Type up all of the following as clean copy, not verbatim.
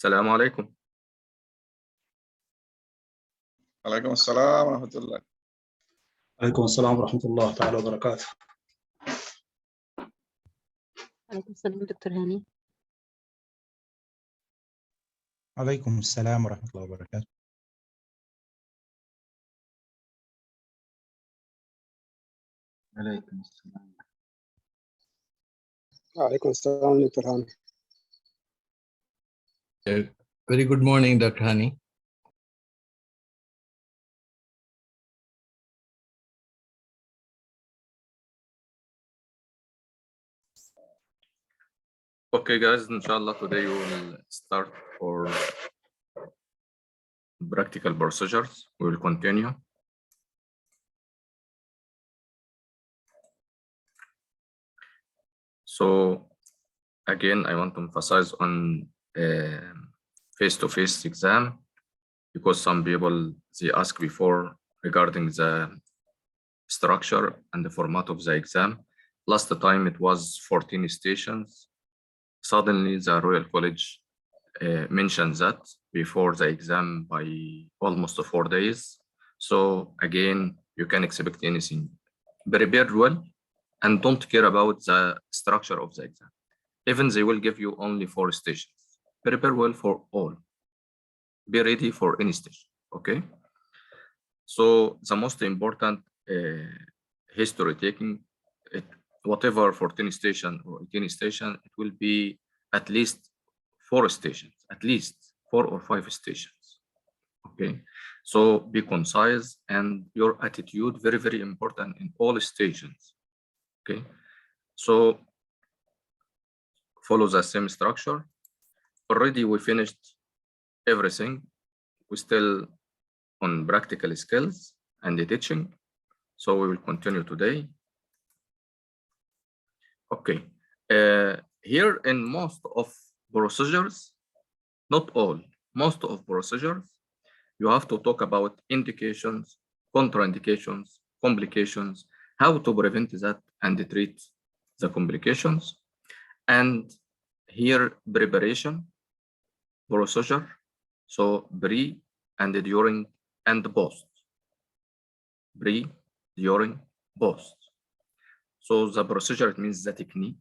السلام عليكم. عليكم السلام ورحمة الله. عليكم السلام ورحمة الله تعالى وبركاته. عليكم السلام دكتور هاني. عليكم السلام ورحمة الله وبركاته. عليكم السلام. وعليكم السلام دكتور هاني. Very good morning, Dr. Hani. Okay, guys, inshallah, today we will start for practical procedures. We will continue. So, again, I want to emphasize on face-to-face exam because some people, they ask before regarding the structure and the format of the exam. Last time it was 14 stations. Suddenly the Royal College mentioned that before the exam by almost 4 days. So again, you can expect anything. Prepare well and don't care about the structure of the exam. Even they will give you only 4 stations. Prepare well for all. Be ready for any station, okay? So the most important history taking, whatever 14 station or 18 station, it will be at least 4 stations, at least 4 or 5 stations, okay? So be concise and your attitude, very, very important in all stations, okay? So follow the same structure. Already we finished everything. We still on practical skills and the teaching. So we will continue today. Okay, here in most of procedures, not all, most of procedures, you have to talk about indications, contraindications, complications, how to prevent that and treat the complications. And here preparation, procedure, so pre and during and post. Pre, during, post. So the procedure, it means the technique,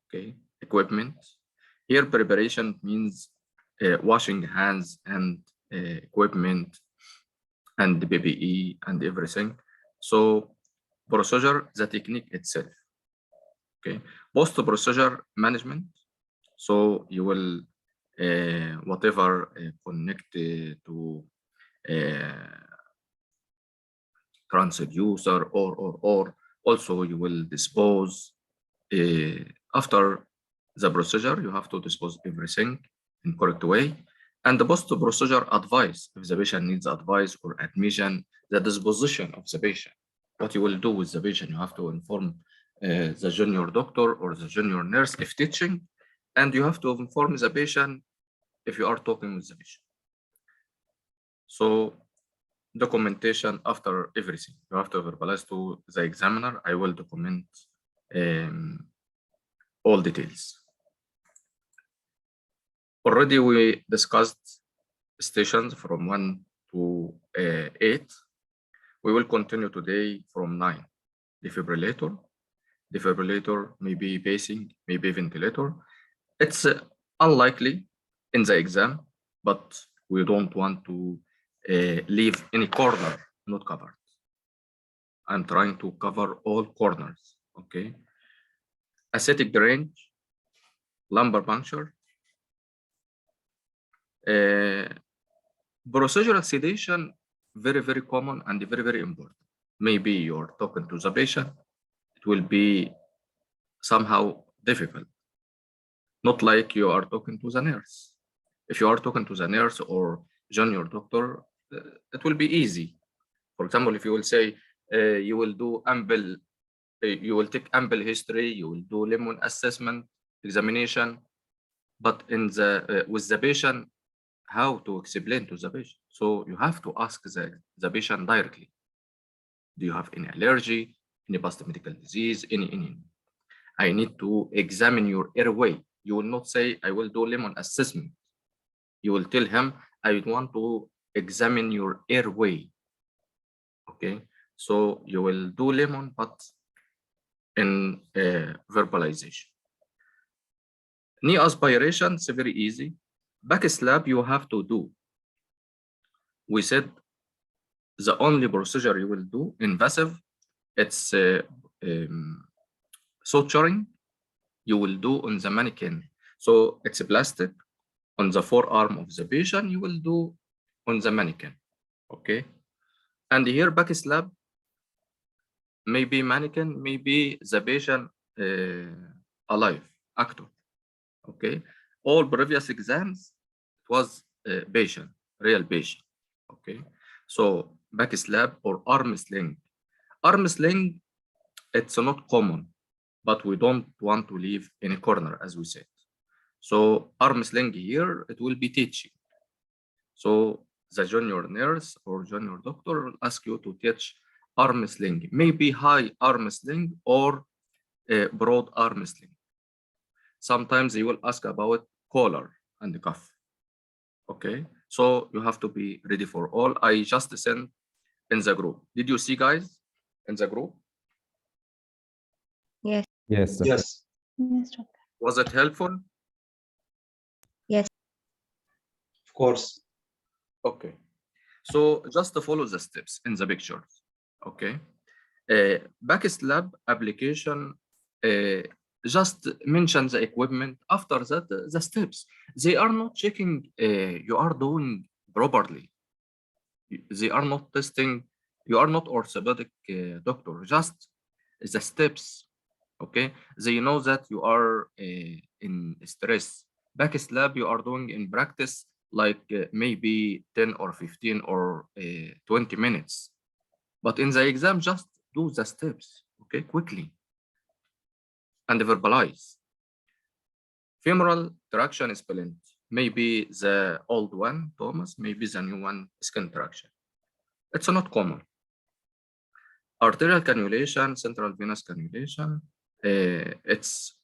okay, equipment. Here preparation means washing hands and equipment and the PPE and everything. So procedure, the technique itself, okay. Post procedure management, so you will whatever connect to transducer or also you will dispose after the procedure, you have to dispose everything in correct way. And the post procedure advice, if the patient needs advice or admission, the disposition of the patient, what you will do with the patient, you have to inform the junior doctor or the junior nurse if teaching, and you have to inform the patient if you are talking with the patient. So documentation after everything, you have to verbalize to the examiner. I will document all details. Already we discussed stations from 1 to 8. We will continue today from 9. Defibrillator, maybe pacing, maybe ventilator. It's unlikely in the exam, but we don't want to leave any corner not covered. I'm trying to cover all corners, okay? Aesthetic drainage, lumbar puncture, procedural sedation, very, very common and very, very important. Maybe you're talking to the patient, it will be somehow difficult, not like you are talking to the nurse. If you are talking to the nurse or junior doctor, it will be easy. For example, if you will say you will do ample, you will take ample history, you will do lemon assessment, examination, but in the with the patient, how to explain to the patient? So you have to ask the patient directly. Do you have any allergy, any past medical disease, any? I need to examine your airway. You will not say, I will do lemon assessment. You will tell him, I want to examine your airway. Okay, so you will do lemon, but in verbalization. Knee aspiration, it's very easy. Back slap, you have to do. We said the only procedure you will do, invasive, it's suturing, you will do on the mannequin. So it's plastic on the forearm of the patient, you will do on the mannequin. Okay. And here back slap, maybe mannequin, maybe the patient alive, active. Okay. All previous exams, it was patient, real patient. Okay. So back slap or arm sling. Arm sling, it's not common, but we don't want to leave in a corner, as we said. So arm sling here, it will be teaching. So the junior nurse or junior doctor will ask you to teach arm sling, maybe high arm sling or broad arm sling. Sometimes they will ask about collar and cuff. Okay, so you have to be ready for all. I just sent in the group. Did you see, guys, in the group? Yes. Yes, sir. Yes. Yes, doctor. Was it helpful? Of course. Okay, so just to follow the steps in the pictures. Okay, back slap application, just mention the equipment. After that, the steps. They are not checking you are doing properly. They are not testing. You are not orthopedic doctor. Just the steps. Okay, they know that you are in stress. Back slap you are doing in practice like maybe 10 or 15 or 20 minutes. But in the exam, just do the steps, okay, quickly, and verbalize. Femoral traction splint, maybe the old one, Thomas, maybe the new one, skin traction. It's not common. Arterial cannulation, central venous cannulation, it's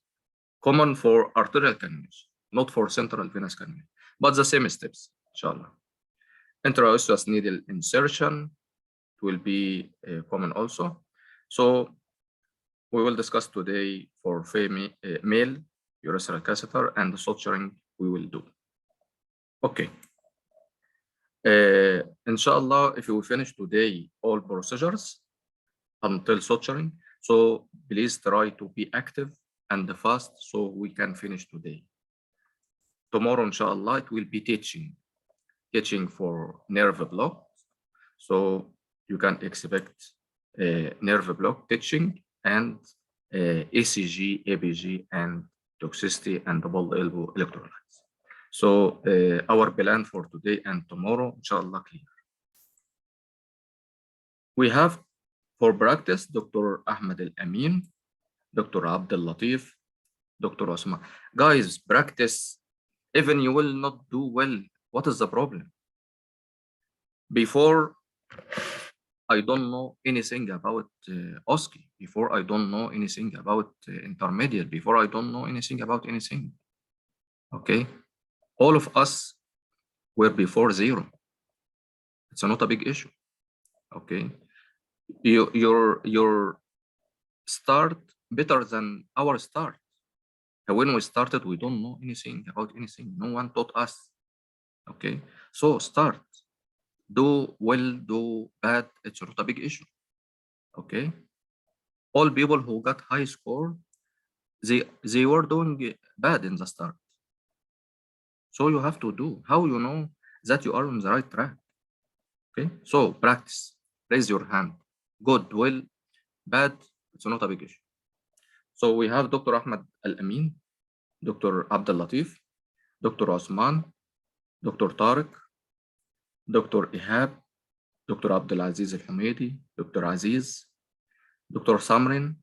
common for arterial cannulation, not for central venous cannulation, but the same steps, inshallah. Intraosseous needle insertion will be common also. So we will discuss today for male urethral catheter and the suturing we will do. Okay. Inshallah, if we finish today all procedures until suturing, so please try to be active and fast so we can finish today. Tomorrow, inshallah, it will be teaching for nerve block. So you can expect nerve block teaching and ECG, ABG, and toxicity and double elbow electrolytes. So our plan for today and tomorrow, inshallah, clear. We have for practice Dr. Ahmed Al-Amin, Dr. Abdel Latif, Dr. Osman. Guys, practice. Even you will not do well. What is the problem? Before, I don't know anything about OSCE. Before, I don't know anything about intermediate. Before, I don't know anything about anything. Okay? All of us were before zero. It's not a big issue. Okay? Your start better than our start. When we started, we don't know anything about anything. No one taught us. Okay? So start. Do well, do bad, it's not a big issue. Okay? All people who got high score, they were doing bad in the start. So you have to do. How you know that you are on the right track? Okay? So practice. Raise your hand. Good, well, bad, it's not a big issue. So we have Dr. Ahmed Al-Amin, Dr. Abdel Latif, Dr. Osman, Dr. Tariq, Dr. Ihab, Dr. Abdul Aziz Al-Hamidi, Dr. Aziz, Dr. Samrin,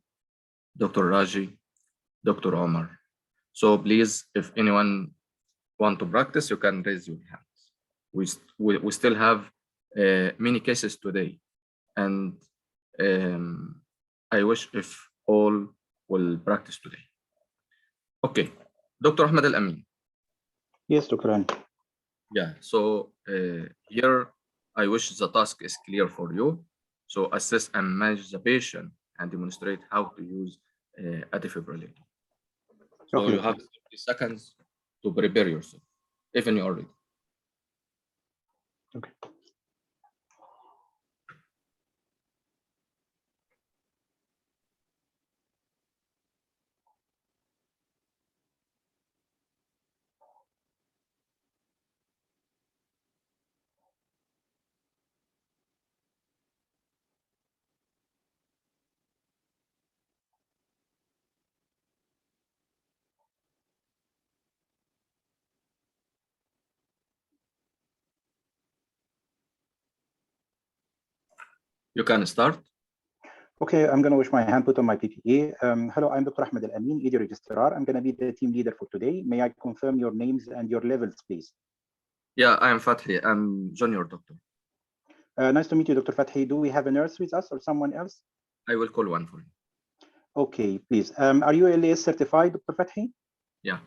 Dr. Raji, Dr. Omar. So please, if anyone want to practice, you can raise your hands. We still have many cases today, and I wish if all will practice today. Okay, Dr. Ahmed Al-Amin. Yes, Dr. Hani. Yeah, so here I wish the task is clear for you. So assess and manage the patient and demonstrate how to use a defibrillator. So Okay, you have 30 seconds to prepare yourself, even you are ready. Okay. You can start. Okay, I'm going to wish my hand put on my PPE. Hello, I'm Dr. Ahmed Al-Amin, ED Registrar. I'm going to be the team leader for today. May I confirm your names and your levels, please? Yeah, I am Fathi. I'm junior doctor. Nice to meet you, Dr. Fathi. Do we have a nurse with us or someone else? I will call one for you. Okay, please. Are you LAS certified, Dr. Fathi? Yeah.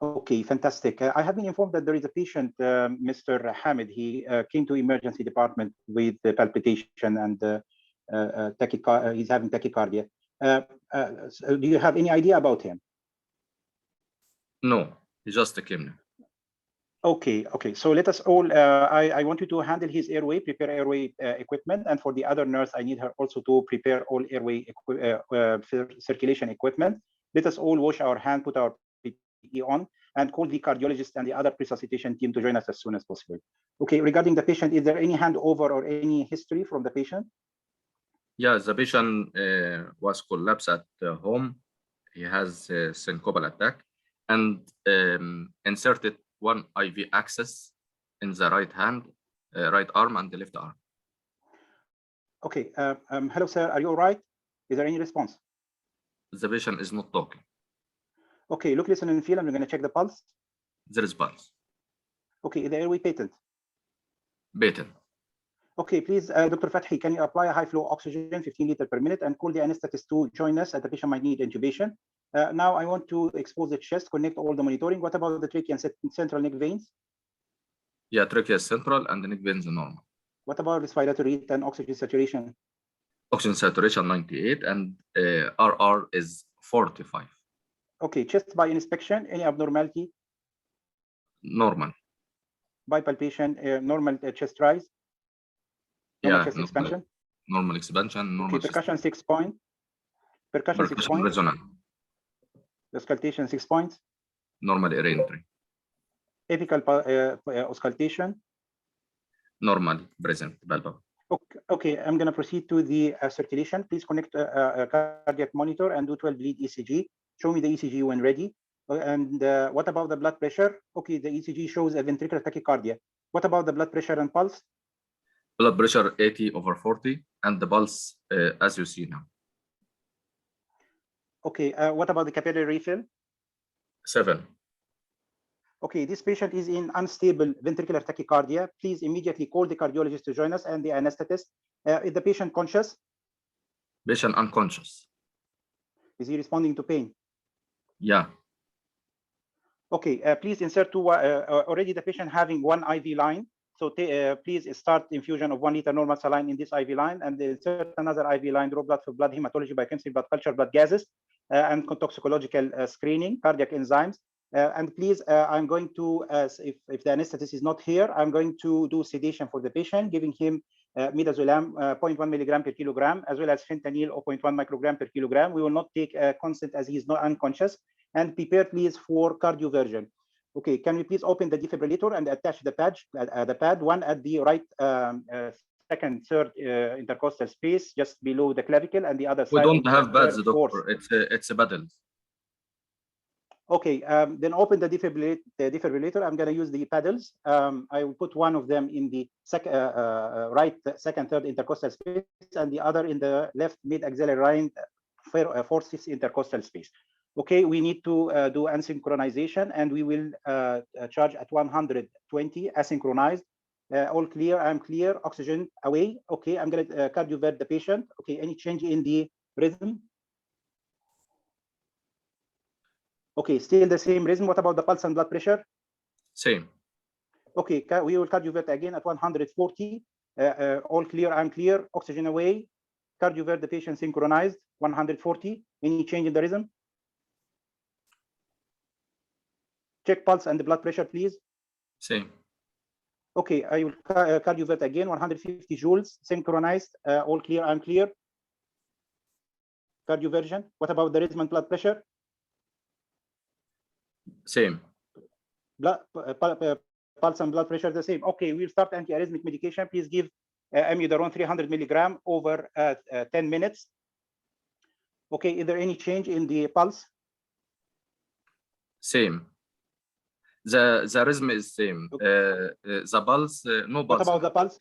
Okay, fantastic. I have been informed that there is a patient, Mr. Hamid. He came to emergency department with the palpitation and he's having tachycardia. So do you have any idea about him? No, he just came now. Okay. So let us all, I want you to handle his airway, prepare airway equipment. And for the other nurse, I need her also to prepare all airway circulation equipment. Let us all wash our hand, put our PPE on, and call the cardiologist and the other resuscitation team to join us as soon as possible. Okay, regarding the patient, is there any handover or any history from the patient? Yeah, the patient was collapsed at home. He has a syncopal attack and inserted one IV access in the right hand, right arm and the left arm. Okay, hello, sir. Are you all right? Is there any response? The patient is not talking. Okay, look, listen, and feel, and we're going to check the pulse. There is pulse. Okay, the airway patent. Patent. Okay, please, Dr. Fathi, can you apply a high flow oxygen, 15 liters per minute, and call the anesthetist to join us as the patient might need intubation. Now I want to expose the chest, connect all the monitoring. What about the trachea and central neck veins? Yeah, trachea is central and the neck veins are normal. What about respiratory rate and oxygen saturation? Oxygen saturation 98 and RR is 45. Okay, chest by inspection, any abnormality? Normal. By palpation, normal chest rise? Normal chest normal, expansion? normal expansion, normal Okay, percussion system. 6 point. Percussion 6 points. Resonant. Auscultation 6 points. Normal air entry. Apical auscultation. Normal present palpable. Okay, I'm going to proceed to the circulation. Please connect a cardiac monitor and do 12 lead ECG. Show me the ECG when ready. And what about the blood pressure? Okay, the ECG shows a ventricular tachycardia. What about the blood pressure and pulse? Blood pressure 80/40 and the pulse as you see now. Okay, what about the capillary refill? 7. Okay, this patient is in unstable ventricular tachycardia. Please immediately call the cardiologist to join us and the anesthetist. Is the patient conscious? Patient unconscious. Is he responding to pain? Yeah. Okay, please insert two, already the patient having one IV line. So please start infusion of 1 liter normal saline in this IV line and insert another IV line, draw blood for blood hematology, biochemistry, blood culture, blood gases, and toxicological screening, cardiac enzymes. And please, I'm going to, if the anesthetist is not here, I'm going to do sedation for the patient, giving him midazolam 0.1 milligram per kilogram, as well as fentanyl 0.1 microgram per kilogram. We will not take consent as he is not unconscious. And prepare, please, for cardioversion. Okay, can we please open the defibrillator and attach the pad, one at the right second, third intercostal space, just below the clavicle, and the other side. We don't on have the pads, third, doctor. fourth. It's a paddles. Okay, then open the defibrillator. I'm going to use the paddles. I will put one of them in the right, second, third intercostal space, and the other in the left mid-axillary fourth, fifth intercostal space. Okay, we need to do asynchronization, and we will charge at 120 asynchronized. All clear, I'm clear, oxygen away. Okay, I'm going to cardiovert the patient. Okay, any change in the rhythm? Okay, still the same rhythm. What about the pulse and blood pressure? Same. Okay, we will cardiovert again at 140. All clear, I'm clear. Oxygen away. Cardiovert the patient synchronized, 140. Any change in the rhythm? Check pulse and the blood pressure, please. Same. Okay, I will cardiovert again, 150 joules, synchronized. All clear, I'm clear. Cardioversion. What about the rhythm and blood pressure? Same. Pulse and blood pressure the same. Okay, we'll start antiarrhythmic medication. Please give amiodarone 300 milligram over 10 minutes. Okay, is there any change in the pulse? Same. The rhythm is same. The pulse, no pulse. What about the pulse?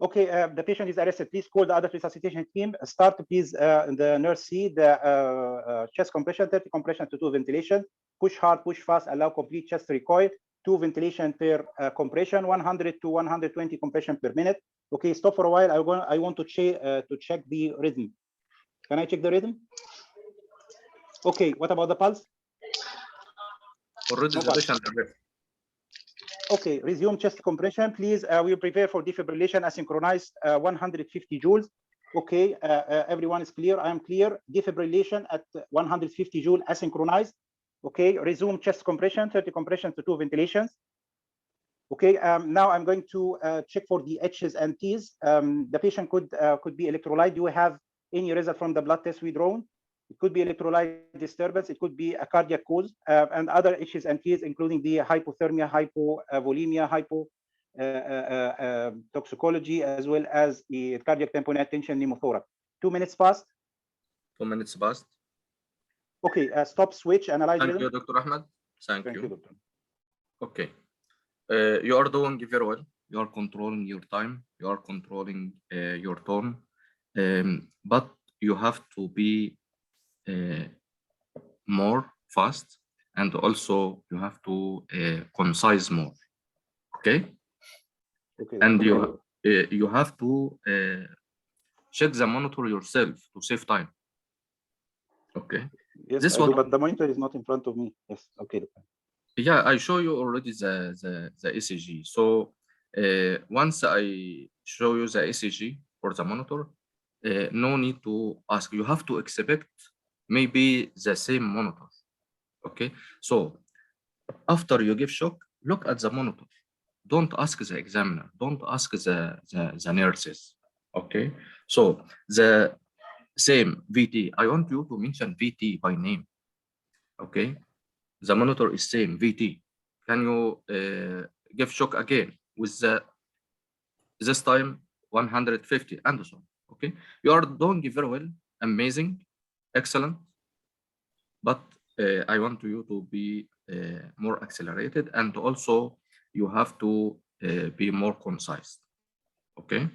Okay, the patient is arrested. Please call the other resuscitation team. Start, please, the nurse C, the chest compression, 30 compression to 2 ventilation. Push hard, push fast, allow complete chest recoil, 2 ventilation per compression, 100 to 120 compression per minute. Okay, stop for a while. I want to check the rhythm. Can I check the rhythm? Okay, what about the pulse? Already No the pulse. patient. Okay, resume chest compression, please. We'll prepare for defibrillation asynchronized, 150 joules. Okay, everyone is clear. I am clear. Defibrillation at 150 joule asynchronized. Okay, resume chest compression, 30 compressions to 2 ventilations. Okay, now I'm going to check for the H's and T's. The patient could be electrolyte. Do we have any result from the blood test we drawn? It could be electrolyte disturbance. It could be a cardiac cause, and other H's and T's, including the hypothermia, hypovolemia, toxicology, as well as the cardiac tamponade tension pneumothorax. 2 minutes passed. 2 minutes passed. Okay, stop, switch, analyze Thank rhythm. you, Dr. Ahmed. Thank you. Doctor. Okay. You are doing very well. You are controlling your time. You are controlling your tone. But you have to be more fast, and also you have to concise more. Okay. Okay. And you have to check the monitor yourself to save time. Okay. Yes, This I do, one, but the monitor is not in front of me. Yes. Okay. yeah, I show you already the ECG. So once I show you the ECG for the monitor, no need to ask. You have to expect maybe the same monitor. Okay. So after you give shock, look at the monitor. Don't ask the examiner. Don't ask the nurses. Okay. So the same VT. I want you to mention VT by name. Okay. The monitor is same VT. Can you give shock again with this time 150 and so on? Okay. You are doing very well, amazing, excellent. But I want you to be more accelerated, and also you have to be more concise. Okay.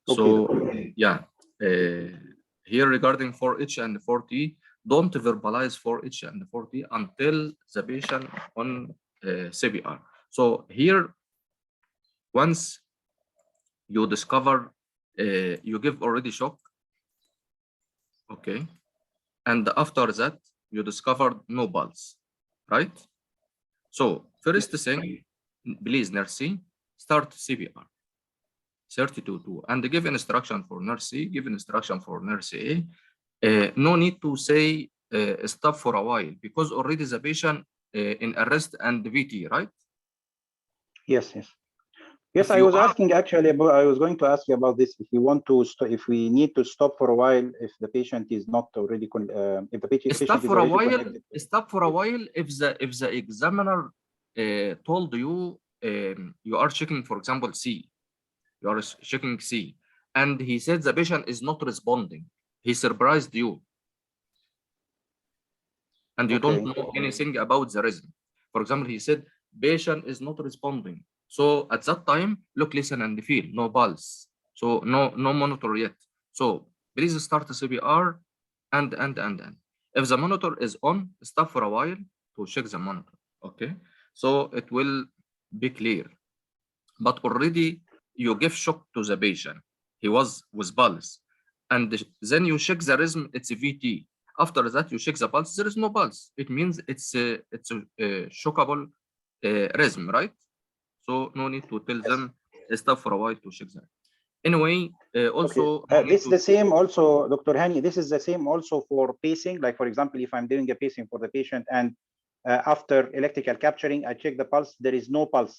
So yeah, here regarding 4H and 4T, don't verbalize 4H and 4T until the patient on CPR. So here, once you discover you give already shock, okay, and after that you discovered no pulse, right? So first thing, please, nurse C, start CPR. 32-2, and give instruction for nurse C, give instruction for nurse A. No need to say stop for a while, because already the patient in arrest and VT, right? Yes, yes. Yes, I was asking actually about, I was going to ask you about this. If you want to, if we need to stop for a while, if the patient is not already, if the patient stop is for a while. connected. Stop for a while if the examiner told you you are checking, for example, C. You are checking C, and he said the patient is not responding. He surprised you, and you don't know anything about the rhythm. For example, he said patient is not responding. So at that time, look, listen, and feel. No pulse. So no monitor yet. So please start the CPR, and. If the monitor is on, stop for a while to check the monitor. Okay. So it will be clear. But already you give shock to the patient. He was with pulse, and then you check the rhythm. It's VT. After that, you check the pulse. There is no pulse. It means it's a shockable rhythm, right? So no need to tell them stop for a while to check that. Anyway, also this is the same also, Dr. Hani. This is the same also for pacing. Like for example, if I'm doing a pacing for the patient and after electrical capturing, I check the pulse. There is no pulse.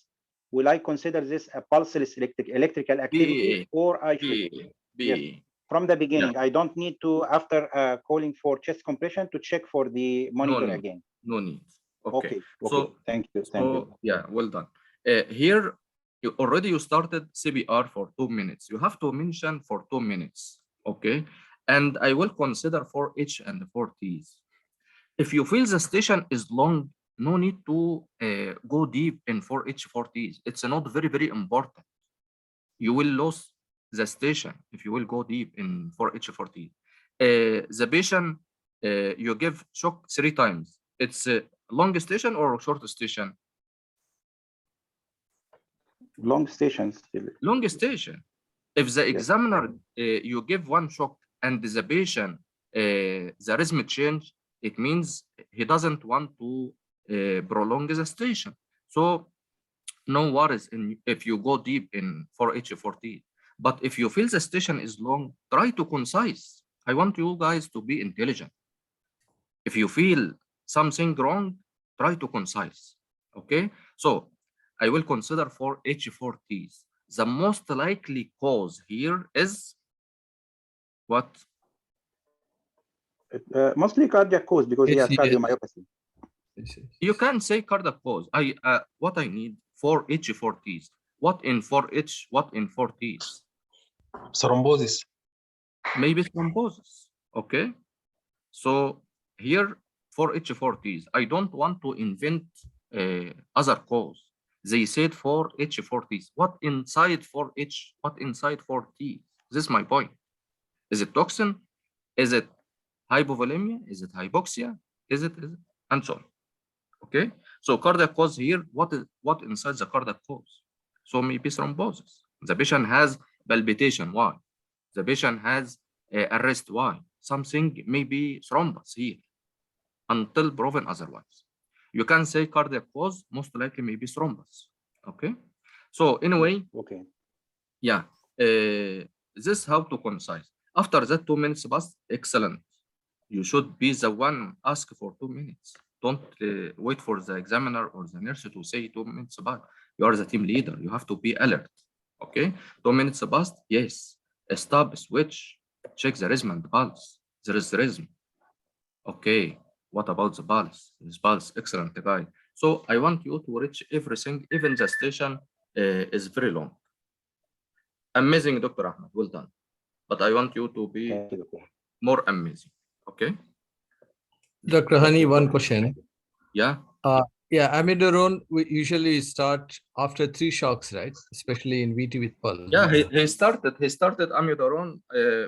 Will I consider this a pulseless electrical activity, or I should? Yes. From the beginning, I don't need to, after calling for chest compression, to check for the monitor again. No need. Okay. So thank you. Yeah, well done. Here, you started CPR for 2 minutes. You have to mention for 2 minutes. Okay, and I will consider for H and for T's. If you feel the station is long, no need to go deep in 4H, 4Ts. It's not very important. You will lose the station if you will go deep in 4H, 4T. The patient, you give shock 3 times. It's a long station or short station? Long stations. Long station. If the examiner, you give 1 shock and the patient, the rhythm change, it means he doesn't want to prolong the station. So no worries if you go deep in 4H, 4T. But if you feel the station is long, try to concise. I want you guys to be intelligent. If you feel something wrong, try to concise. Okay? So I will consider 4H, 4Ts. The most likely cause here is what? Mostly cardiac cause, because he has cardiomyopathy. You can say cardiac cause. What I need 4H, 4Ts. What in 4H, what in 4Ts? Thrombosis. Maybe thrombosis. Okay. So here 4H, 4Ts. I don't want to invent other cause. They said 4H, 4Ts. What inside 4H? What inside 4T? This is my point. Is it toxin? Is it hypovolemia? Is it hypoxia? Is it? And so on. Okay. So cardiac cause here, what inside the cardiac cause? So maybe thrombosis. The patient has palpitation. Why? The patient has arrest. Why? Something maybe thrombus here until proven otherwise. You can say cardiac cause, most likely maybe thrombus. Okay. So anyway, okay. Yeah. This how to concise. After that 2 minutes passed, excellent. You should be the one ask for 2 minutes. Don't wait for the examiner or the nurse to say 2 minutes passed. You are the team leader. You have to be alert. Okay. 2 minutes passed. Yes. Stop, switch, check the rhythm and the pulse. There is rhythm. Okay. What about the pulse? This pulse, excellent, guy. So I want you to reach everything, even the station is very long. Amazing, Dr. Ahmed. Well done. But I want you to be more amazing. Okay. Dr. Hani, one question. Yeah. Yeah, amiodarone we usually start after 3 shocks, right? Especially in VT with pulse. Yeah, he started amiodarone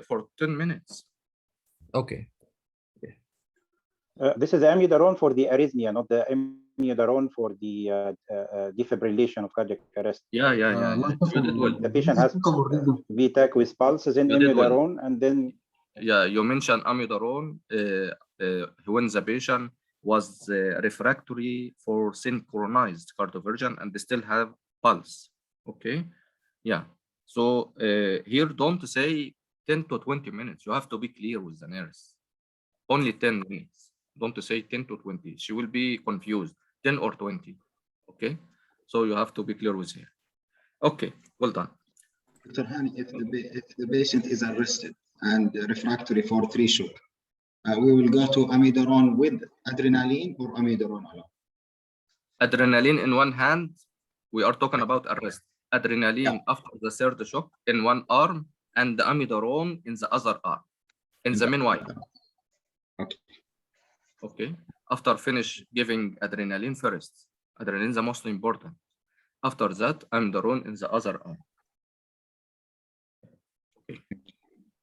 for 10 minutes. Okay. This is amiodarone for the arrhythmia, not the amiodarone for the defibrillation of cardiac arrest. Yeah. The patient has VTAC with pulses in amiodarone, and then. Yeah, you mentioned amiodarone when the patient was refractory for synchronized cardioversion and they still have pulse. Okay. Yeah. So here, don't say 10 to 20 minutes. You have to be clear with the nurse. Only 10 minutes. Don't say 10 to 20. She will be confused. 10 or 20. Okay. So you have to be clear with her. Okay. Well done. Dr. Hani, if the patient is arrested and refractory for 3 shock, we will go to amiodarone with adrenaline or amiodarone alone? Adrenaline in one hand, we are talking about arrest. Adrenaline after the 3rd shock in one arm and the amiodarone in the other arm. In the meanwhile. Okay. After finish giving adrenaline first. Adrenaline is the most important. After that, amiodarone in the other arm. Okay.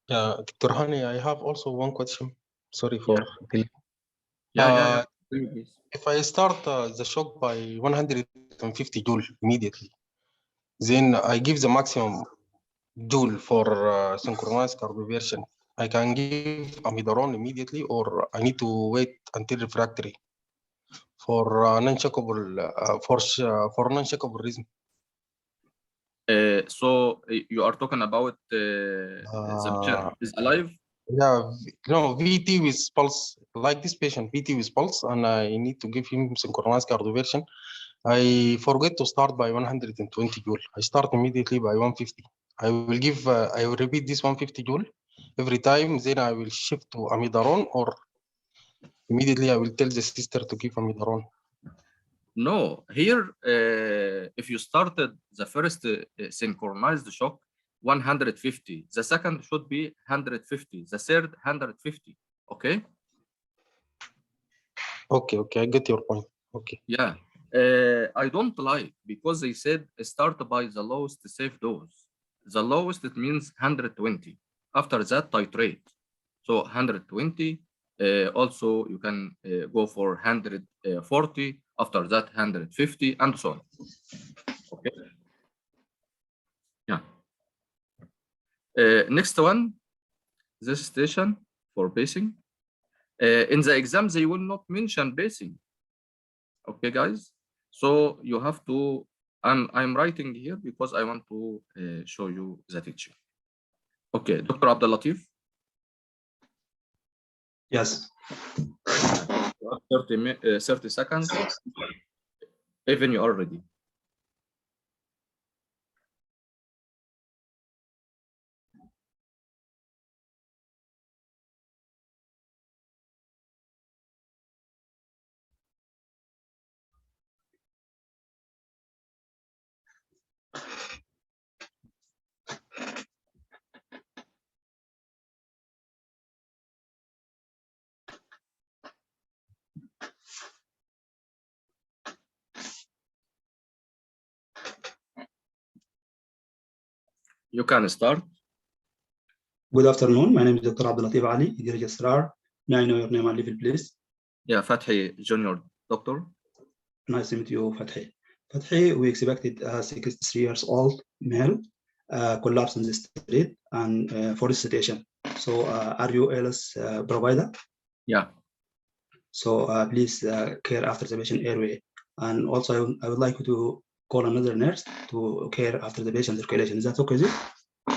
Yeah, Dr. Hani, I have also one question. Sorry for Yeah. If I start the shock by 150 joule immediately, then I give the maximum joule for synchronized cardioversion. I can give amidaron immediately, or I need to wait until refractory for non-checkable for non-checkable reason. So you are talking about the patient is alive? Yeah, no, VT with pulse, like this patient, VT with pulse, and I need to give him synchronized cardioversion. I forget to start by 120 joule. I start immediately by 150. I will repeat this 150 joule every time. Then I will shift to amidaron, or immediately I will tell the sister to give amidaron. No, here, if you started the first synchronized shock, 150, the second should be 150, the third 150, okay? Okay, I get your point. Okay. Yeah, I don't like, because they said start by the lowest safe dose. The lowest, it means 120. After that, titrate. So 120, also you can go for 140, after that 150, and so on. Okay. Yeah. Next one, this station for pacing. In the exam, they will not mention pacing. Okay, guys. So you have to. I'm writing here because I want to show you the teaching. Okay, Dr. Abdul Latif. Yes. 30 seconds. Even you are ready. You can start. Good afternoon. My name is Dr. Abdul Latif Ali, the registrar. May I know your name and level, please? Yeah, Fathi, junior doctor. Nice to meet you, Fathi. Fathi, we expected a 63 years old male collapse in the street and for resuscitation. So are you ALS provider? Yeah. So please care after the patient airway. And also I would like you to call another nurse to care after the patient circulation. Is that okay with you?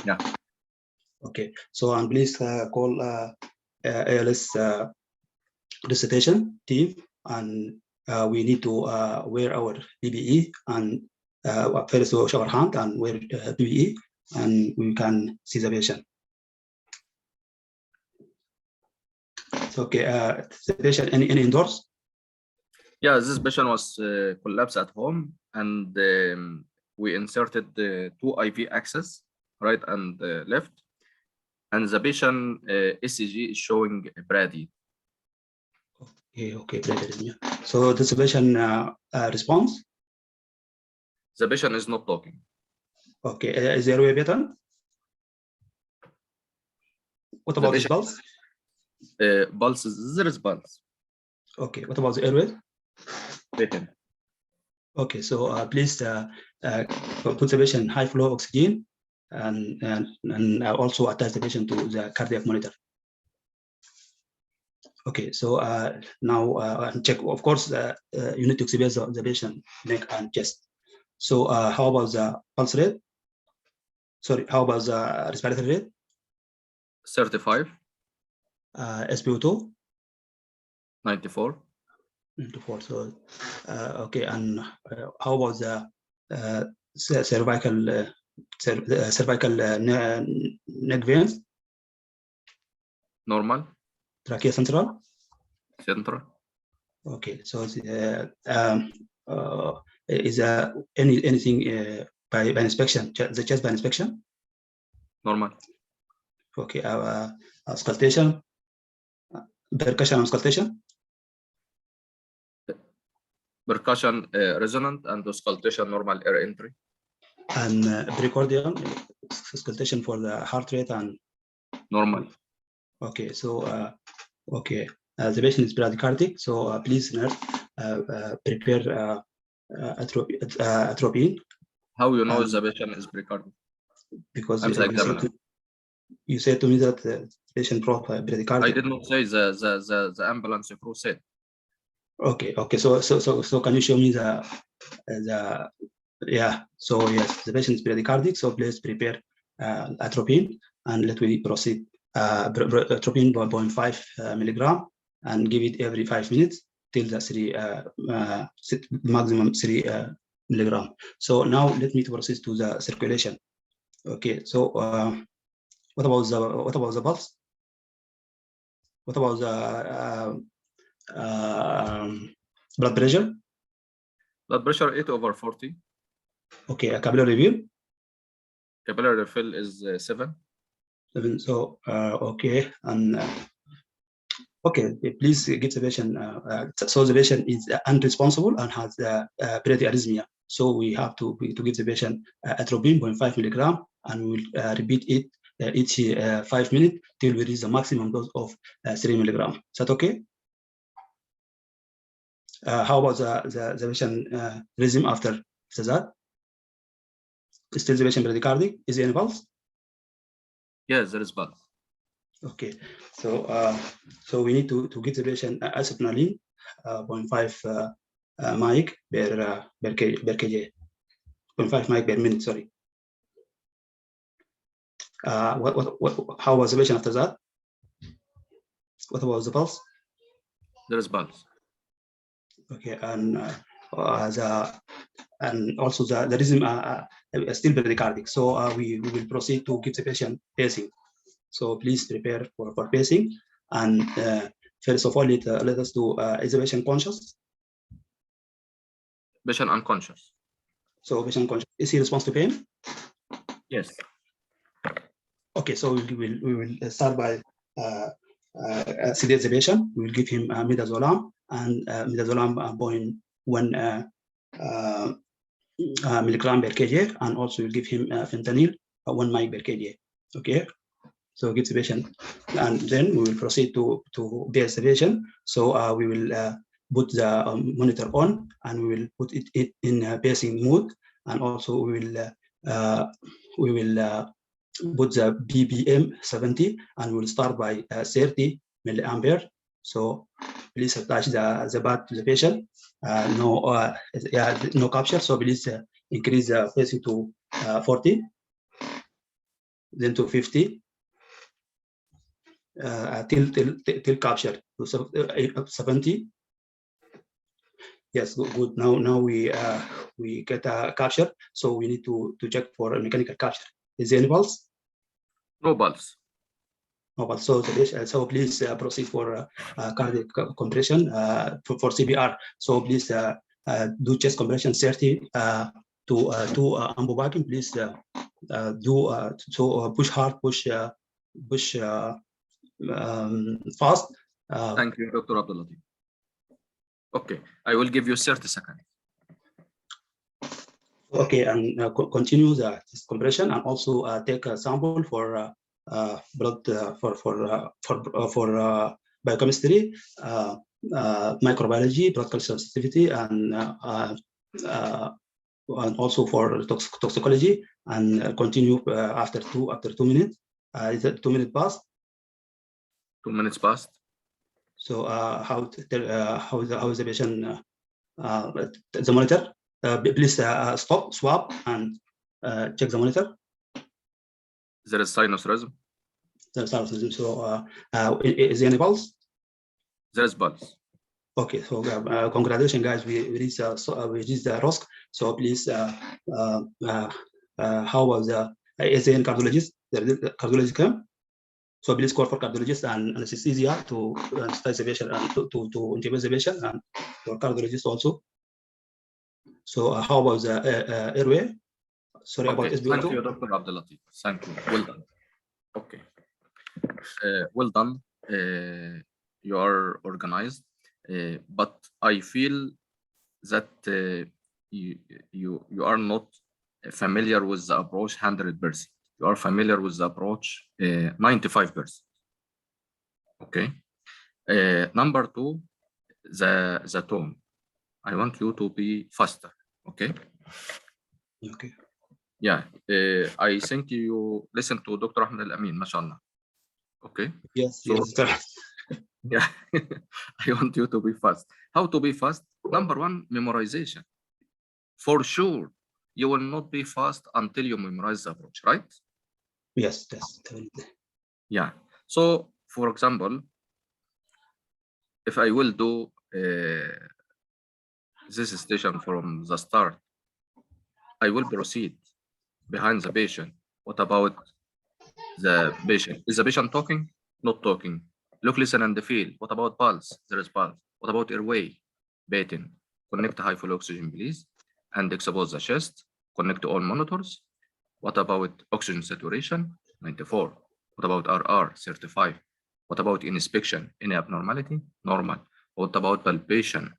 Yeah. Okay. So and please call ALS resuscitation team, and we need to wear our PPE and first wash our hand and wear PPE, and we can see the patient. So, okay, the patient any indoors? Yeah, this patient was collapsed at home, and we inserted the 2 IV access, right and left, and the patient ECG is showing Brady. Okay, so this patient response? The patient is not talking. Okay, is there a way better? What about his pulse? Pulse, there is pulse. Okay, what about the airway? Written. Okay, so please put the patient high flow oxygen and also attach the patient to the cardiac monitor. Okay, so now check. Of course, you need to exhibit the patient neck and chest. So how about the pulse rate? Sorry, how about the respiratory rate? 35. SpO2? 94. 94. So okay, and how about the cervical neck veins? Normal. Trachea central? Central. Okay, so is anything by inspection, the chest by inspection? Normal. Okay, auscultation, percussion auscultation? Percussion resonant and auscultation normal air entry. And precordial auscultation for the heart rate and normal. Okay, so okay, the patient is bradycardic, so please nurse prepare atropine. How you know the patient is bradycardic? Because I'm the examiner. you said to me that patient brought I bradycardia. did not say the ambulance crew said. Okay. So can you show me the yeah? So yes, the patient is bradycardic. So please prepare atropine and let me proceed. Atropine 1.5 milligram and give it every 5 minutes till the maximum 3 milligram. So now let me proceed to the circulation. Okay. So what about the pulse? What about the blood pressure? Blood pressure 8/40. Okay, a capillary refill. Capillary refill is 7. So okay, and okay, please give the patient. So the patient is unresponsible and has bradyarrhythmia. So we have to give the patient atropine 0.5 milligram, and we will repeat it each 5 minutes till we reach the maximum dose of 3 milligram. Is that okay? How about the patient rhythm after that? Still the patient bradycardic? Is there any pulse? Yes, there is pulse. Okay, so we need to give the patient acetylcholine 0.5 mic per kg, 0.5 mic per minute. Sorry. How was the patient after that? What about the pulse? There is pulse. Okay, and also the rhythm still bradycardic. So we will proceed to give the patient pacing. So please prepare for pacing. And first of all, let us do, is the patient conscious? Patient unconscious. So patient conscious. Is he response to pain? Yes. Okay, so we will start by sedate the patient. We will give him midazolam and midazolam 0.1 milligram per kg, and also we'll give him fentanyl 1 mic per kg. Okay. So give the patient, and then we will proceed to pace the patient. So we will put the monitor on, and we will put it in pacing mode, and also we will put the BPM 70, and we will start by 30 milliampere. So please attach the bat to the patient. No capture. So please increase the pacing to 40, then to 50. Till capture to 70. Yes, good. Now we get a capture, so we need to check for a mechanical capture. Is there any pulse? No pulse. No pulse. So please proceed for cardiac compression for CPR. So please do chest compression 30 to ambu vacuum. Please do push hard, push fast. Thank you, Dr. Abdullatif. Okay, I will give you 30 seconds. Okay, and continue the compression, and also take a sample for blood for biochemistry, microbiology, blood culture sensitivity, and also for toxicology, and continue after 2 minutes. Is it 2 minutes past? 2 minutes past. So how is the patient? The monitor. Please stop, swap, and check the monitor. There is sinus rhythm. The sinus rhythm. So is there any pulse? There is pulse. Okay, so congratulations, guys. We reached the ROSC. So please, how was the ASN cardiologist? The cardiologist came. So please call for cardiologist and anesthesia to anesthetize the patient and to intubate the patient, and for cardiologist also. So how about the airway? Sorry, okay. about SpO2. Thank you, Dr. Abdullatif. Thank you. Well done. Okay. Well done. You are organized, but I feel that you are not familiar with the approach 100%. You are familiar with the approach 95%. Okay. Number 2, the tone. I want you to be faster. Okay. Okay. Yeah. I think you listen to Dr. Ahmed Al-Amin, mashallah. Okay. Yes, So- yes, correct. Yeah, I want you to be fast. How to be fast? Number one, memorization. For sure, you will not be fast until you memorize the approach, right? Yes, yes, definitely. Yeah. So, for example, if I will do this station from the start, I will proceed behind the patient. What about the patient? Is the patient talking? Not talking. Look, listen, and feel. What about pulse? There is pulse. What about airway? Breathing. Connect high flow oxygen, please. And expose the chest. Connect to all monitors. What about oxygen saturation? 94. What about RR? 35. What about inspection? Any abnormality? Normal. What about palpation?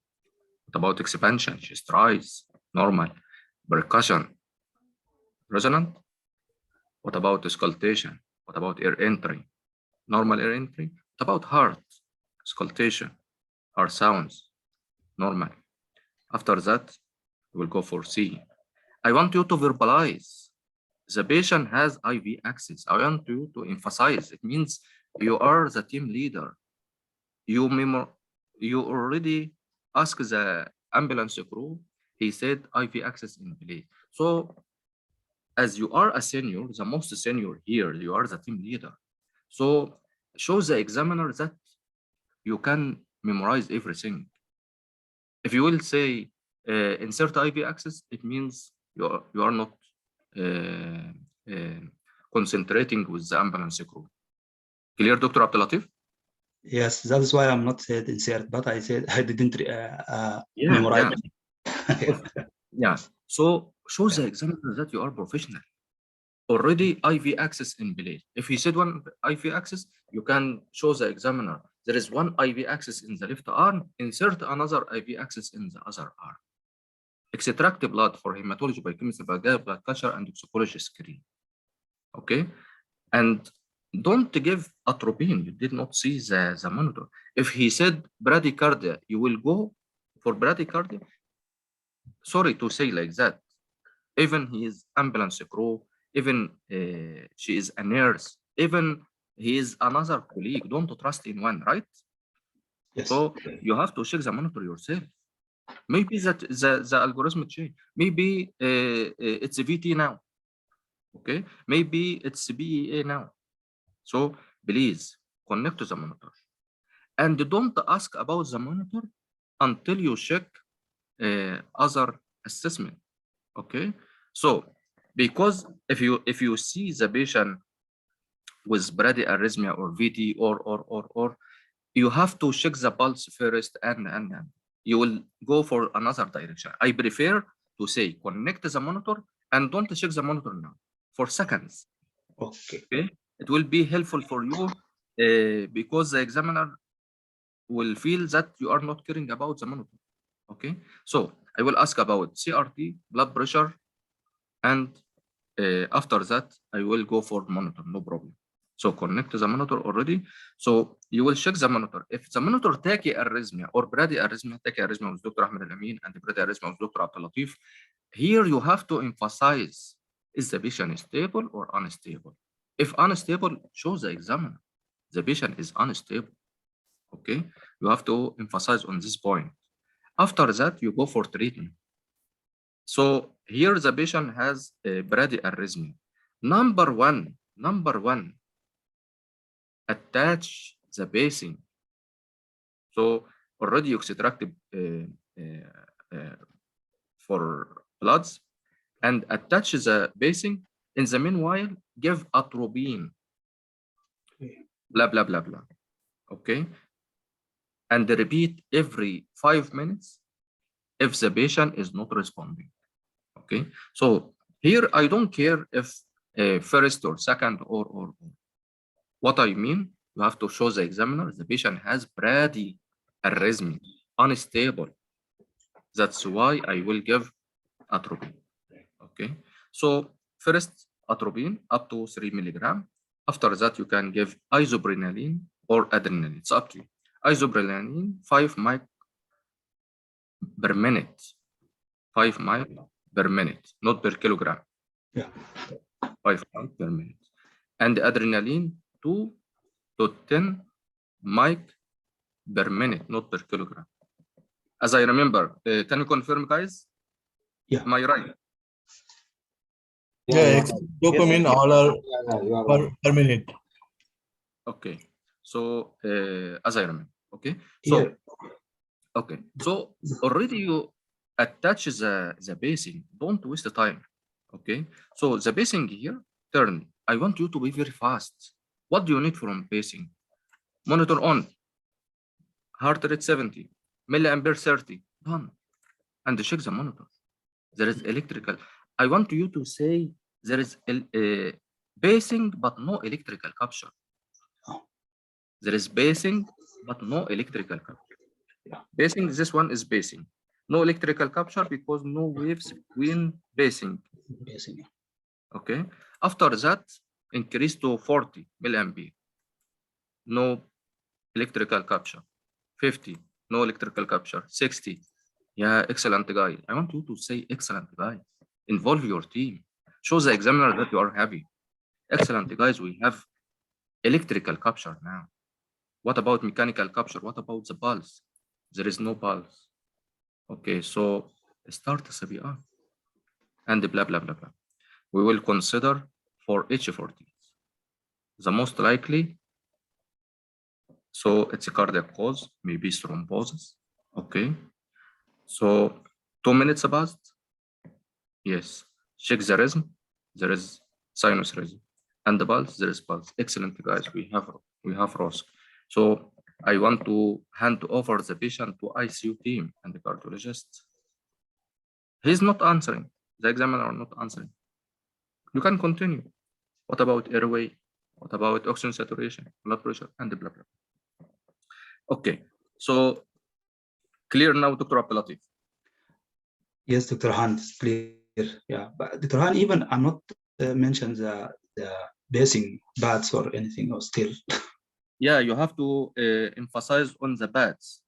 What about expansion? Chest rise? Normal. Percussion? Resonant? What about auscultation? What about air entry? Normal air entry? What about heart? Auscultation? Heart sounds? Normal. After that, we'll go for C. I want you to verbalize. The patient has IV access. I want you to emphasize. It means you are the team leader. You already asked the ambulance crew. He said IV access in place. So as you are a senior, the most senior here, you are the team leader. So show the examiner that you can memorize everything. If you will say insert IV access, it means you are not concentrating with the ambulance crew. Clear, Dr. Abdelatif? Yes, that is why I'm not said insert, but I said I didn't memorize. Yeah. So show the examiner that you are professional. Already IV access in place. If he said one IV access, you can show the examiner there is one IV access in the left arm, insert another IV access in the other arm. Extract blood for hematology, biochemistry, blood culture, and toxicology screen. Okay, and don't give atropine. You did not see the monitor. If he said bradycardia, you will go for bradycardia. Sorry to say like that. Even he is ambulance crew, even she is a nurse, even he is another colleague. Don't trust in one, right? Yes. So you have to check the monitor yourself. Maybe that the algorithm change. Maybe it's a VT now. Okay, maybe it's BEA now. So please connect to the monitor, and don't ask about the monitor until you check other assessment. Okay, so because if you see the patient with bradyarrhythmia or VT or you have to check the pulse first and you will go for another direction. I prefer to say connect the monitor and don't check the monitor now for seconds. Okay. Okay, it will be helpful for you because the examiner will feel that you are not caring about the monitor. Okay, so I will ask about CRT, blood pressure, and after that I will go for monitor, no problem. So connect to the monitor already. So you will check the monitor. If the monitor tachyarrhythmia or bradyarrhythmia, tachyarrhythmia with Dr. Ahmed Al-Amin and bradyarrhythmia with Dr. Abdelatif, here you have to emphasize, is the patient stable or unstable? If unstable, show the examiner. The patient is unstable. Okay, you have to emphasize on this point. After that, you go for treatment. So here the patient has a bradyarrhythmia. Number one, attach the pacing. So already you extracted for bloods and attach the pacing. In the meanwhile, give atropine. Blah, blah, blah, blah. Okay. And repeat every 5 minutes if the patient is not responding. Okay. So here I don't care if first or second or. What I mean, you have to show the examiner the patient has bradyarrhythmia, unstable. That's why I will give atropine. Okay. So first atropine up to 3 milligram. After that, you can give isoprenaline or adrenaline. It's up to you. Isoprenaline 5 mic per minute. 5 mic per minute, not per kilogram. Yeah. 5 mic per minute. And adrenaline 2 to 10 mic per minute, not per kilogram. As I remember, can you confirm, guys? Yeah. Am I right? Yeah, dopamine all are you are per minute. Okay. So as I remember, okay. So Yeah. okay. So already you attach the basing. Don't waste the time. Okay. So the basing here, turn. I want you to be very fast. What do you need from basing? Monitor on. Heart rate 70. Milliampere 30. Done. And check the monitor. There is electrical. I want you to say there is basing but no electrical capture. There is basing but no electrical capture. Basing, this one is basing. No electrical capture because no waves between basing. Basing. Okay. After that, increase to 40 milliampere. No electrical capture. 50, no electrical capture. 60. Yeah, excellent guy. I want you to say excellent guy. Involve your team. Show the examiner that you are happy. Excellent guys, we have electrical capture now. What about mechanical capture? What about the pulse? There is no pulse. Okay, so start CPR and blah, blah, blah, blah. We will consider for each 40. The most likely, so it's a cardiac cause, maybe thrombosis. Okay, so 2 minutes passed. Yes, check the rhythm. There is sinus rhythm, and the pulse. There is pulse. Excellent, guys. We have ROSC. So I want to hand over the patient to ICU team and the cardiologist. He's not answering. The examiner not answering. You can continue. What about airway? What about oxygen saturation, blood pressure, and blah, blah. Okay, so clear now, Dr. Abdelatif. Yes, Dr. Han, it's clear. Yeah, but Dr. Han, even I'm not mentioned the basing bats or anything or still. Yeah, you have to emphasize on the pads.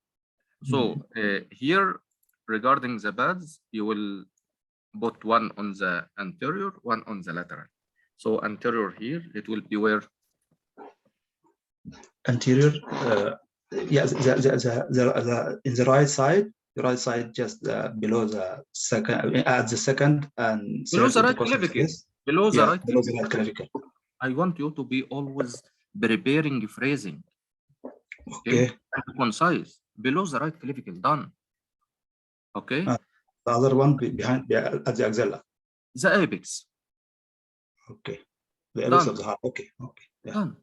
So here, regarding the pads, you will put one on the anterior, one on the lateral. So anterior here, it will be where? Anterior, yeah, in the right side. The right side just below the second, at the second and Below third the right intercostal clavicle. space. Below the Yeah, right below the right clavicle. I want you to be always preparing phrasing. Okay. And concise. Below the right clavicle, done. Okay. The other one behind at the axilla. The apex. Okay. The apex Done. of the heart. Okay. Okay. Yeah. Done.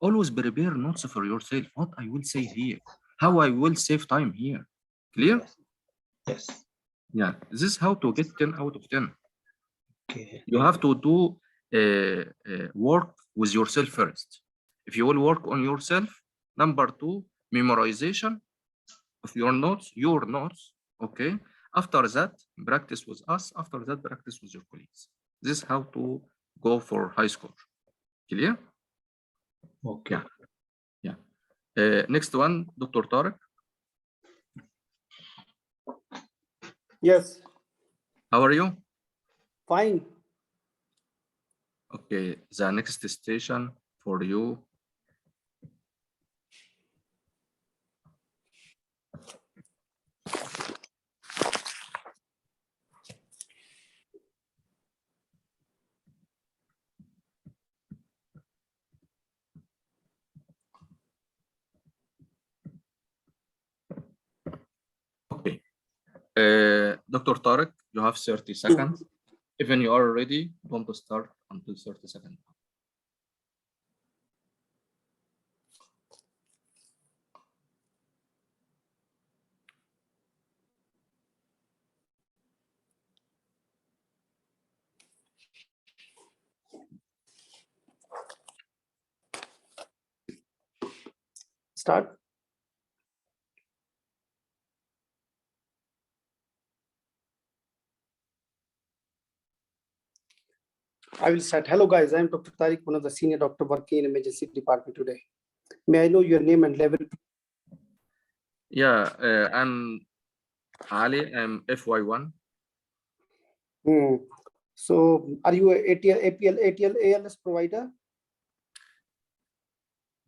Always prepare notes for yourself. What I will say here. How I will save time here. Clear? Yes. Yeah. This is how to get 10 out of 10. Okay. You have to do work with yourself first. If you will work on yourself, number 2, memorization of your notes, okay? After that, practice with us. After that, practice with your colleagues. This is how to go for high score. Clear? Okay. Yeah. Yeah. Next one, Dr. Tarek. Yes. How are you? Fine. Okay, the next station for you. Okay. Dr. Tarek, you have 30 seconds. Even you are ready, don't start until 30 seconds. Start. I will start. Hello guys, I am Dr. Tariq, one of the senior doctor working in emergency department today. May I know your name and level? Yeah, I'm Ali, I'm FY1. So are you a ATL, APL, ATL, ALS provider?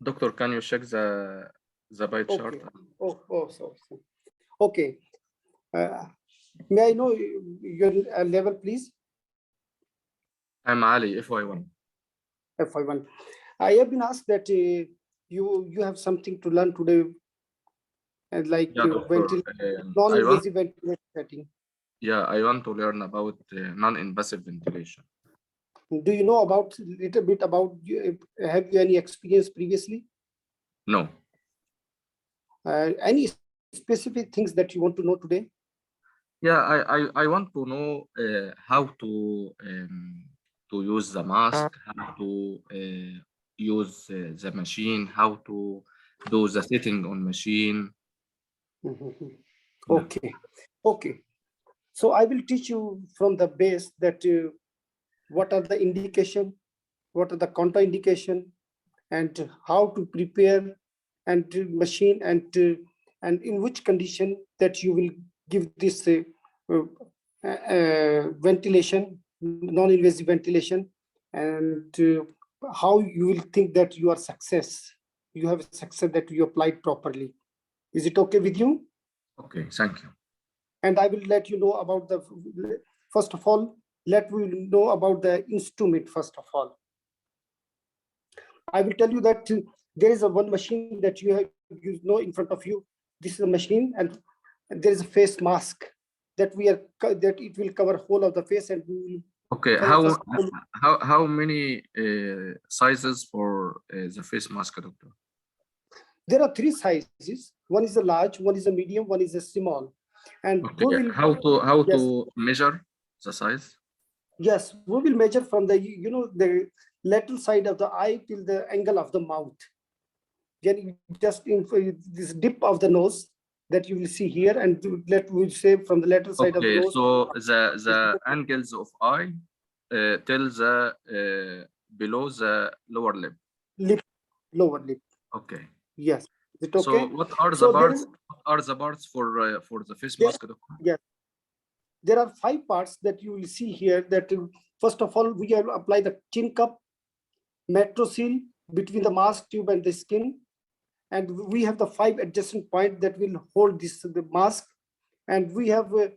Doctor, can you check the pie chart? Okay. Oh, sorry. Okay. May I know your level, please? I'm Ali, FY1. FY1. I have been asked that you have something to learn today, and like Yeah, doctor. non-invasive ventilation setting. Yeah, I want to learn about non-invasive ventilation. Do you know about little bit about? Have you any experience previously? No. Any specific things that you want to know today? Yeah, I want to know how to use the mask, how to use the machine, how to do the setting on machine. Okay, okay. So I will teach you from the base that what are the indication, what are the contraindication, and how to prepare and machine, and in which condition that you will give this ventilation, non-invasive ventilation, and how you will think that you are success. You have a success that you applied properly. Is it okay with you? Okay, thank you. And I will let you know about the, first of all, let me know about the instrument first of all. I will tell you that there is one machine that you know in front of you. This is a machine, and there is a face mask that that it will cover whole of the face, and we will. Okay, how many sizes for the face mask, doctor? There are 3 sizes. One is a large, one is a medium, one is a small. And okay, we will, how to measure the size? Yes, we will measure from the the lateral side of the eye till the angle of the mouth. Then just in this dip of the nose that you will see here, and we'll say from the lateral side of the nose. So the angles of eye till the below the lower lip. Lower lip. Okay. Yes. Is it okay? So what are the parts? What are the parts for the face mask? Yes. There are 5 parts that you will see here. That first of all, we have applied the chin cup, metroseal between the mask tube and the skin, and we have the 5 adjacent points that will hold the mask, and we have a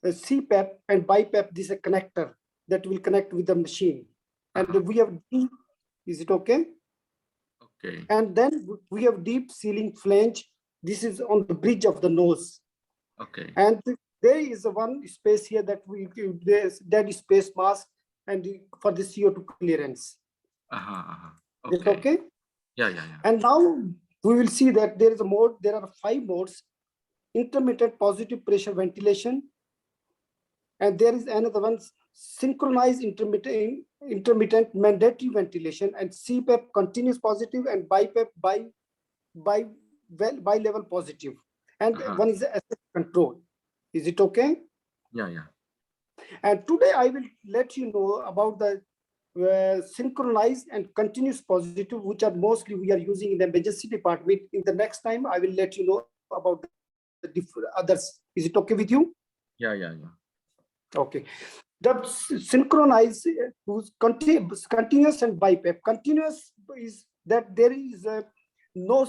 CPAP and BiPAP. This is a connector that will connect with the machine, and we have deep. Is it okay? Okay. And then we have deep sealing flange. This is on the bridge of the nose. Okay. And there is one space here that we give this dead space mask and for the CO2 clearance. Okay. Is it okay? Yeah. And now we will see that there is a mode. There are 5 modes: intermittent positive pressure ventilation, and there is another one: synchronized intermittent mandatory ventilation, and CPAP continuous positive, and BiPAP by level positive, and one is the access control. Is it okay? Yeah. And today I will let you know about the synchronized and continuous positive, which are mostly we are using in the emergency department. In the next time, I will let you know about the different others. Is it okay with you? Yeah. Okay. The synchronized continuous and BiPAP. Continuous is that there is no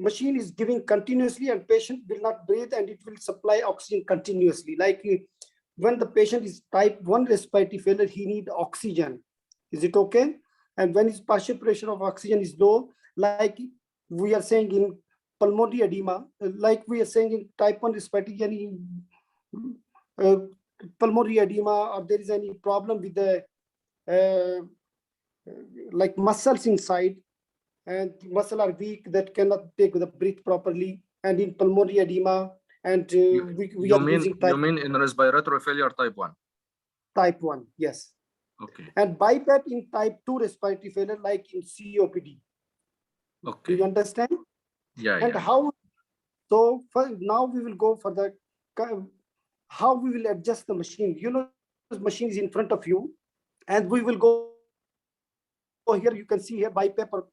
machine is giving continuously, and patient will not breathe, and it will supply oxygen continuously. Like when the patient is type 1 respiratory failure, he need oxygen. Is it okay? And when his partial pressure of oxygen is low, like we are saying in pulmonary edema, like we are saying in type 1 respiratory, pulmonary edema, or there is any problem with the like muscles inside, and muscle are weak that cannot take the breath properly, and in pulmonary edema, and we are using you mean in respiratory failure type 1? Type 1, yes. Okay. And BiPAP in type 2 respiratory failure, like in COPD. Okay. Do you understand? Yeah. And how? So now we will go for the how we will adjust the machine. This machine is in front of you, and we will go here. You can see here BiPAP or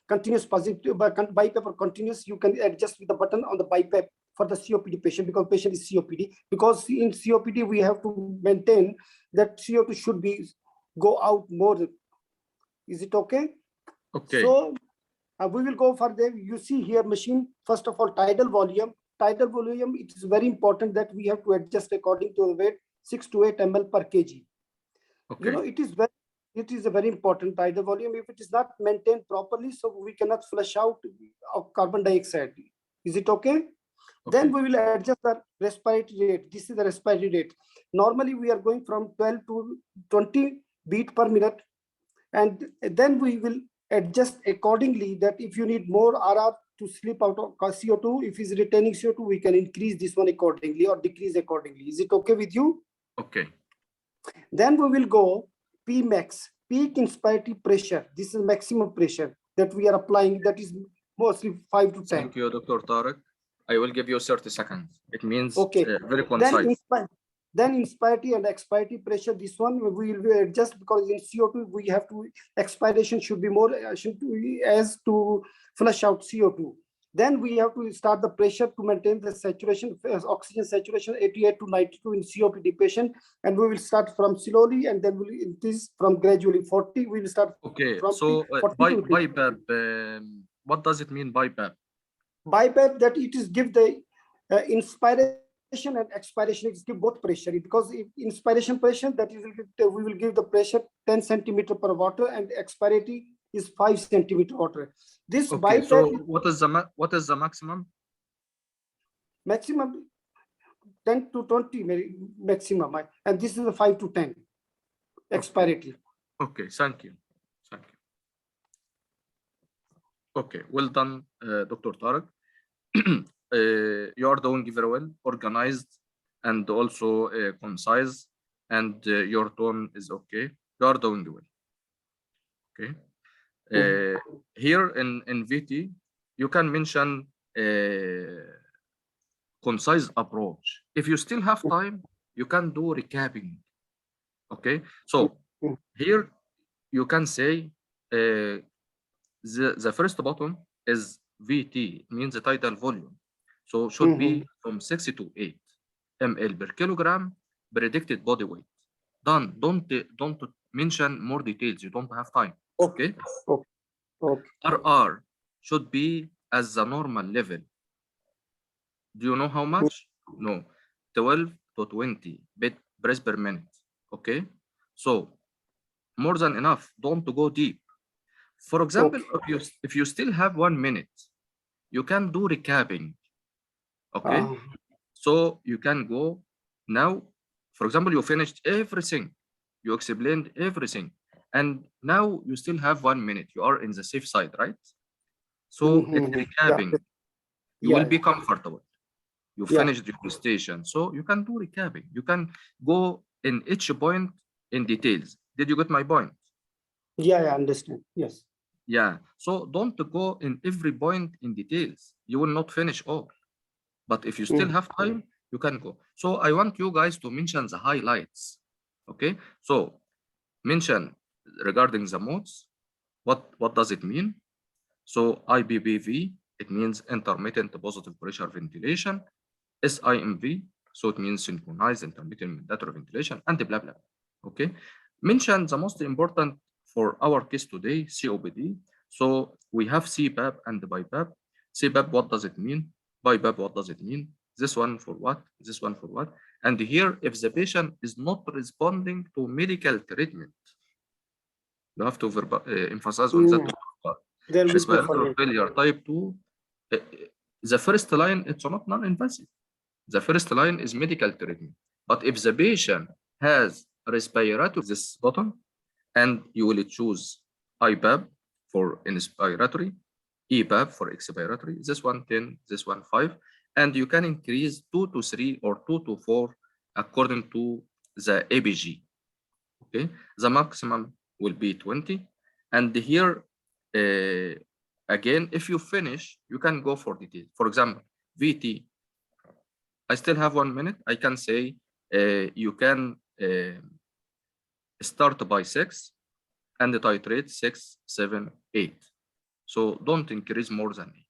continuous positive, BiPAP or continuous. You can adjust with the button on the BiPAP for the COPD patient, because patient is COPD. Because in COPD we have to maintain that CO2 should be go out more. Is it okay? Okay. So, We will go for the, you see here machine, first of all, tidal volume. Tidal volume, it is very important that we have to adjust according to the weight, 6 to 8 ml per kg. Okay. You know, it is a very important tidal volume. If it is not maintained properly, so we cannot flush out of carbon dioxide. Is it okay? Then we will adjust the respiratory rate. This is the respiratory rate. Normally, we are going from 12 to 20 beat per minute. And then we will adjust accordingly that if you need more RR to slip out of CO2, if it's retaining CO2, we can increase this one accordingly or decrease accordingly. Is it okay with you? Okay. Then we will go Pmax, peak inspirative pressure. This is maximum pressure that we are applying. That is mostly 5 to 10. Thank you, Dr. Tariq. I will give you 30 seconds. It means okay. Very concise. Then inspirative and expirative pressure, this one we will adjust because in CO2 we have to, expiration should be more, as to flush out CO2. Then we have to start the pressure to maintain the saturation, oxygen saturation 88 to 92 in COPD patient, and we will start from slowly and then we'll increase from gradually 40. We will start. Okay, from so BiPAP, what does it mean BiPAP? BiPAP, that it is give the inspiration and expiration, it give both pressure, because if inspiration pressure, that is we will give the pressure 10 centimeter per water, and expiratory is 5 centimeter water. This okay, BiPAP, so what is the maximum? Maximum 10 to 20 maximum, and this is a 5 to 10 expiratory. Okay, thank you. Okay, well done, Dr. Tariq. You are doing very well, organized, and also concise, and your tone is okay. You are doing well. Okay. Here in VT, you can mention concise approach. If you still have time, you can do recapping. Okay. So here you can say the first button is VT, means the tidal volume. So should be from 6 to 8 ml per kilogram predicted body weight. Done. Don't mention more details. You don't have time. Okay. RR should be as the normal level. Do you know how much? No. 12 to 20 breaths per minute. Okay. So more than enough. Don't go deep. For example, if you still have 1 minute, you can do recapping. Okay. So you can go now. For example, you finished everything. You explained everything. And now you still have 1 minute. You are in the safe side, right? So it's recapping. You will be comfortable. You finished your station. So you can do recapping. You can go in each point in details. Did you get my point? Yeah, I understand. Yes. Yeah. So don't go in every point in details. You will not finish all. But if you still have time, you can go. So I want you guys to mention the highlights. Okay. So mention regarding the modes. What does it mean? So IPPV, it means intermittent positive pressure ventilation. SIMV, so it means synchronized intermittent mandatory ventilation, and blah blah. Okay. Mention the most important for our case today, COPD. So we have CPAP and BiPAP. CPAP, what does it mean? BiPAP, what does it mean? This one for what? This one for what? And here, if the patient is not responding to medical treatment, you have to emphasize on that. Respiratory failure type 2, the first line, it's not non-invasive. The first line is medical treatment. But if the patient has respiratory, this button, and you will choose IPAP for inspiratory, EPAP for expiratory, this one 10, this one 5, and you can increase 2 to 3 or 2 to 4 according to the ABG. Okay, the maximum will be 20, and here again, if you finish, you can go for detail. For example, VT. I still have 1 minute. I can say you can start by 6 and titrate 6, 7, 8. So don't increase more than 8.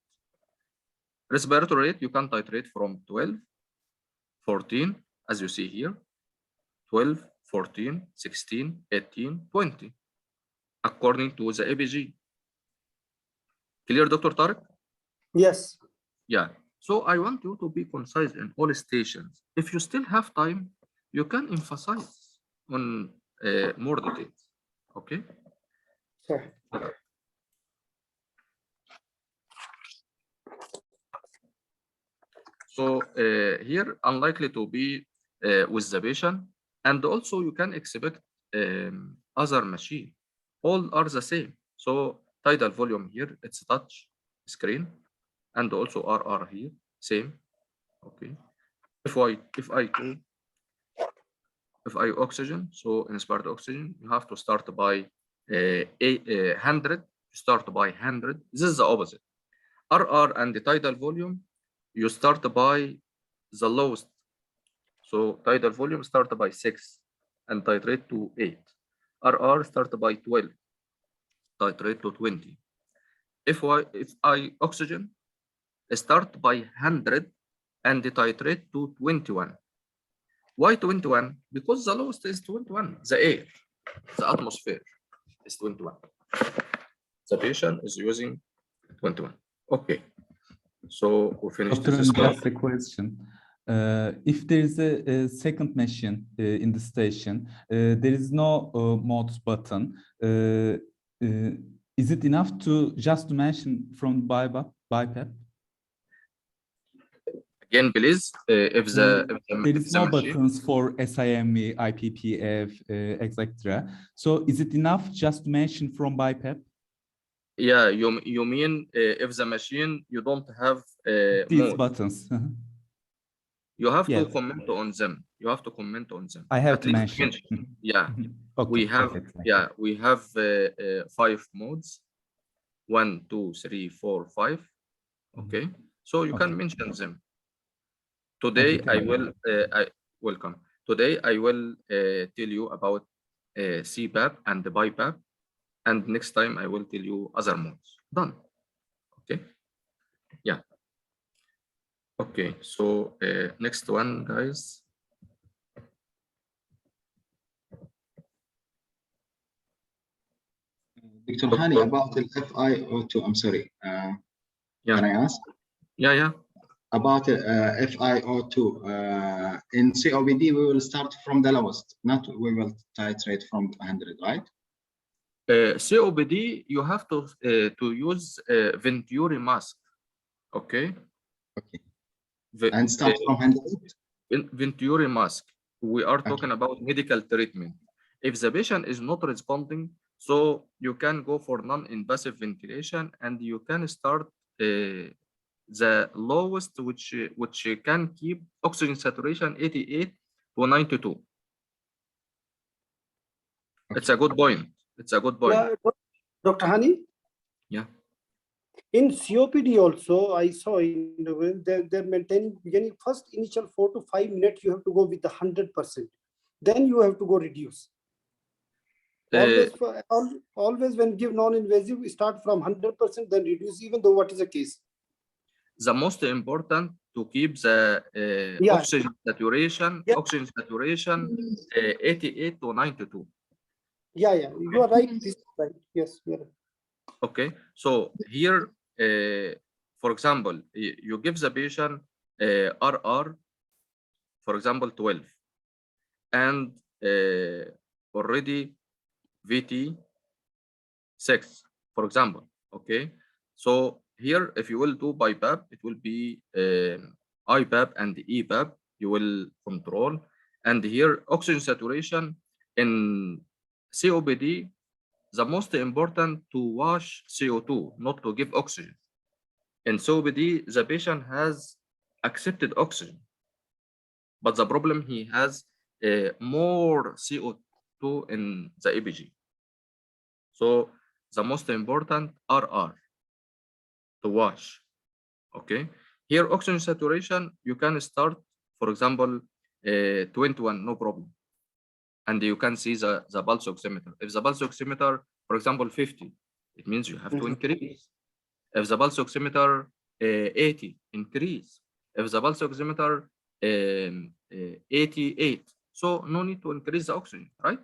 Respiratory rate, you can titrate from 12, 14, as you see here, 12, 14, 16, 18, 20, according to the ABG. Clear, Dr. Tariq? Yes. Yeah. So I want you to be concise in all stations. If you still have time, you can emphasize on more details. Okay. Sure. So here, unlikely to be with the patient, and also you can expect other machine. All are the same. So tidal volume here, it's touch screen, and also RR here, same. Okay. If I oxygen, so inspired oxygen, you have to start by 100. Start by 100. This is the opposite. RR and the tidal volume, you start by the lowest. So tidal volume start by 6 and titrate to 8. RR start by 12, titrate to 20. If I oxygen start by 100 and titrate to 21. Why 21? Because the lowest is 21, the air, the atmosphere is 21. The patient is using 21. Okay. So we finished Dr. this class. Just a question. If there is a second machine in the station, there is no mode button. Is it enough to just mention from BiPAP? Again, please, if the there is no machine, buttons for SIME, IPPF, etc. So is it enough just to mention from BiPAP? yeah, you mean if the machine you don't have These mode, buttons. you have to Yes. comment on them. You have to comment on them. I have At to least mention. Yeah, Okay, we have perfect. yeah we have 5 modes. 1, 2, 3, 4, 5. Okay, so you can mention them. Today Okay, thank you. welcome. Today I will tell you about CPAP and the BiPAP, and next time I will tell you other modes. Done. Okay. Yeah. Okay. So next one, guys. Dr. Hani, about the FiO2, I'm sorry. Yeah. Can I ask? Yeah. About FiO2 in COPD, we will start from the lowest, not we will titrate from 100, right? COPD, you have to use Venturi mask. Okay. And start from 100? Venturi mask. We are talking about medical treatment. If the patient is not responding, so you can go for non-invasive ventilation, and you can start the lowest, which can keep oxygen saturation 88 to 92. Okay. It's a good point. It's a good point. Yeah, Dr. Hani? Yeah. In COPD also, I saw they're maintaining beginning first initial 4 to 5 minutes, you have to go with the 100%. Then you have to go reduce. Always when give non-invasive, we start from 100%, then reduce, even though what is the case. The most important to keep the oxygen saturation, 88 to 92. Yeah, you are right. This is right. Yes, you are right. Okay, so here, for example, you give the patient RR, for example, 12, and already VT 6, for example. Okay, so here, if you will do BiPAP, it will be IPAP and EPAP. You will control, and here oxygen saturation in COPD. The most important to wash CO2, not to give oxygen. In COPD, the patient has accepted oxygen, but the problem he has more CO2 in the EPG. So the most important RR to wash. Okay. Here, oxygen saturation, you can start, for example, 21, no problem. And you can see the pulse oximeter. If the pulse oximeter, for example, 50, it means you have to increase. If the pulse oximeter 80, increase. If the pulse oximeter 88, so no need to increase the oxygen, right?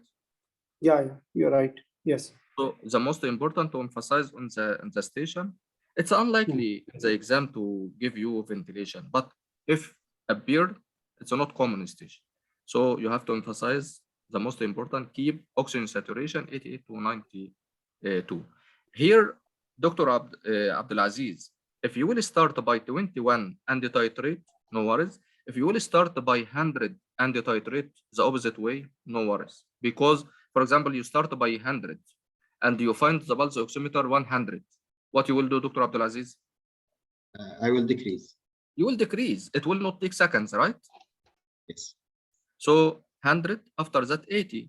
Yeah, you're right. Yes. So the most important to emphasize on the station, It's unlikely in the exam to give you ventilation, but if appeared, it's a not common stage. So you have to emphasize the most important, keep oxygen saturation 88 to 92. Here, Dr. Abdulaziz, if you will start by 21 and titrate, no worries. If you will start by 100 and titrate the opposite way, no worries. Because, for example, you start by 100 and you find the pulse oximeter 100. What you will do, Dr. Abdulaziz? I will decrease. You will decrease. It will not take seconds, right? Yes. So 100, after that 80.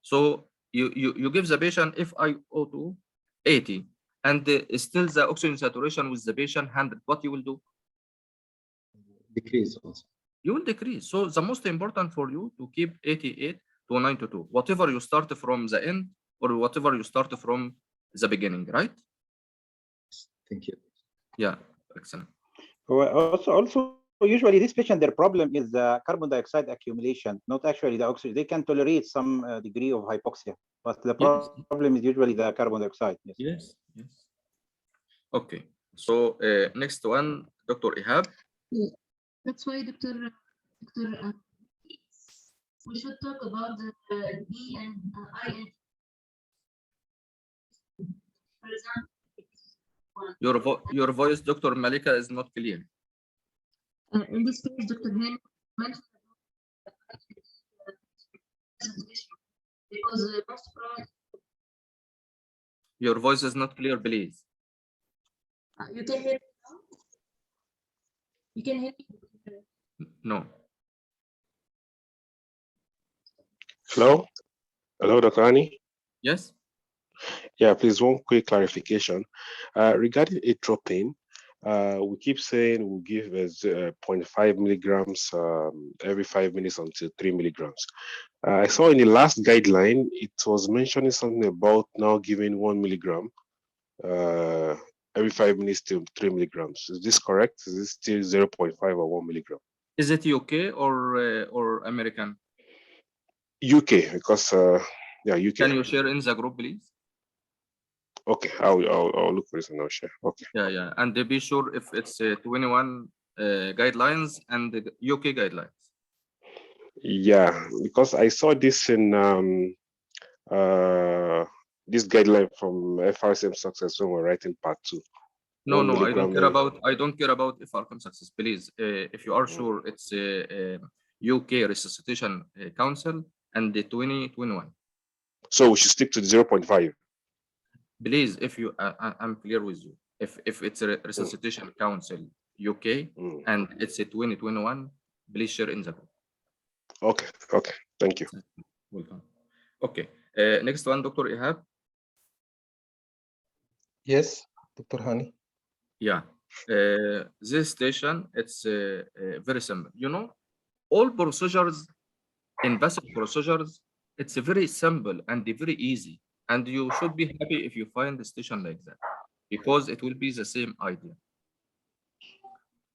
So you give the patient FiO2 80, and still the oxygen saturation with the patient 100. What you will do? Decrease also. You will decrease. So the most important for you to keep 88 to 92, whatever you start from the end or whatever you start from the beginning, right? Thank you. Yeah, excellent. Also, usually this patient, their problem is the carbon dioxide accumulation, not actually the oxygen. They can tolerate some degree of hypoxia, but the problem is usually the carbon dioxide. Yes. Okay. So next one, Dr. Ihab. Yeah. That's why, Dr. We should talk about the D and I. For example, your voice, Dr. Malika, is not clear. in this case, Dr. Hen mentioned because your voice is not clear, please. You can hear me now? You can hear me? No. Hello, Dr. Ani. Yes. Yeah, please, one quick clarification regarding atropine. We keep saying we'll give as 0.5 milligrams every 5 minutes until 3 milligrams. I saw in the last guideline, it was mentioning something about now giving 1 milligram every 5 minutes to 3 milligrams. Is this correct? Is this still 0.5 or 1 milligram? Is it UK or American? UK, because yeah, UK. Can you share in the group, please? Okay, I'll look for this and I'll share. Okay. Yeah, and be sure if it's 21 guidelines and the UK guidelines. Yeah, because I saw this in this guideline from MRCEM success when we're writing part 2. No, I don't care about FRCM success. Please, if you are sure it's UK Resuscitation Council and the 2021. So we should stick to the 0.5. Please, if you, I'm clear with you. If it's a Resuscitation Council UK and it's a 2021, please share in the group. Okay, thank you. Welcome. Okay, next one, Dr. Ihab. Yes, Dr. Hani. Yeah, this station, it's very simple. You know, all procedures, invasive procedures, it's very simple and very easy. And you should be happy if you find a station like that, because it will be the same idea.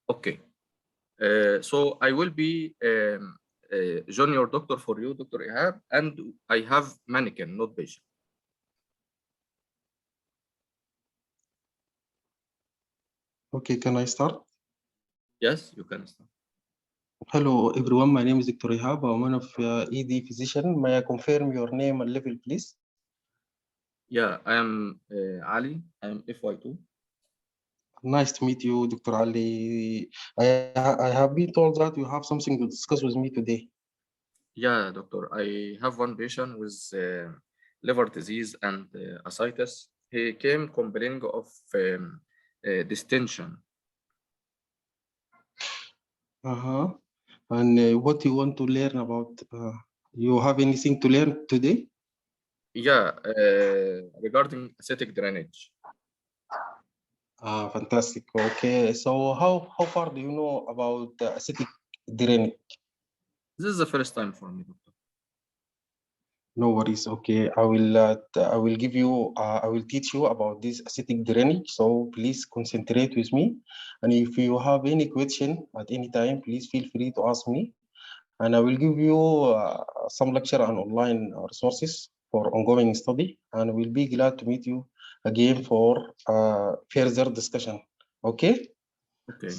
Okay, so I will be junior doctor for you, Dr. Ihab, and I have mannequin, not patient. Okay, can I start? Yes, you can start. Hello, everyone. My name is Dr. Ihab. I'm one of ED physician. May I confirm your name and level, please? Yeah, I am Ali. I am FY2. Nice to meet you, Dr. Ali. I have been told that you have something to discuss with me today. Yeah, doctor. I have one patient with liver disease and ascites. He came complaining of distension. And what you want to learn about? You have anything to learn today? Yeah, regarding acidic drainage. Fantastic. Okay, so how far do you know about acidic drainage? This is the first time for me, doctor. No worries. Okay, I will give you. I will teach you about this acidic drainage. So please concentrate with me. And if you have any question at any time, please feel free to ask me. And I will give you some lecture on online resources for ongoing study. And we'll be glad to meet you again for further discussion. Okay. Okay.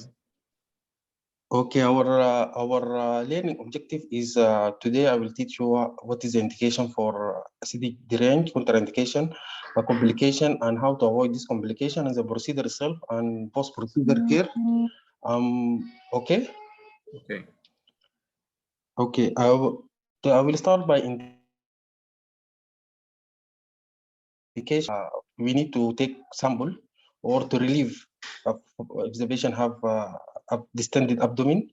Okay, our learning objective is today I will teach you what is the indication for acidic drainage, contraindication, complication, and how to avoid this complication, and the procedure itself and post-procedure care. Okay. Okay. Okay. I will start by indication. We need to take sample or to relieve if the patient have distended abdomen.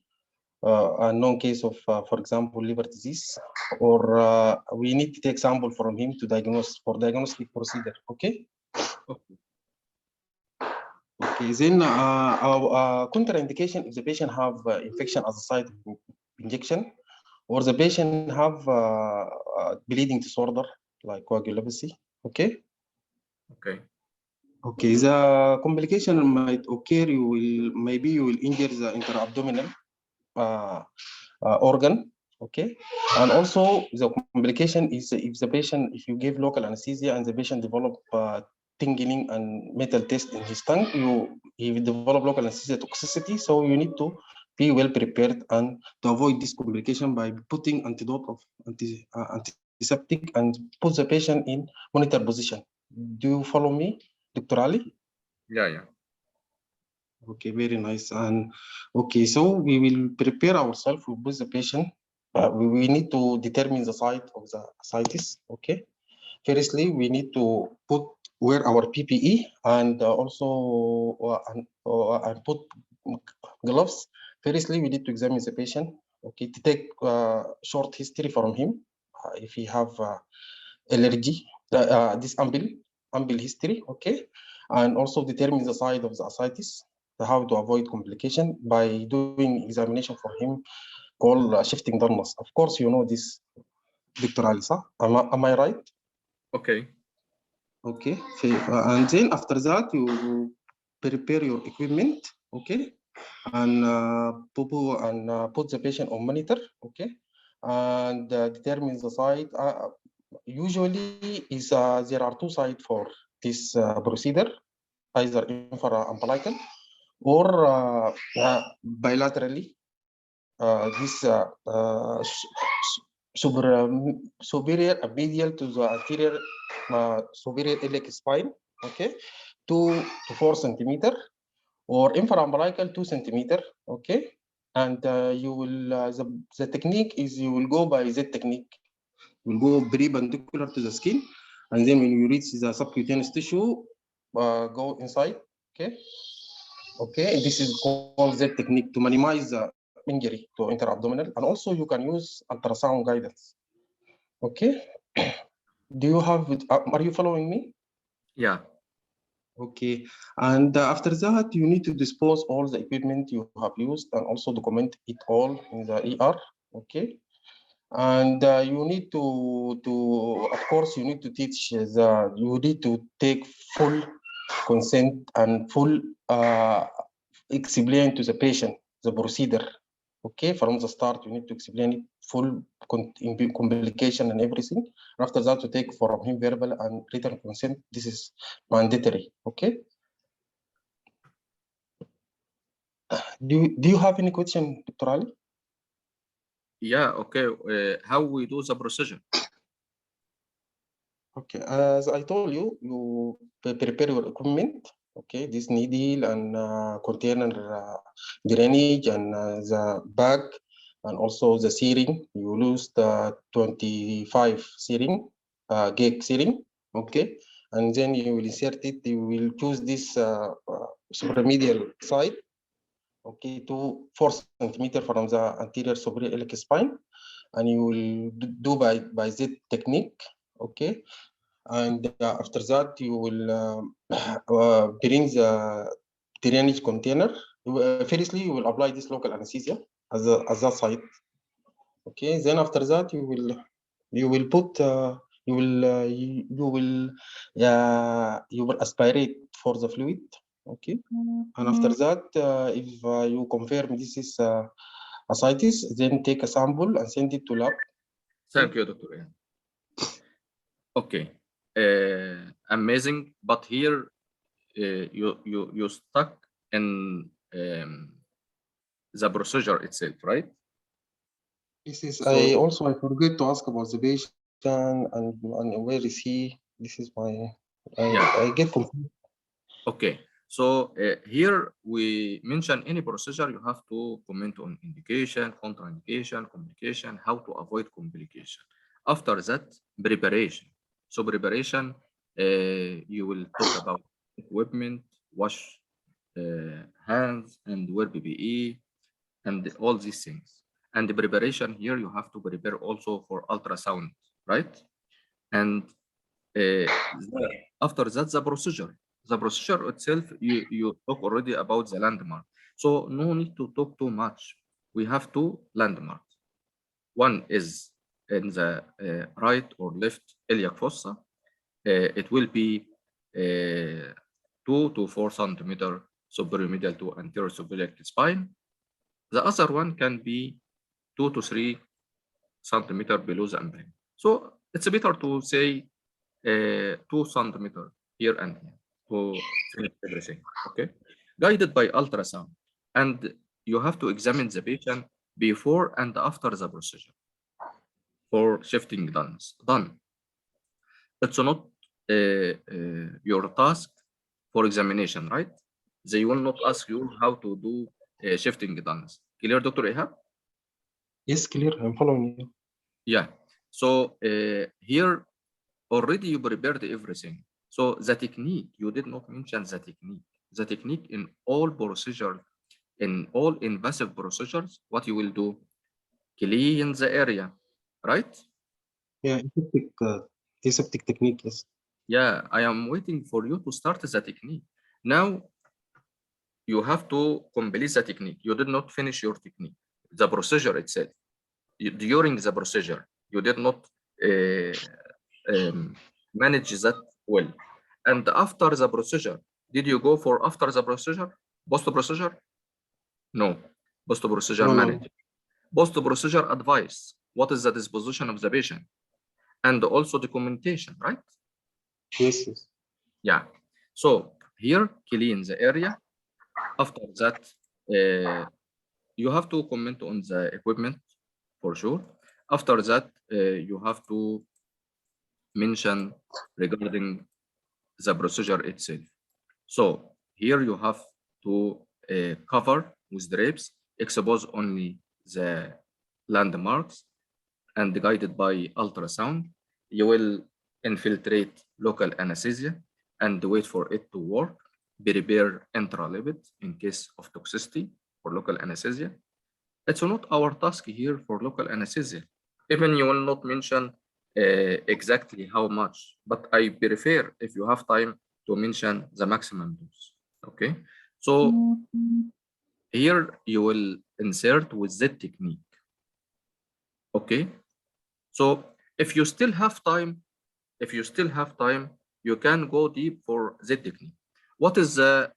A known case of, for example, liver disease, or we need to take sample from him to diagnose for diagnostic procedure. Okay. Okay. Okay. Then our contraindication if the patient have infection at the site of injection, or the patient have bleeding disorder like coagulopathy. Okay. Okay. Okay. The complication might occur. Maybe you will injure the interabdominal organ. Okay. And also the complication is if the patient, if you give local anesthesia and the patient develop tingling and metal taste in his tongue, he will develop local anesthesia toxicity. So you need to be well prepared and to avoid this complication by putting antidote of antiseptic and put the patient in monitor position. Do you follow me, Dr. Ali? Yeah. Okay, very nice. And okay, so we will prepare ourselves with the patient. We need to determine the site of the ascites. Okay. Firstly, we need to wear our PPE and also and put gloves. Firstly, we need to examine the patient. Okay, to take short history from him. If he have allergy, this amble history. Okay, and also determine the site of the ascites. How to avoid complication by doing examination for him called shifting dullness. Of course, you know this, Dr. Alisa. Am I right? Okay. Okay. And then after that, you prepare your equipment. Okay. And put the patient on monitor. Okay. And determine the site. Usually, there are two sites for this procedure, either infra-umbilical or bilaterally. This superior medial to the anterior superior iliac spine. Okay, 2 to 4 centimeter, or infra-umbilical 2 centimeter. Okay, and you will the technique is you will go by Z technique. You will go perpendicular to the skin, and then when you reach the subcutaneous tissue, go inside. Okay. Okay, this is called Z technique to minimize the injury to interabdominal, and also you can use ultrasound guidance. Okay. Do you have it? Are you following me? Yeah. Okay. And after that, you need to dispose all the equipment you have used and also document it all in the ER. Okay. And you need of course, you need to teach you need to take full consent and full explain to the patient the procedure. Okay, from the start, you need to explain it full complication and everything. And after that, to take from him verbal and written consent. This is mandatory. Okay. Do you have any question, Dr. Ali? Yeah. Okay. How we do the procedure? Okay, as I told you, you prepare your equipment. Okay, this needle and container drainage and the bag and also the searing. You use the 25 searing, gauge searing. Okay, and then you will insert it. You will choose this supremedial side. Okay, to 4 centimeter from the anterior superior iliac spine, and you will do by Z technique. Okay. And after that, you will bring the drainage container. Firstly, you will apply this local anesthesia as that site. Okay. Then after that, you will put you will aspirate for the fluid. Okay. And after that, if you confirm this is ascites, then take a sample and send it to lab. Thank you, Dr. Ian. Okay. amazing, but here you stuck in the procedure itself, right? This is, So- I forget to ask about the patient and where is he? This is my, I get confused. Okay, so here we mention any procedure, you have to comment on indication, contraindication, complication, how to avoid complication. After that, preparation. So preparation, you will talk about equipment, wash hands, and wear PPE, and all these things. And the preparation here, you have to prepare also for ultrasound, right? And after that, the procedure. The procedure itself, you talk already about the landmark. So no need to talk too much. We have two landmarks. One is in the right or left iliac fossa. It will be 2 to 4 centimeter superomedial to anterior suprailiac spine. The other one can be 2 to 3 centimeter below the membrane. So it's better to say 2 centimeter here and here to finish everything. Okay, guided by ultrasound, and you have to examine the patient before and after the procedure for shifting done. It's not your task for examination, right? They will not ask you how to do shifting dance. Clear, Dr. Ihab? Yes, clear. I'm following you. Yeah. So here already you prepared everything. So the technique, you did not mention the technique. The technique in all procedure, in all invasive procedures, what you will do? Clean the area, right? Yeah, aseptic technique, yes. Yeah, I am waiting for you to start the technique. Now you have to complete the technique. You did not finish your technique, the procedure itself. During the procedure, you did not manage that well. And after the procedure, did you go for after the procedure, post procedure? No, post procedure No, no. manage. Post procedure advice. What is the disposition of the patient, and also documentation, right? Yes, yes. Yeah. So here, clean the area. After that, you have to comment on the equipment for sure. After that, you have to mention regarding the procedure itself. So here you have to cover with drapes, expose only the landmarks, and guided by ultrasound. You will infiltrate local anesthesia and wait for it to work. Prepare intralipid in case of toxicity for local anesthesia. It's not our task here for local anesthesia. Even you will not mention exactly how much, but I prefer if you have time to mention the maximum dose. Okay, so here you will insert with Z technique. Okay, so if you still have time, you can go deep for Z technique. What is the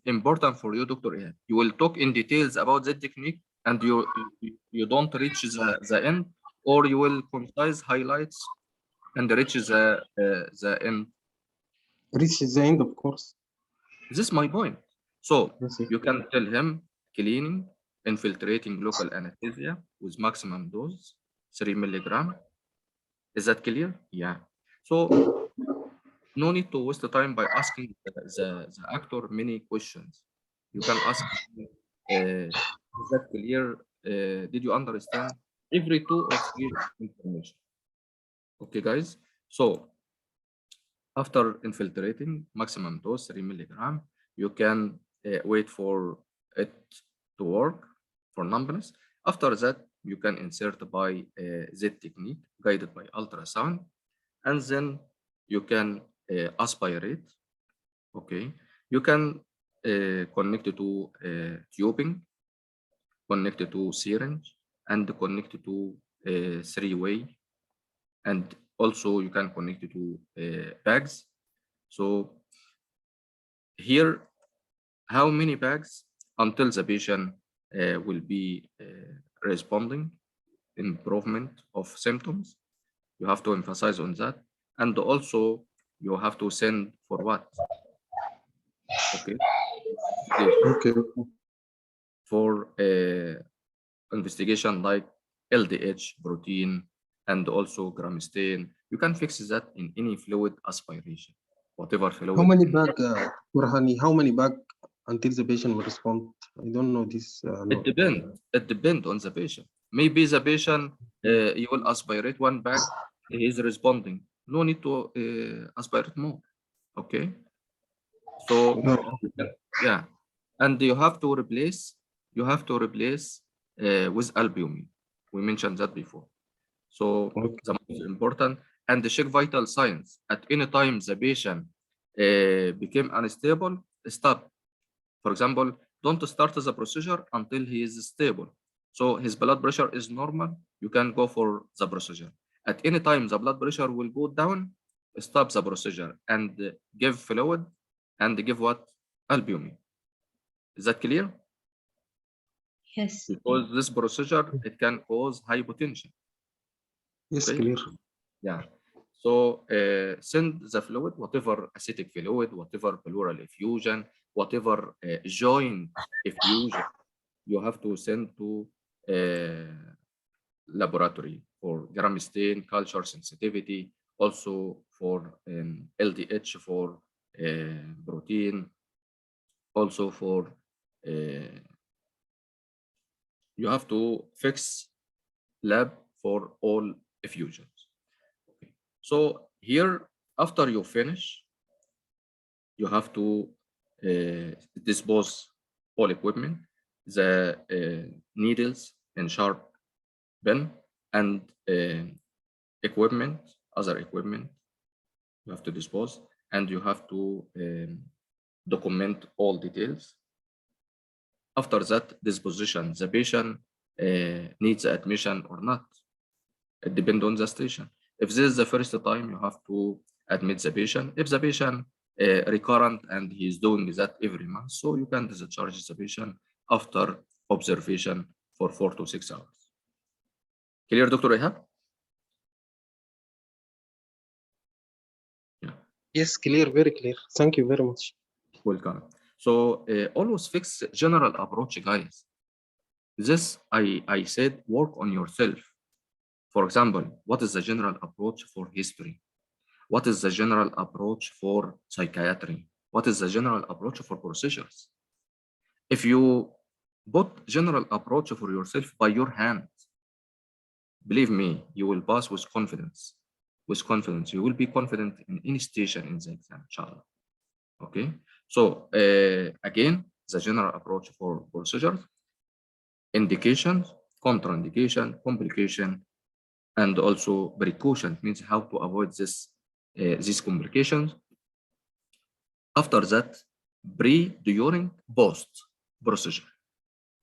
important for you, Dr. Ihab? You will talk in details about Z technique, and you don't reach the end, or you will concise highlights and reach the end. Reach the end, of course. This is my point. So Yes, you can tell him cleaning, infiltrating local anesthesia with maximum dose, 3 milligram. Is that clear? Yeah. So no need to waste the time by asking the actor many questions. You can ask, is that clear? Did you understand? Every 2 or 3 information. Okay, guys. So after infiltrating maximum dose 3 milligram, you can wait for it to work for numbness. After that, you can insert by Z technique guided by ultrasound, and then you can aspirate. Okay, you can connect to tubing, connect to syringe, and connect to 3-way, and also you can connect to bags. So here, how many bags until the patient will be responding, improvement of symptoms? You have to emphasize on that. and also you have to send for what? Okay. Okay. For investigation like LDH protein and also gram stain. You can fix that in any fluid aspiration, whatever fluid. How many bag, Burhani, how many bag until the patient will respond? I don't know this. It depends. It depends on the patient. Maybe the patient, you will aspirate one bag, he is responding. No need to aspirate more. Okay. So yeah, and you have to replace. With albumin. We mentioned that before. So the most important, and check vital signs. At any time the patient became unstable, stop. For example, don't start the procedure until he is stable. So his blood pressure is normal, you can go for the procedure. At any time the blood pressure will go down, stop the procedure and give fluid and give what? Albumin. Is that clear? Yes. Because this procedure, it can cause hypotension. Yes, Okay? clear. Yeah. So send the fluid, whatever acidic fluid, whatever pleural effusion, whatever joint effusion, you have to send to laboratory for gram stain, culture sensitivity, also for LDH for protein, also for you have to fix lab for all effusions. Okay. So here, after you finish, you have to dispose all equipment, the needles and sharp pen, and other equipment you have to dispose, and you have to document all details. After that disposition, the patient needs admission or not. It depends on the station. If this is the first time, you have to admit the patient. If the patient recurrent and he is doing that every month, so you can discharge the patient after observation for 4 to 6 hours. Clear, Dr. Ihab? Yeah. Yes, clear, very clear. Thank you very much. Welcome. So always fix general approach, guys. This I said, work on yourself. For example, what is the general approach for history? What is the general approach for psychiatry? What is the general approach for procedures? If you put general approach for yourself by your hand, believe me, you will pass with confidence. With confidence, you will be confident in any station in the exam, inshallah. Okay. So again, the general approach for procedures, indications, contraindication, complication, and also precaution, means how to avoid these complications. After that, pre, during, post procedure.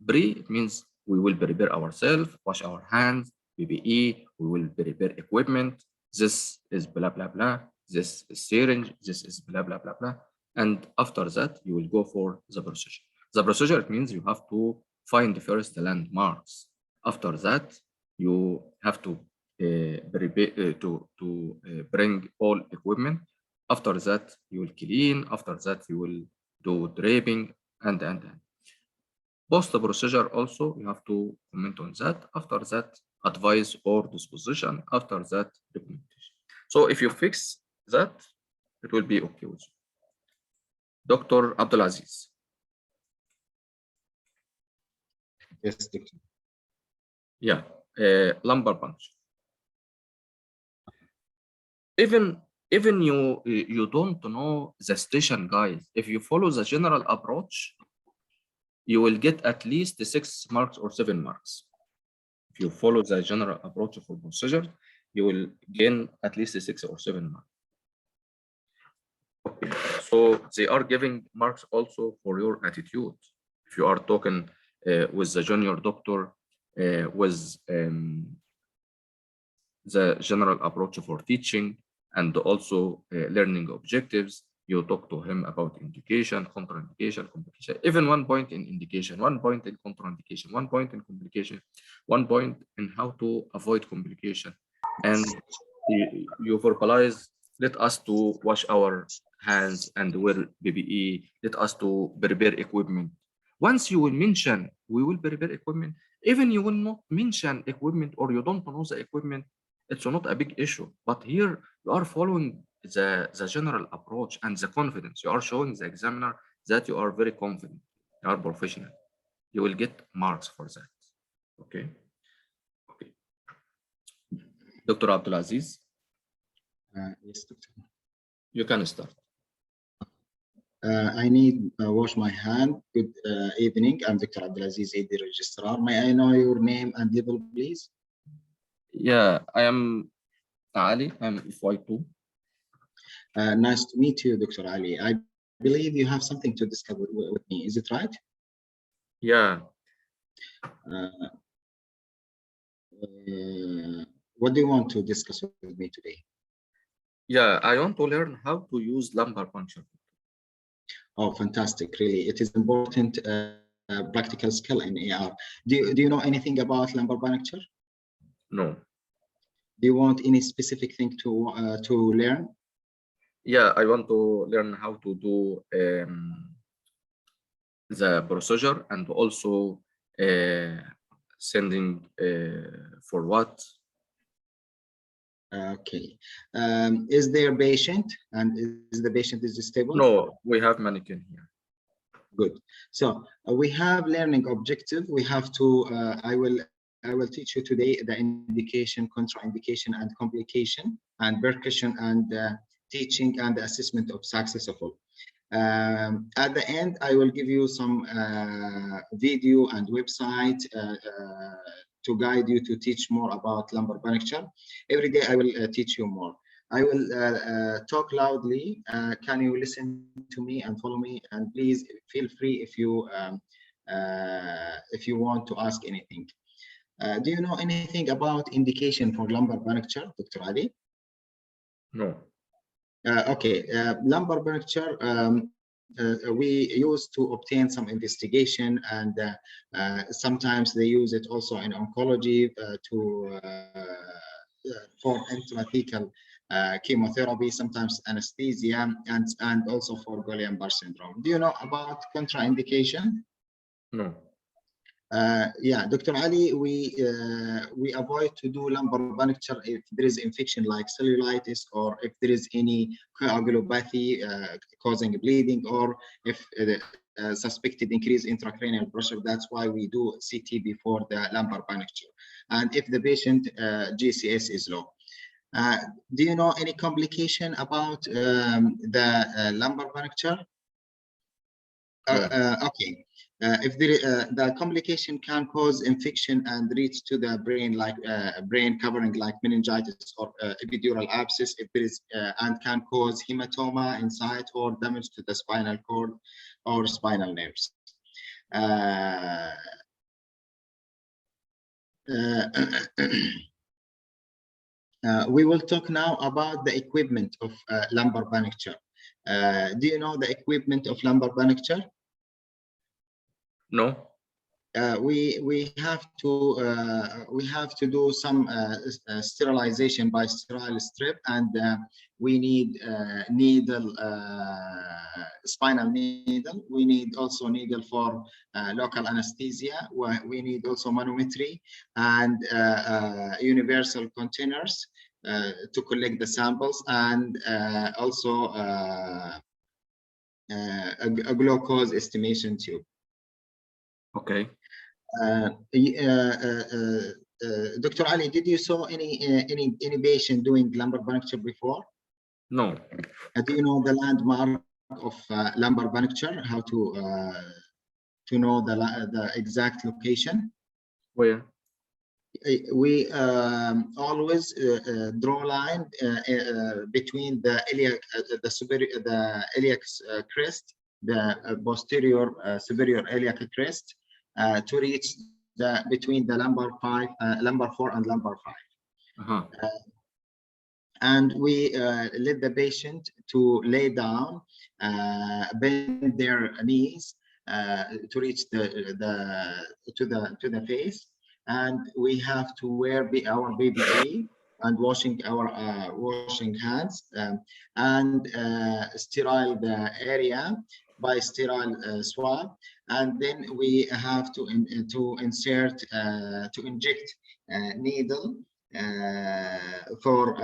Pre, it means we will prepare ourselves, wash our hands, PPE, we will prepare equipment. This is blah, blah, blah. This is syringe, this is blah, blah, blah, blah. And after that, you will go for the procedure. The procedure, it means you have to find first the landmarks. After that, you have to bring all equipment. After that, you will clean. After that, you will do draping and. Post procedure also, you have to comment on that. After that, advice or disposition. After that, documentation. So if you fix that, it will be okay with you. Dr. Abdulaziz. Yes, doctor. Yeah, lumbar puncture. Even you don't know the station, guys. If you follow the general approach, you will get at least 6 marks or 7 marks. If you follow the general approach for procedure, you will gain at least 6 or 7 marks. Okay. So they are giving marks also for your attitude. If you are talking with the junior doctor, with the general approach for teaching and also learning objectives, you talk to him about indication, contraindication, complication, even 1 point in indication, 1 point in contraindication, 1 point in complication, 1 point in how to avoid complication. And you verbalize Let us to wash our hands and wear PPE. Let us to prepare equipment. Once you will mention, we will prepare equipment. Even you will not mention equipment or you don't know the equipment, it's not a big issue. But here you are following the general approach and the confidence. You are showing the examiner that you are very confident, you are professional. You will get marks for that. Okay. Okay. Dr. Abdulaziz. Yes, doctor. You can start. I need wash my hand. Good evening. I'm Dr. Abdulaziz, AD Registrar. May I know your name and level, please? Yeah, I am Ali. I'm FY2. Nice to meet you, Dr. Ali. I believe you have something to discuss with me. Is it right? Yeah. What do you want to discuss with me today? Yeah, I want to learn how to use lumbar puncture. Oh, fantastic. Really, it is important practical skill in AR. Do you know anything about lumbar puncture? No. Do you want any specific thing to learn? Yeah, I want to learn how to do the procedure and also sending for what. Okay. Is there a patient and is the patient stable? No, we have mannequin here. Good. So we have learning objective. We have to. I will teach you today the indication, contraindication, and complication, and percussion, and teaching and assessment of successful. At the end, I will give you some video and website to guide you to teach more about lumbar puncture. Every day I will teach you more. I will talk loudly. Can you listen to me and follow me? And please feel free if you want to ask anything. Do you know anything about indication for lumbar puncture, Dr. Ali? No. Okay, lumbar puncture, we use to obtain some investigation, and sometimes they use it also in oncology for intrathecal chemotherapy, sometimes anesthesia, and also for Guillain-Barré syndrome. Do you know about contraindication? No. Yeah, Dr. Ali, we avoid to do lumbar puncture if there is infection like cellulitis, or if there is any coagulopathy causing bleeding, or if suspected increased intracranial pressure. That's why we do CT before the lumbar puncture. And if the patient GCS is low. Do you know any complication about the lumbar puncture? Okay. If the complication can cause infection and reach to the brain, like brain covering like meningitis or epidural abscess, if there is and can cause hematoma inside or damage to the spinal cord or spinal nerves. We will talk now about the equipment of lumbar puncture. Do you know the equipment of lumbar puncture? No. We have to do some sterilization by sterile strip, and we need needle, spinal needle. We need also needle for local anesthesia. We need also manometry and universal containers to collect the samples, and also a glucose estimation tube. Okay. Dr. Ali, did you saw any patient doing lumbar puncture before? No. Do you know the landmark of lumbar puncture? How to know the exact location? Where? We always draw a line between the iliac, the superior, the iliac crest, the posterior superior iliac crest, to reach between the lumbar 4 and lumbar 5. And we let the patient to lay down, bend their knees to reach to the face, and we have to wear our PPE and washing our washing hands and sterile the area by sterile swab, and then we have to insert to inject needle for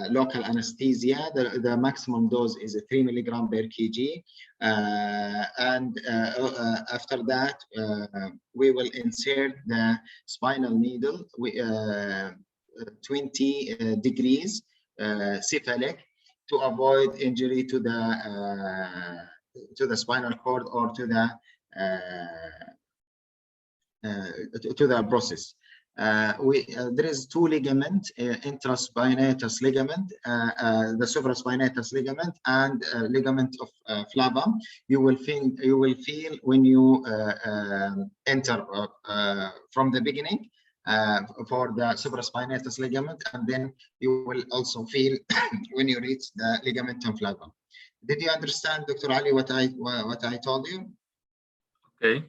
local anesthesia. The maximum dose is 3 milligram per kg, and after that we will insert the spinal needle 20 degrees cephalic to avoid injury to the spinal cord or to the process. There is two ligament, intraspinatus ligament, the supraspinatus ligament, and ligament of flava. You will feel when you enter from the beginning for the supraspinatus ligament, and then you will also feel when you reach the ligamentum flava. Did you understand, Dr. Ali, what I told you? Okay.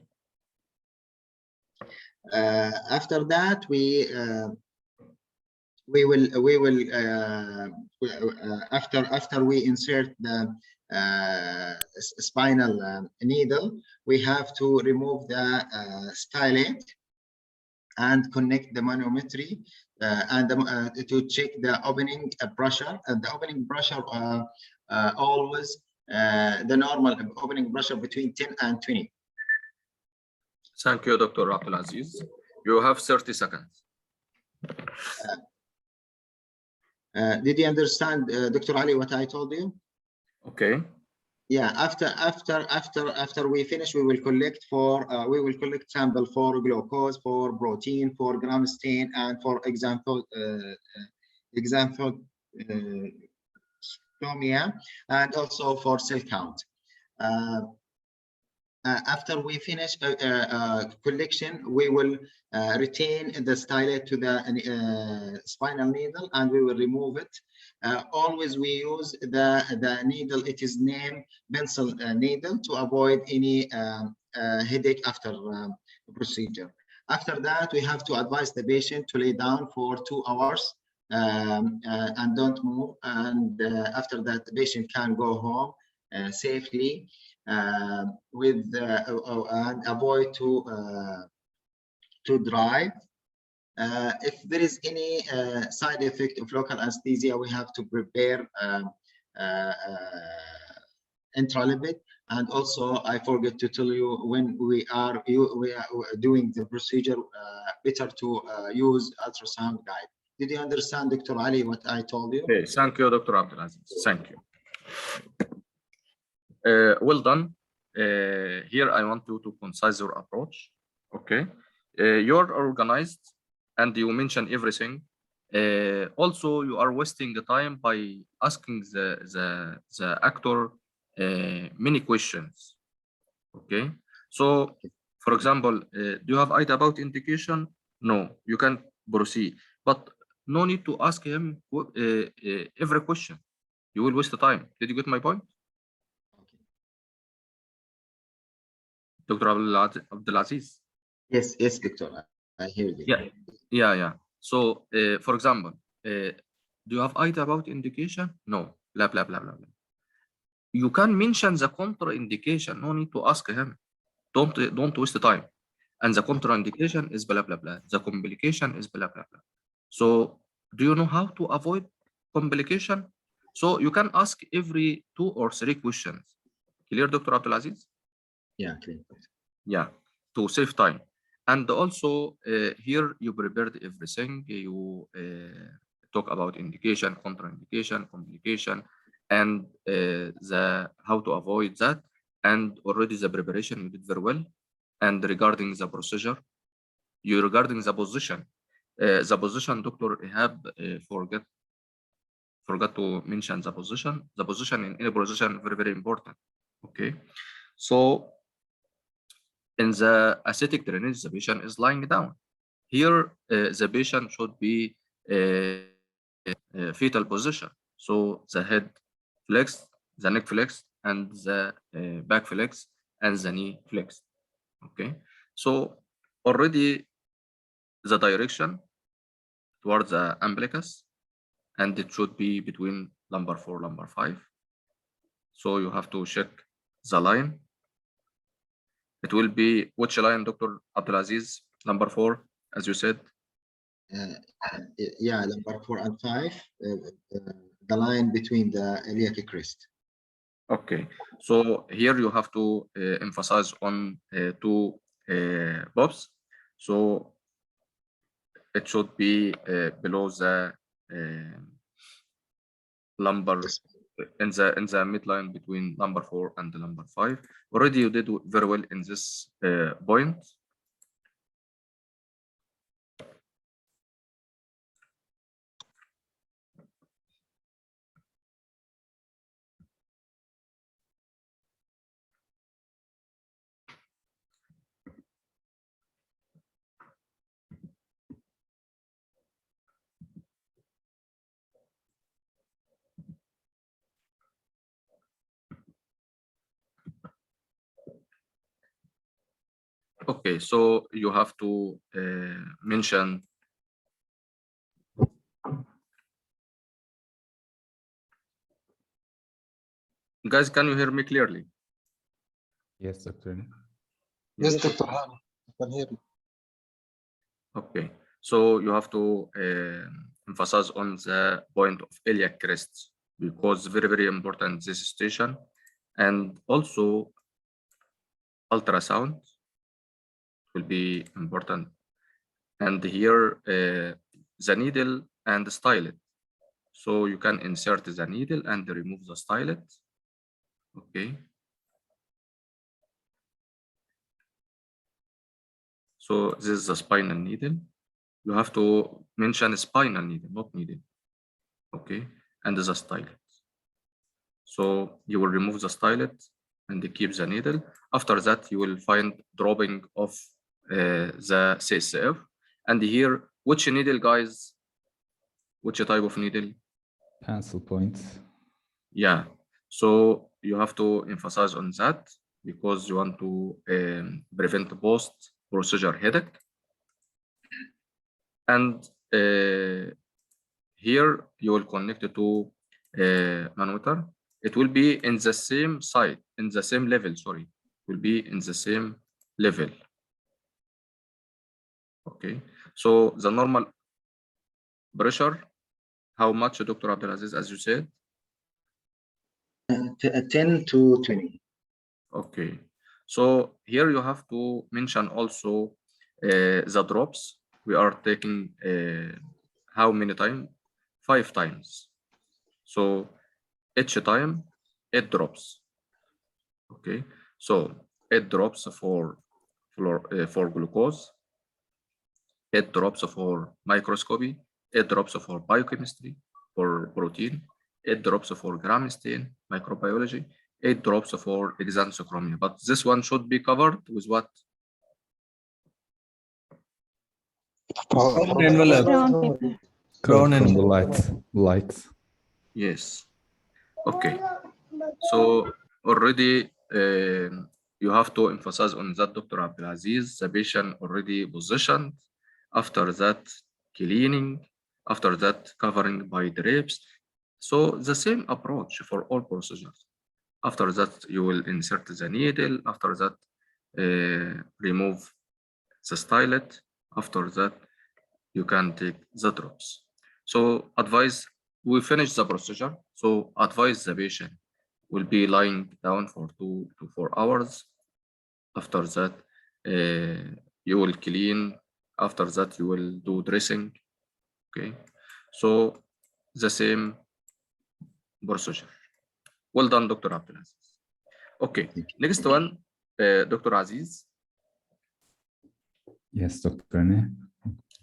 After that, we will after we insert the spinal needle, we have to remove the stylet and connect the manometry and to check the opening pressure. And the opening pressure always the normal opening pressure between 10 and 20. Thank you, Dr. Abdulaziz. You have 30 seconds. Did you understand, Dr. Ali, what I told you? Okay. Yeah. After we finish, we will collect sample for glucose, for protein, for gram stain, and for example stomia, and also for cell count. After we finish collection, we will retain the stylet to the spinal needle, and we will remove it. Always we use the needle, it is named pencil needle, to avoid any headache after procedure. After that, we have to advise the patient to lay down for 2 hours and don't move. And after that, the patient can go home safely with and avoid to drive. If there is any side effect of local anesthesia, we have to prepare intralipid. And also, I forget to tell you, when we are doing the procedure, better to use ultrasound guide. Did you understand, Dr. Ali, what I told you? Okay, thank you, Dr. Abdulaziz. Thank you. Well done. Here I want you to concise your approach. Okay, you're organized and you mention everything. Also, you are wasting the time by asking the actor many questions. Okay, so for example, do you have idea about indication? No, you can proceed, but no need to ask him every question. You will waste the time. Did you get my point? Dr. Abdulaziz? Yes, Doctor. I hear you. Yeah. So, for example, do you have idea about indication? No, blah, blah, blah, blah, blah. You can mention the contraindication. No need to ask him. Don't waste the time. And the contraindication is blah, blah, blah. The complication is blah, blah, blah. So, do you know how to avoid complication? So, you can ask every 2 or 3 questions. Clear, Dr. Abdulaziz? Yeah, clear. Yeah, to save time. And also here you prepared everything. You talk about indication, contraindication, complication, and the how to avoid that. And already the preparation you did very well. And regarding the procedure, regarding the position, Dr. Ihab forgot to mention the position. The position in any position very, very important. Okay, so in the ascetic drainage, the patient is lying down. Here, the patient should be fetal position. So the head flexed, the neck flexed, and the back flexed, and the knee flexed. Okay. So already the direction towards the umbilicus, and it should be between lumbar 4, lumbar 5. So you have to check the line. It will be which line, Dr. Abdulaziz? Number 4, as you said. Yeah, lumbar 4 and 5, the line between the iliac crest. Okay, so here you have to emphasize on 2 bobs. So it should be below the lumbar, in the midline between number 4 and the number 5. Already you did very well in this point. Okay, so you have to mention guys, can you hear me clearly? Yes, Dr. Yes, Dr. Hani, I can hear you. Okay, so you have to emphasize on the point of iliac crest, because very, very important this station, and also ultrasound will be important. And here the needle and the stylet. So you can insert the needle and remove the stylet. Okay. So this is the spinal needle. You have to mention spinal needle, not needle. Okay. And the stylet. So you will remove the stylet and keep the needle. After that, you will find dropping of the CSF. And here, which needle, guys? Which type of needle? Pencil point. Yeah. So you have to emphasize on that because you want to prevent post-procedure headache. And here you will connect it to manometer. It will be in the same side, in the same level, sorry. It will be in the same level. Okay. So the normal pressure, how much, Dr. Abdulaziz, as you said? 10 to 20. Okay. So here you have to mention also the drops. We are taking how many times? 5 times. So each time 8 drops. Okay. So 8 drops for glucose, 8 drops for microscopy, 8 drops for biochemistry, for protein, 8 drops for gram stain, microbiology, 8 drops for exanthochromia. But this one should be covered with what? Brown envelope. Covered Brown from the envelope. light. Yes. Okay. So already you have to emphasize on that, Dr. Abdulaziz. The patient already positioned. After that, cleaning. After that, covering by drapes. So the same approach for all procedures. After that, you will insert the needle. After that, remove the stylet. After that, you can take the drops. So advise, we finish the procedure. So advise the patient will be lying down for 2 to 4 hours. After that, you will clean. After that, you will do dressing. Okay. So the same procedure. Well done, Dr. Abdulaziz. Okay. Next one, Dr. Aziz. Yes, Dr.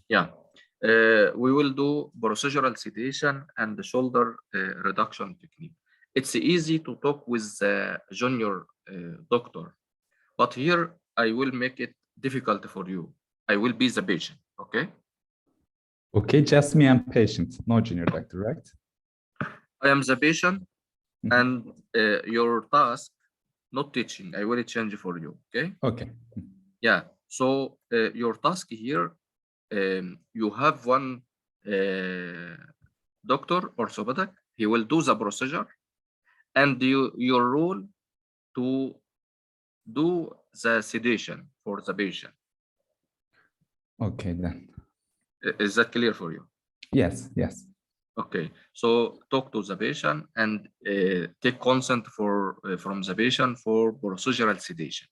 Yeah. We will do procedural sedation and the shoulder reduction technique. It's easy to talk with the junior doctor, but here I will make it difficult for you. I will be the patient, okay? Okay, just me and patient, no junior doctor, right? I am the patient and your task, not teaching, I will change for you, okay? Okay. Yeah, so your task here, you have one doctor orthopedic, he will do the procedure, and your role to do the sedation for the patient. Okay, then. Is that clear for you? Yes, yes. Okay, so talk to the patient and take consent from the patient for procedural sedation.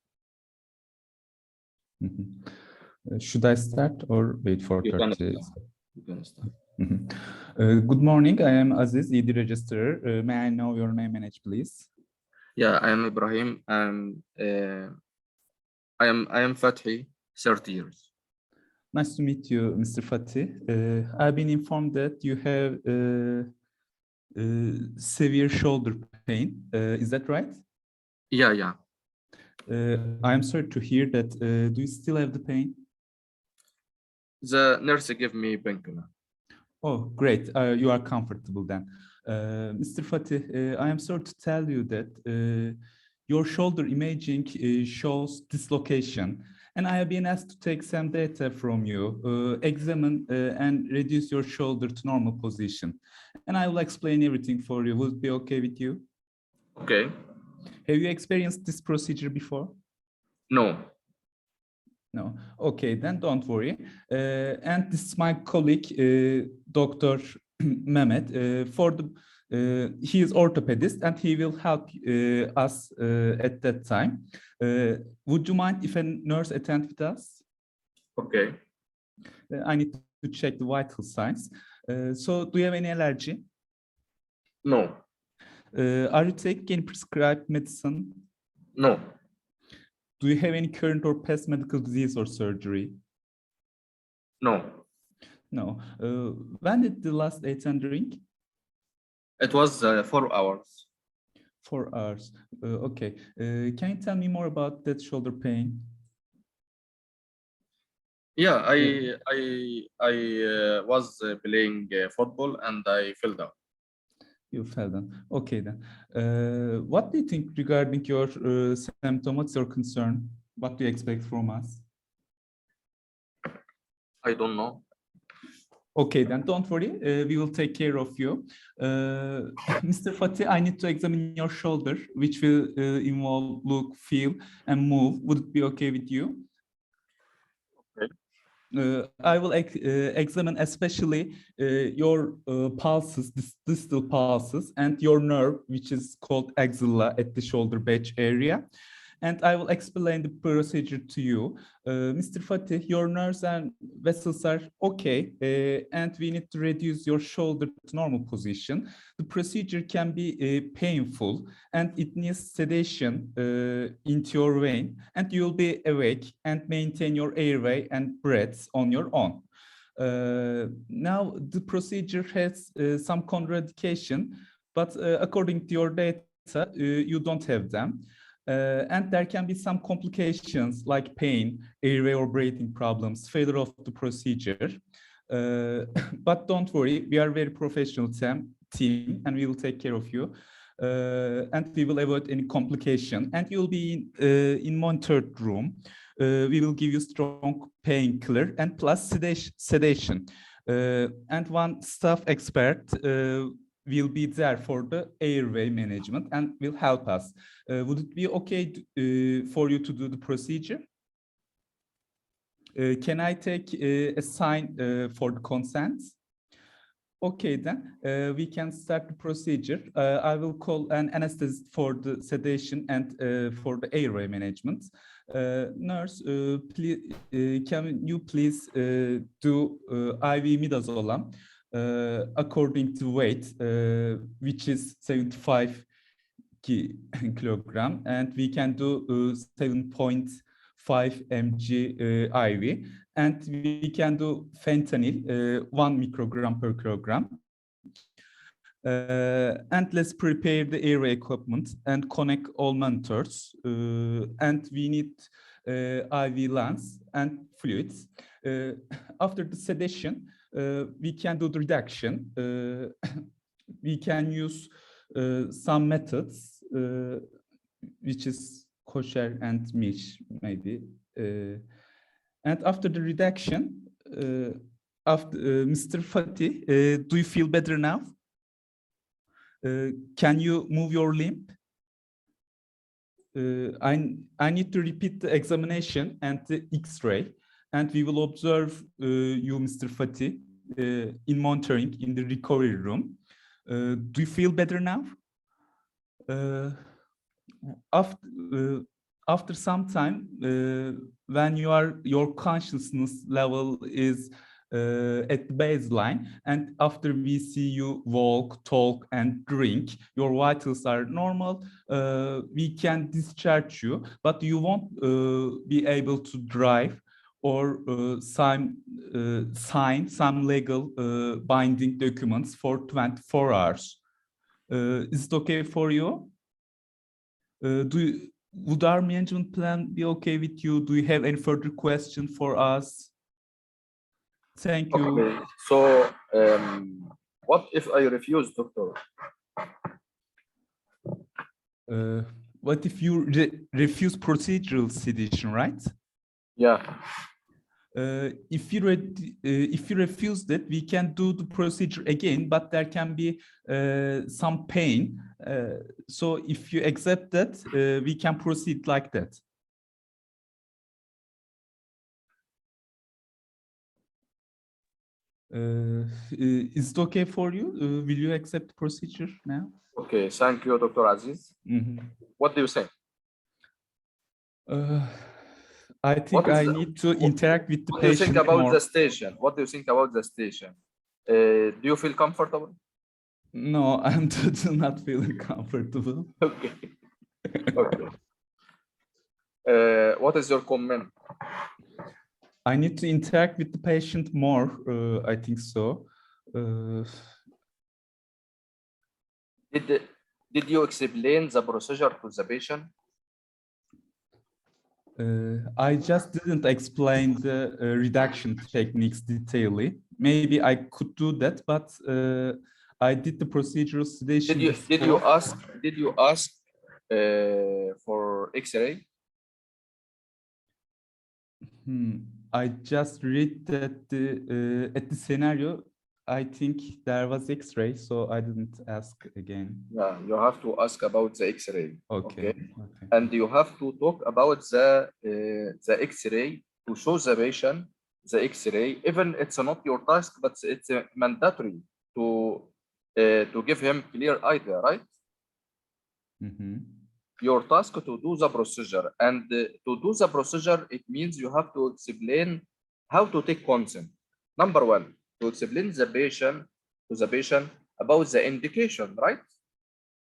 Should I start or wait for You 30? can start. You can start. Good morning. I am Aziz, ED registrar. May I know your name and age, please? Yeah, I am Ibrahim. I am Fathi, 30 years. Nice to meet you, Mr. Fatih. I've been informed that you have severe shoulder pain. Is that right? Yeah, yeah. I'm sorry to hear that. Do you still have the pain? The nurse gave me painkiller. Oh, great. You are comfortable then. Mr. Fatih, I am sorry to tell you that your shoulder imaging shows dislocation, and I have been asked to take some data from you, examine and reduce your shoulder to normal position. And I will explain everything for you. Will it be okay with you? Okay. Have you experienced this procedure before? No. No. Okay, then don't worry. And this is my colleague, Dr. Mehmet. He is orthopedist and he will help us at that time. Would you mind if a nurse attend with us? Okay. I need to check the vital signs. So, do you have any allergy? No. Are you taking any prescribed medicine? No. Do you have any current or past medical disease or surgery? No. No. When did the last attend drink? It was 4 hours. 4 hours. Okay. Can you tell me more about that shoulder pain? Yeah, I was playing football and I fell down. You fell down. Okay then. What do you think regarding your symptom? What's your concern? What do you expect from us? I don't know. Okay, then don't worry. We will take care of you. Mr. Fatih, I need to examine your shoulder, which will involve look, feel, and move. Would it be okay with you? Okay. I will examine especially your pulses, distal pulses, and your nerve, which is called axilla at the shoulder badge area. And I will explain the procedure to you. Mr. Fatih, your nerves and vessels are okay, and we need to reduce your shoulder to normal position. The procedure can be painful, and it needs sedation into your vein, and you'll be awake and maintain your airway and breaths on your own. Now, the procedure has some contraindication, but according to your data, you don't have them. And there can be some complications like pain, airway or breathing problems, failure of the procedure. But don't worry, we are a very professional team and we will take care of you. And we will avoid any complication. And you'll be in monitored room. We will give you strong painkiller and plus sedation. And one staff expert will be there for the airway management and will help us. Would it be okay for you to do the procedure? Can I take a sign for the consent? Okay, then we can start the procedure. I will call an anesthetist for the sedation and for the airway management. Nurse, please, can you please do IV midazolam according to weight, which is 75 kilogram, and we can do 7.5 mg IV, and we can do fentanyl 1 microgram per kilogram. And let's prepare the airway equipment and connect all monitors. And we need IV lens and fluids. After the sedation, we can do the reduction. We can use some methods, which is kosher and mish, maybe. And after the reduction, after Mr. Fatih, do you feel better now? Can you move your limb? I need to repeat the examination and the X-ray, and we will observe you, Mr. Fatih, in monitoring in the recovery room. Do you feel better now? After some time, when your consciousness level is at the baseline, and after we see you walk, talk, and drink, your vitals are normal, we can discharge you, but you won't be able to drive or sign some legal binding documents for 24 hours. Is it okay for you? Would our management plan be okay with you? Do you have any further question for us? Thank you. Okay. So, what if I refuse, doctor? What if you refuse procedural sedation, right? Yeah. If you refuse that, we can do the procedure again, but there can be some pain. So if you accept that, we can proceed like that. Is it okay for you? Will you accept the procedure now? Okay, thank you, Dr. Aziz. What do you think? I think I need to interact with the patient more. What do you think about the station? What do you think about the station? Do you feel comfortable? No, I'm not feeling comfortable. Okay. Okay. What is your comment? I need to interact with the patient more. I think so. Did you explain the procedure to the patient? I just didn't explain the reduction techniques detailedly. Maybe I could do that, but I did the procedural sedation. Did you ask for X-ray? I just read that at the scenario, I think there was X-ray, so I didn't ask again. Yeah, you have to ask about the X-ray. Okay. And you have to talk about the X-ray to show the patient the X-ray. Even it's not your task, but it's mandatory to give him clear idea, right? Your task to do the procedure, and to do the procedure, it means you have to explain how to take consent. Number one, to explain to the patient about the indication, right?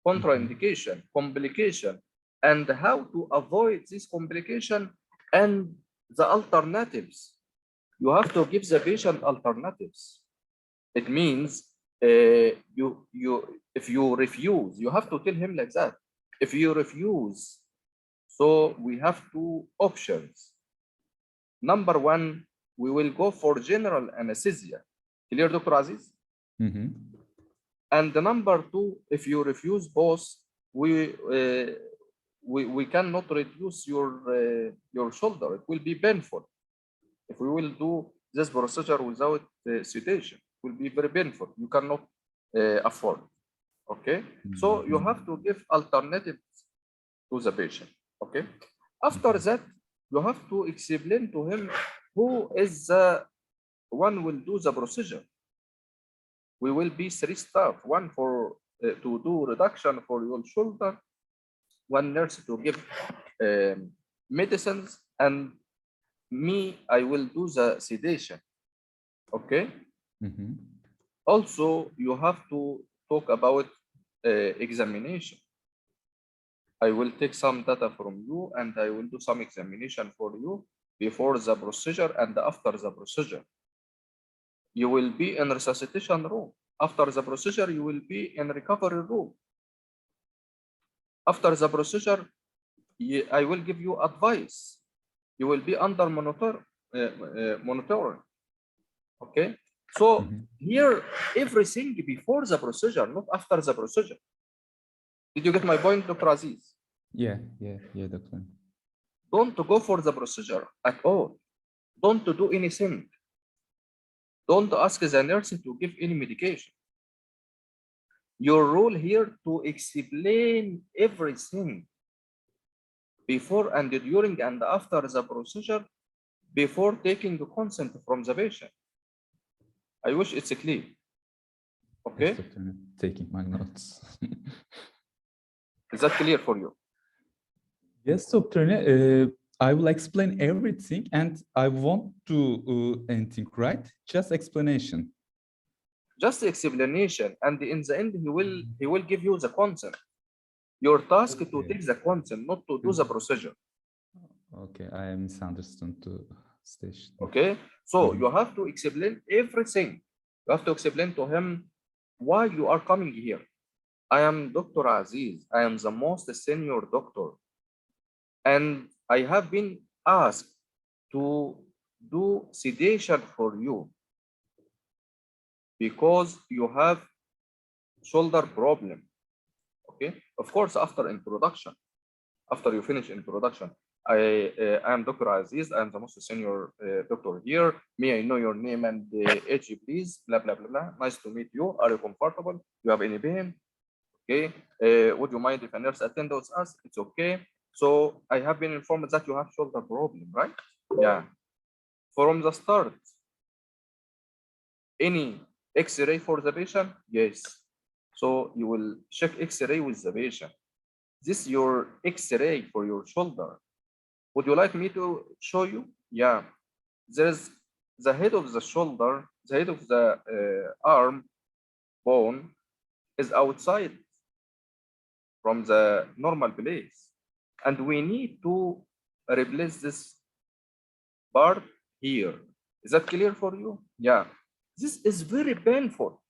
Contraindication, complication, and how to avoid this complication and the alternatives. You have to give the patient alternatives. It means if you refuse, you have to tell him like that. If you refuse, so we have two options. Number one, we will go for general anesthesia. Clear, Dr. Aziz? And the number two, if you refuse both, we cannot reduce your shoulder. It will be painful. If we will do this procedure without sedation, it will be very painful. You cannot afford. Okay, so you have to give alternatives to the patient. Okay, after that, you have to explain to him who is the one will do the procedure. We will be 3 staff, one for to do reduction for your shoulder, one nurse to give medicines, and me, I will do the sedation. Okay. Also, you have to talk about examination. I will take some data from you and I will do some examination for you before the procedure and after the procedure. You will be in resuscitation room. After the procedure, you will be in recovery room. After the procedure, I will give you advice. You will be under monitoring. Okay. So here, everything before the procedure, not after the procedure. Did you get my point, Dr. Aziz? Yeah, Doctor. Don't go for the procedure at all. Don't do anything. Don't ask the nurse to give any medication. Your role here to explain everything before and during and after the procedure, before taking the consent from the patient. I wish it's clear. Okay? Yes, Dr. Taking my notes. Is that clear for you? Yes, Dr. I will explain everything and I won't do anything, right? Just explanation. Just explanation, and in the end he will give you the consent. Your task to take the consent, not to do the procedure. Okay, I misunderstood the station. Okay, so you have to explain everything. You have to explain to him why you are coming here. I am Dr. Aziz. I am the most senior doctor, and I have been asked to do sedation for you because you have shoulder problem. Okay, of course, after introduction, after you finish introduction, I am Dr. Aziz. I am the most senior doctor here. May I know your name and age, please? Blah blah blah blah. Nice to meet you. Are you comfortable? You have any pain? Okay. Would you mind if a nurse attends us? It's okay. So I have been informed that you have shoulder problem, right? Yeah. From the start, any X-ray for the patient? Yes. So you will check X-ray with the patient. This is your X-ray for your shoulder. Would you like me to show you? Yeah. There's the head of the shoulder, the head of the arm bone is outside from the normal place. And we need to replace this part here. Is that clear for you? Yeah. This is very painful.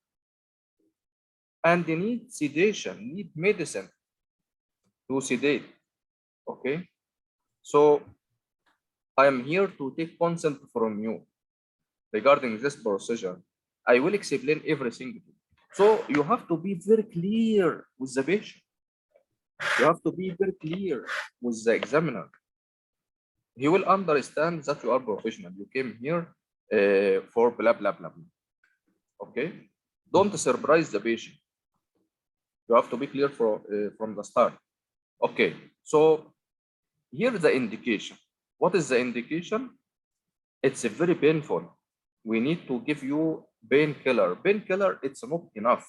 And they need sedation, need medicine to sedate. Okay. So I am here to take consent from you regarding this procedure. I will explain everything. So you have to be very clear with the patient. You have to be very clear with the examiner. He will understand that you are professional. You came here for blah, blah, blah, blah. Okay? Don't surprise the patient. You have to be clear from the start. Okay, so here's the indication. What is the indication? It's very painful. We need to give you painkiller. Painkiller, it's not enough.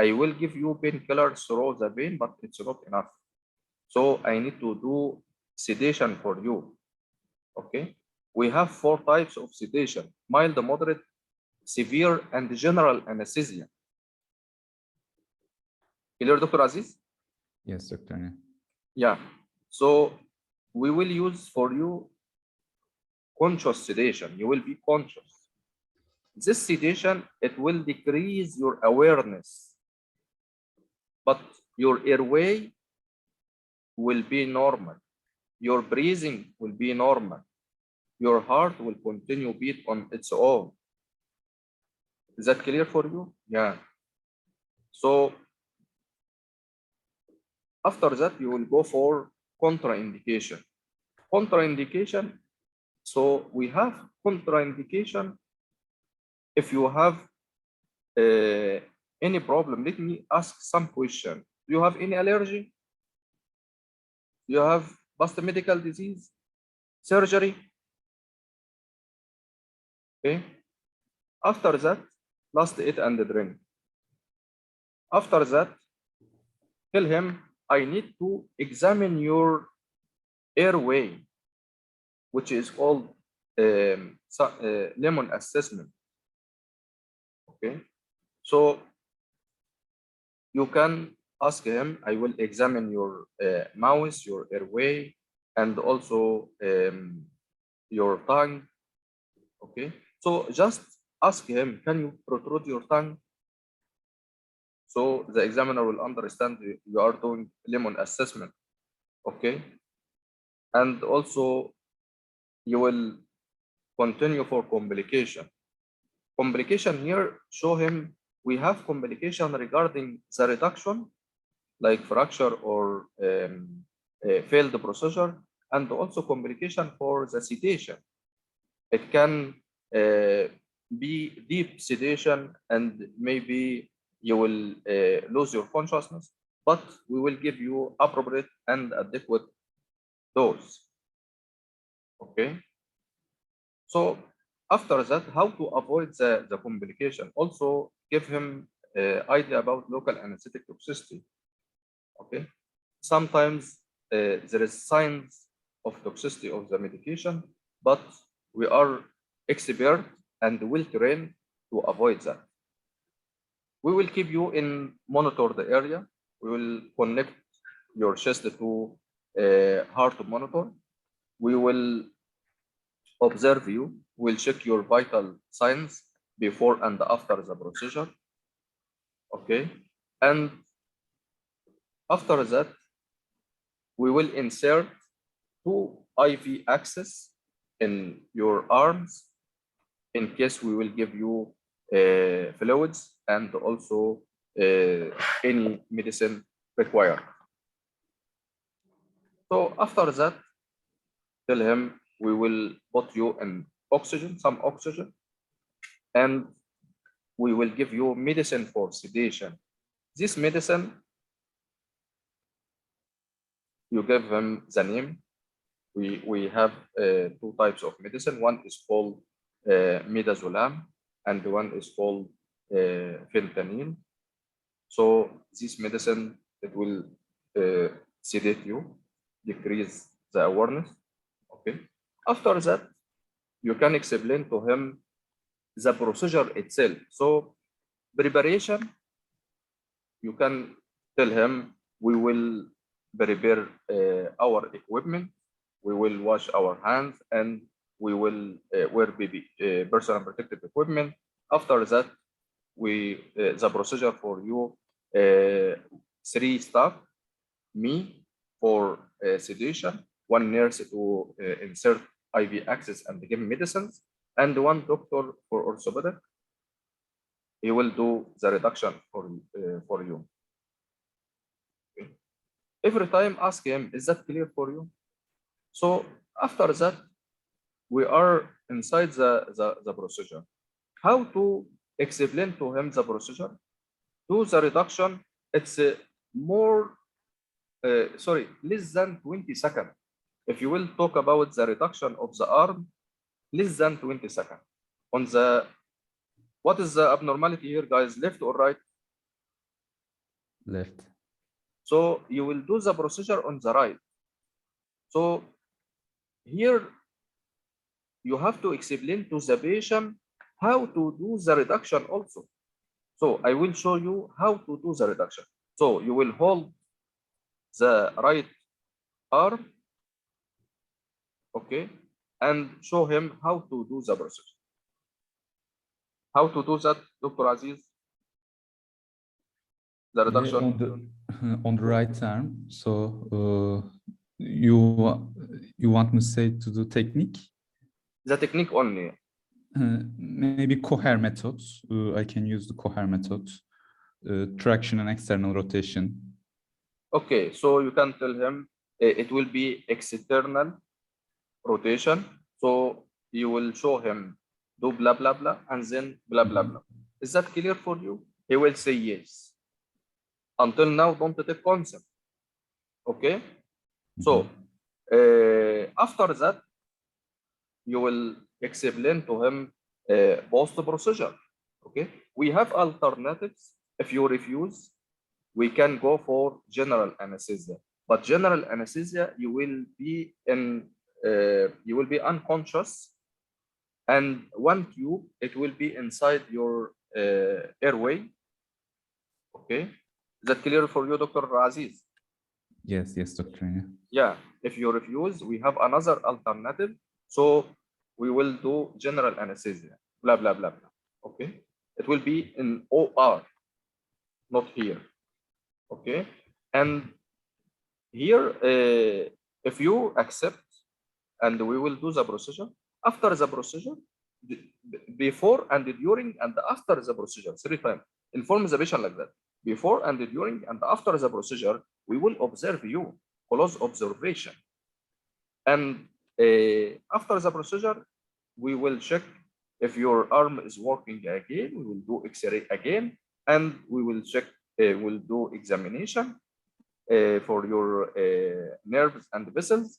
I will give you painkiller through the pain, but it's not enough. So I need to do sedation for you. Okay. We have 4 types of sedation: mild, moderate, severe, and general anesthesia. Clear, Dr. Aziz? Yes, Dr. Yeah. So we will use for you conscious sedation. You will be conscious. This sedation, it will decrease your awareness, but your airway will be normal. Your breathing will be normal. Your heart will continue beat on its own. Is that clear for you? Yeah. So after that, you will go for contraindication. Contraindication. So we have contraindication if you have any problem. Let me ask some question. Do you have any allergy? Do you have past medical disease? Surgery? Okay. After that, last eat and drink. After that, tell him, I need to examine your airway, which is called lemon assessment. Okay. So you can ask him, I will examine your mouth, your airway, and also your tongue. Okay. So just ask him, can you protrude your tongue? So the examiner will understand you are doing lemon assessment. Okay. And also you will continue for complication. Complication here, show him we have complication regarding the reduction, like fracture or failed procedure, and also complication for the sedation. It can be deep sedation and maybe you will lose your consciousness, but we will give you appropriate and adequate dose. Okay. So after that, how to avoid the complication? Also give him idea about local anesthetic toxicity. Okay. Sometimes there is signs of toxicity of the medication, but we are expert and will train to avoid that. We will keep you in monitor the area. We will connect your chest to heart monitor. We will observe you. We'll check your vital signs before and after the procedure. Okay. And after that, we will insert 2 IV access in your arms in case we will give you fluids and also any medicine required. So after that, tell him we will put you in oxygen, some oxygen, and we will give you medicine for sedation. This medicine, you give him the name. We have 2 types of medicine. One is called midazolam and one is called fentanyl. So this medicine, it will sedate you, decrease the awareness. Okay. After that, you can explain to him the procedure itself. So preparation, you can tell him we will prepare our equipment, we will wash our hands, and we will wear personal protective equipment. After that, the procedure for you, 3 staff, me for sedation, 1 nurse to insert IV access and give medicines, and 1 doctor for orthopedic. He will do the reduction for you. Okay. Every time ask him, is that clear for you? So after that, we are inside the procedure. How to explain to him the procedure? Do the reduction, it's less than 20 seconds. If you will talk about the reduction of the arm, less than 20 seconds. On the, what is the abnormality here, guys? Left or right? Left. So you will do the procedure on the right. So here you have to explain to the patient how to do the reduction also. So I will show you how to do the reduction. So you will hold the right arm, okay, and show him how to do the procedure. How to do that, Dr. Aziz? The reduction on the right arm. So you want me to say to do technique? The technique only. Maybe Coher methods. I can use the Coher method. Traction and external rotation. Okay, so you can tell him it will be external rotation. So you will show him do blah blah blah and then blah blah blah. Is that clear for you? He will say yes. Until now, don't take concept. Okay. So after that, you will explain to him post procedure. Okay. We have alternatives. If you refuse, we can go for general anesthesia. But general anesthesia, you will be unconscious, and 1 tube, it will be inside your airway. Okay. Is that clear for you, Dr. Aziz? Yes, Doctor. Yeah. If you refuse, we have another alternative. So we will do general anesthesia. Blah blah blah blah. Okay. It will be in OR, not here. Okay. And here, if you accept, and we will do the procedure. After the procedure, before and during and after the procedure, 3 times. Inform the patient like that. Before and during and after the procedure, we will observe you, close observation. And after the procedure, we will check If your arm is working again, we will do X-ray again, and we will check, we'll do examination for your nerves and vessels.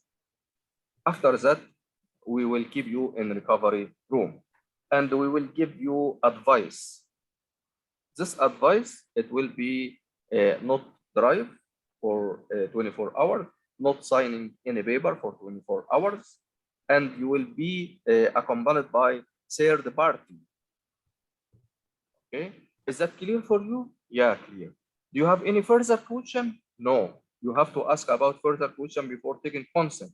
After that, we will keep you in recovery room, and we will give you advice. This advice, it will be not drive for 24 hours, not signing any paper for 24 hours, and you will be accompanied by third party. Okay, is that clear for you? Yeah, clear. Do you have any further question? No, you have to ask about further question before taking consent.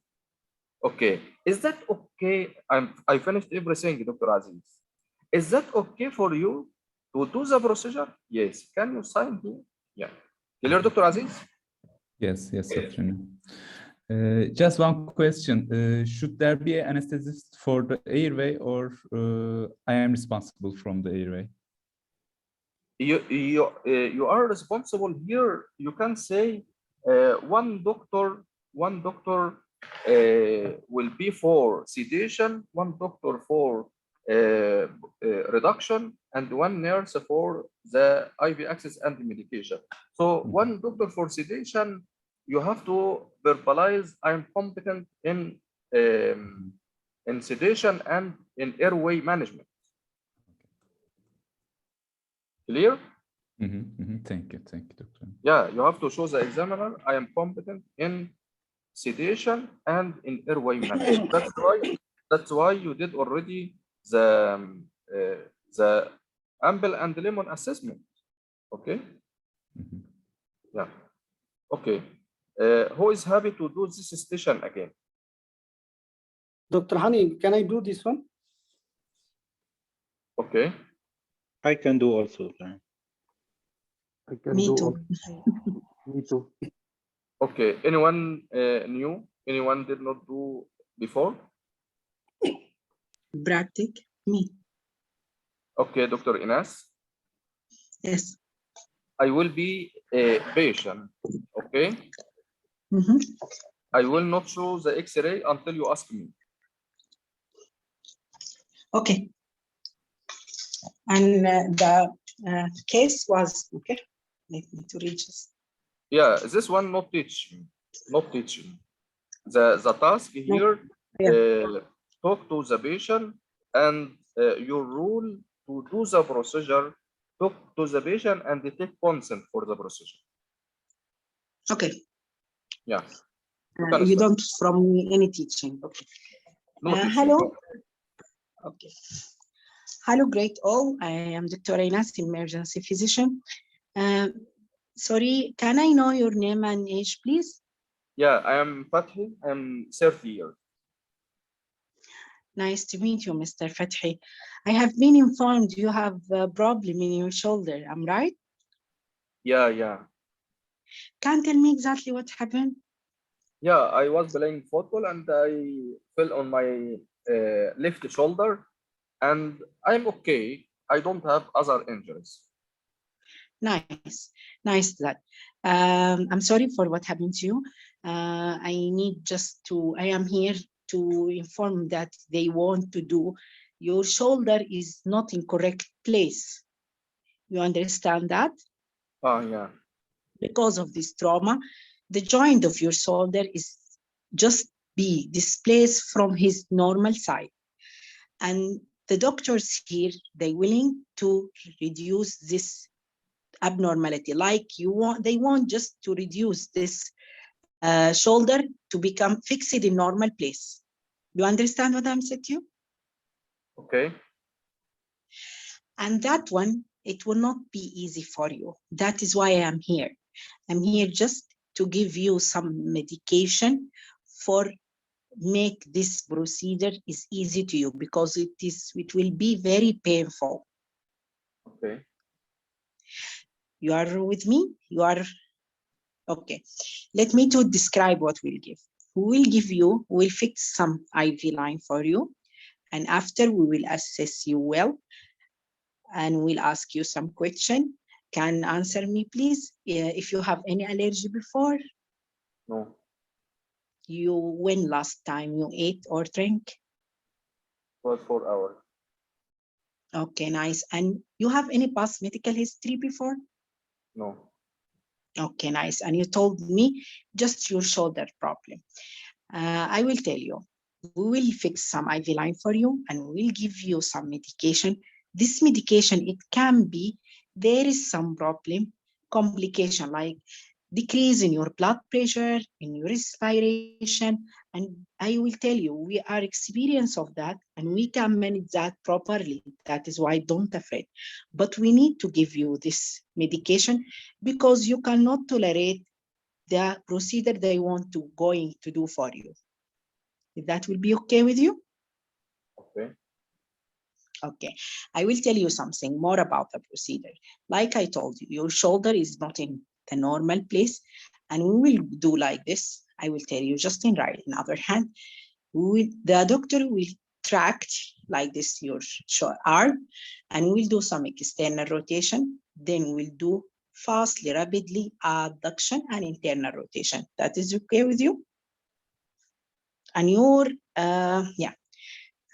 Okay, is that okay? I finished everything, Dr. Aziz. Is that okay for you to do the procedure? Yes. Can you sign here? Yeah. Clear, Dr. Aziz? Yes, yes, Dr. Just one question. Should there be an anesthetist for the airway, or I am responsible from the airway? You are responsible here. You can say one doctor will be for sedation, one doctor for reduction, and one nurse for the IV access and medication. So one doctor for sedation, you have to verbalize, I'm competent in sedation and in airway management. Clear? Thank you, Doctor. Yeah, you have to show the examiner, I am competent in sedation and in airway management. That's why you did already the ample and lemon assessment. Okay. Yeah. Okay. Who is happy to do this station again? Dr. Hani, can I do this one? Okay. I can do also. I can Me do too. also. Me too. Okay. Anyone new? Anyone did not do before? Bratic, me. Okay, Dr. Inas. Yes. I will be a patient. Okay. I will not show the X-ray until you ask me. Okay. And the case was okay. Let me to reach this. Yeah, this one not teaching. The task here, talk to the patient, and your rule to do the procedure, talk to the patient and take consent for the procedure. Okay. Yeah. You don't from me any teaching. Okay. No teaching, hello. no. Okay. Hello, great all. I am Dr. Inas, emergency physician. Sorry, can I know your name and age, please? Yeah, I am Fathi. I am 30 years. Nice to meet you, Mr. Fathi. I have been informed you have a problem in your shoulder. I'm right? Yeah. Can you tell me exactly what happened? Yeah, I was playing football and I fell on my left shoulder, and I'm okay. I don't have other injuries. Nice that. I'm sorry for what happened to you. I am here to inform that they want to do, your shoulder is not in correct place. You understand that? Oh, yeah. Because of this trauma, the joint of your shoulder is just be displaced from his normal side. And the doctors here, they willing to reduce this abnormality, like they want just to reduce this shoulder to become fixed in normal place. You understand what I'm saying to you? Okay. And that one, it will not be easy for you. That is why I'm here. I'm here just to give you some medication for make this procedure is easy to you, because it will be very painful. Okay. You are with me? You are okay. Let me to describe what we'll give. We'll fix some IV line for you, and after we will assess you well, and we'll ask you some question. Can answer me, please, if you have any allergy before? No. When last time you ate or drank? It was 4 hours. Okay, nice. And you have any past medical history before? No. Okay, nice. And you told me just your shoulder problem. I will tell you, we will fix some IV line for you and we'll give you some medication. This medication, it can be, there is some problem, complication like decrease in your blood pressure, in your respiration. And I will tell you, we are experienced of that and we can manage that properly. That is why don't afraid. But we need to give you this medication because you cannot tolerate the procedure they want to going to do for you. If that will be okay with you? Okay. Okay, I will tell you something more about the procedure. Like I told you, your shoulder is not in the normal place, and we will do like this. I will tell you just in right. In other hand, the doctor will tract like this your arm, and we'll do some external rotation. Then we'll do fastly, rapidly adduction and internal rotation. That is okay with you? And your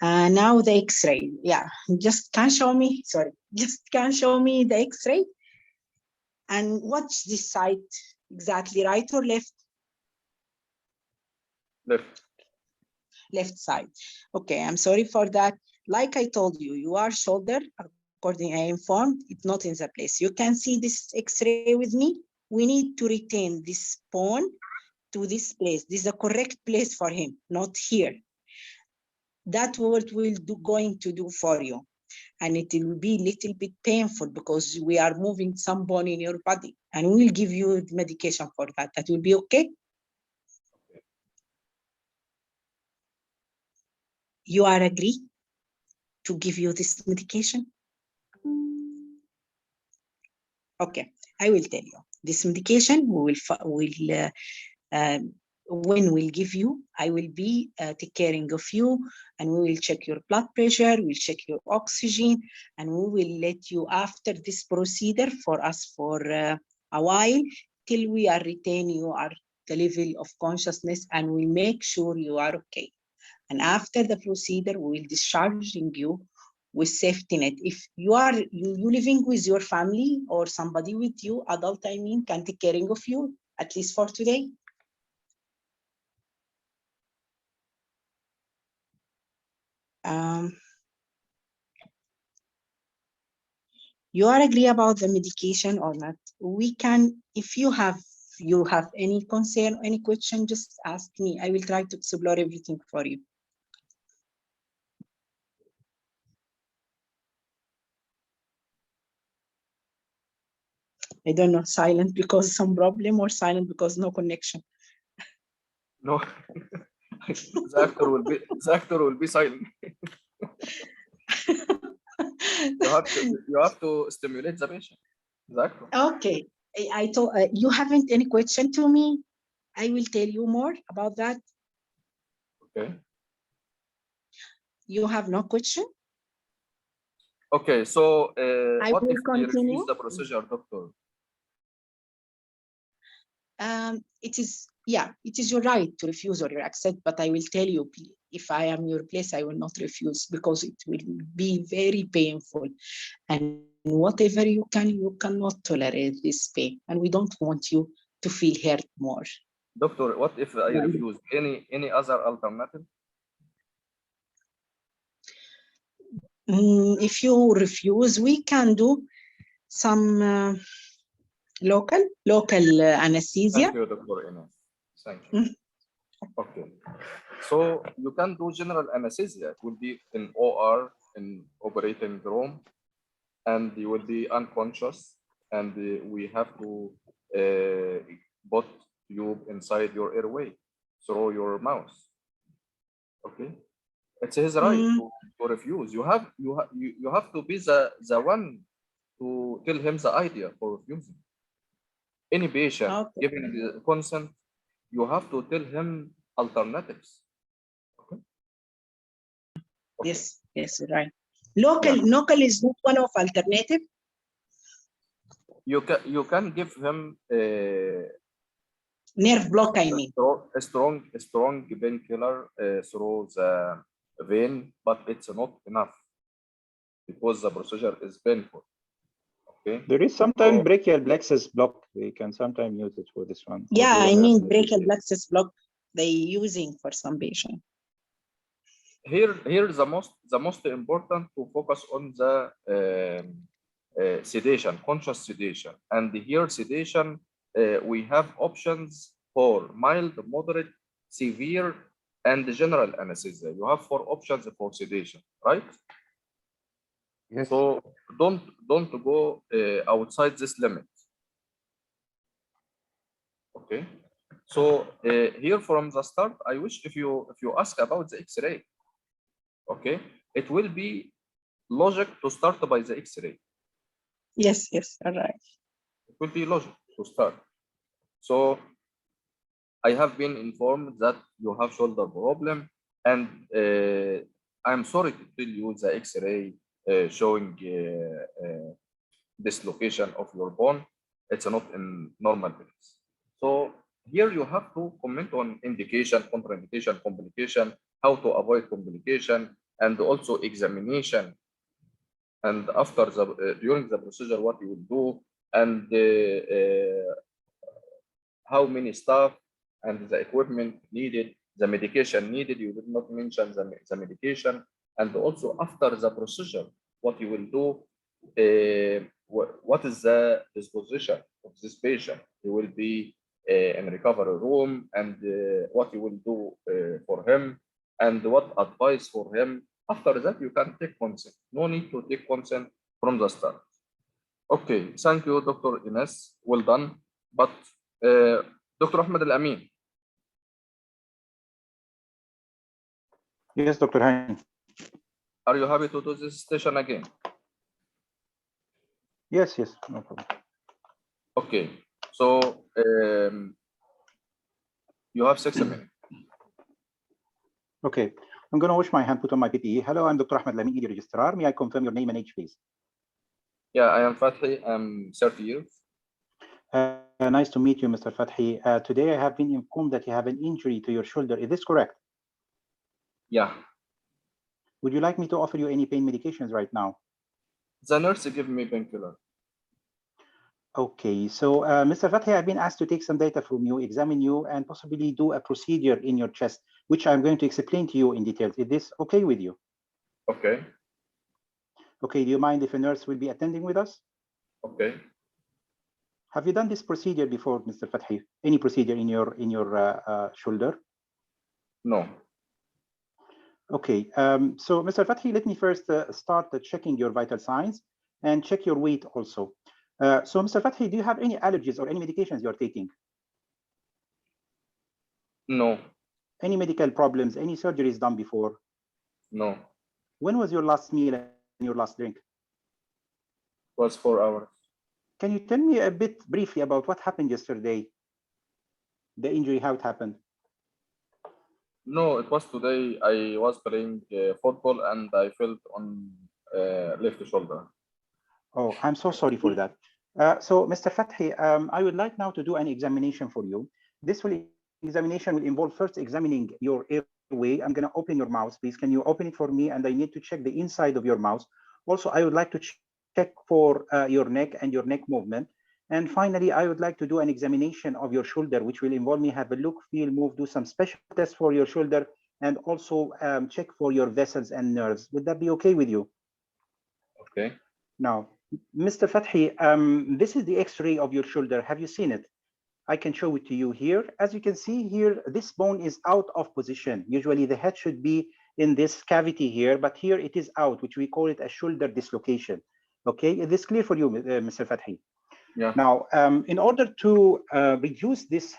now the X-ray. Yeah, just can show me. Sorry, just can show me the X-ray. And watch this side exactly, right or left? Left. Left side. Okay, I'm sorry for that. Like I told you, your shoulder, according I informed, it's not in the place. You can see this X-ray with me. We need to retain this bone to this place. This is the correct place for him, not here. That's what we'll going to do for you. And it will be a little bit painful because we are moving some bone in your body and we'll give you medication for that. That will be okay? You are agree to give you this medication? Okay, I will tell you. This medication when we'll give you, I will be taking care of you and we will check your blood pressure, we'll check your oxygen, and we will let you after this procedure for us for a while till we are retaining you at the level of consciousness and we make sure you are okay. And after the procedure, we will discharging you with safety net. If you are you living with your family or somebody with you, adult I mean, can take care of you at least for today. You are agree about the medication or not? We can, if you have any concern, any question, just ask me. I will try to explore everything for you. I don't know, silent because some problem or silent because no connection. No, the actor will be silent. you have to stimulate the patient. Exactly. Okay, I told you haven't any question to me. I will tell you more about that. Okay. You have no question? Okay, so what if we continue. refuse the procedure, doctor? It is, yeah, it is your right to refuse or you accept, but I will tell you, if I am your place, I will not refuse because it will be very painful. And whatever you cannot tolerate this pain. And we don't want you to feel hurt more. Doctor, what if I refuse? Any other alternative? If you refuse, we can do some local anesthesia. Thank you, Dr. Ines. Thank you. Okay. So you can do general anesthesia. It will be in OR, in operating room, and you will be unconscious, and we have to put tube inside your airway through your mouth. Okay. It's his right to refuse. You have to be the one to tell him the idea for refusing. Any patient giving the consent, you have to tell him alternatives. Okay. Yes, right. Local is not one of alternative. You can give him nerve block. I mean, a strong painkiller through the vein, but it's not enough because the procedure is painful. Okay. There is sometimes So, brachial plexus block. We can sometimes use it for this one. Yeah, I mean brachial plexus. plexus block they using for some patient. here the most important to focus on the sedation, conscious sedation, and here sedation we have options for mild, moderate, severe, and general anesthesia. You have 4 options for sedation, right? Yes. So don't go outside this limit. Okay. So here from the start, I wish if you ask about the X-ray, okay, it will be logic to start by the X-ray. Yes, yes, all right. It will be logic to start. So I have been informed that you have shoulder problem, and I'm sorry to tell you the X-ray showing dislocation of your bone. It's not in normal place. So here you have to comment on indication, contraindication, complication, how to avoid complication, and also examination. And after the during the procedure, what you will do, and how many staff and the equipment needed, the medication needed. You did not mention the medication, and also after the procedure, what you will do. What is the disposition of this patient? He will be in recovery room, and what you will do for him, and what advice for him. After that, you can take consent. No need to take consent from the start. Okay, thank you, Dr. Ines. Well done. But Dr. Ahmed Al-Amin. Yes, Dr. Hani. Are you happy to do this session again? Yes, yes, no problem. Okay, so you have 6 minutes. Okay, I'm going to wash my hand, put on my PPE. Hello, I'm Dr. Ahmed Al-Amin, ED registrar. May I confirm your name and age, please? Yeah, I am Fathi. I'm 30 years. Nice to meet you, Mr. Fathi. Today I have been informed that you have an injury to your shoulder. Is this correct? Yeah. Would you like me to offer you any pain medications right now? The nurse give me painkiller. Okay, so Mr. Fathi, I've been asked to take some data from you, examine you, and possibly do a procedure in your chest, which I'm going to explain to you in details. Is this okay with you? Okay. Okay, do you mind if a nurse will be attending with us? Okay. Have you done this procedure before, Mr. Fathi? Any procedure in your shoulder? No. Okay, so Mr. Fathi, let me first start checking your vital signs and check your weight also. So Mr. Fathi, do you have any allergies or any medications you're taking? No. Any medical problems, any surgeries done before? No. When was your last meal and your last drink? It was 4 hours. Can you tell me a bit briefly about what happened yesterday? The injury, how it happened? No, it was today. I was playing football and I felt on left shoulder. Oh, I'm so sorry for that. So Mr. Fathi, I would like now to do an examination for you. This examination will involve first examining your airway. I'm going to open your mouth, please. Can you open it for me? And I need to check the inside of your mouth. Also, I would like to check for your neck and your neck movement. And finally, I would like to do an examination of your shoulder, which will involve me have a look, feel, move, do some special tests for your shoulder, and also check for your vessels and nerves. Would that be okay with you? Okay. Now, Mr. Fathi, this is the X-ray of your shoulder. Have you seen it? I can show it to you here. As you can see here, this bone is out of position. Usually the head should be in this cavity here, but here it is out, which we call it a shoulder dislocation. Okay, is this clear for you, Mr. Fathi? Yeah. Now, in order to reduce this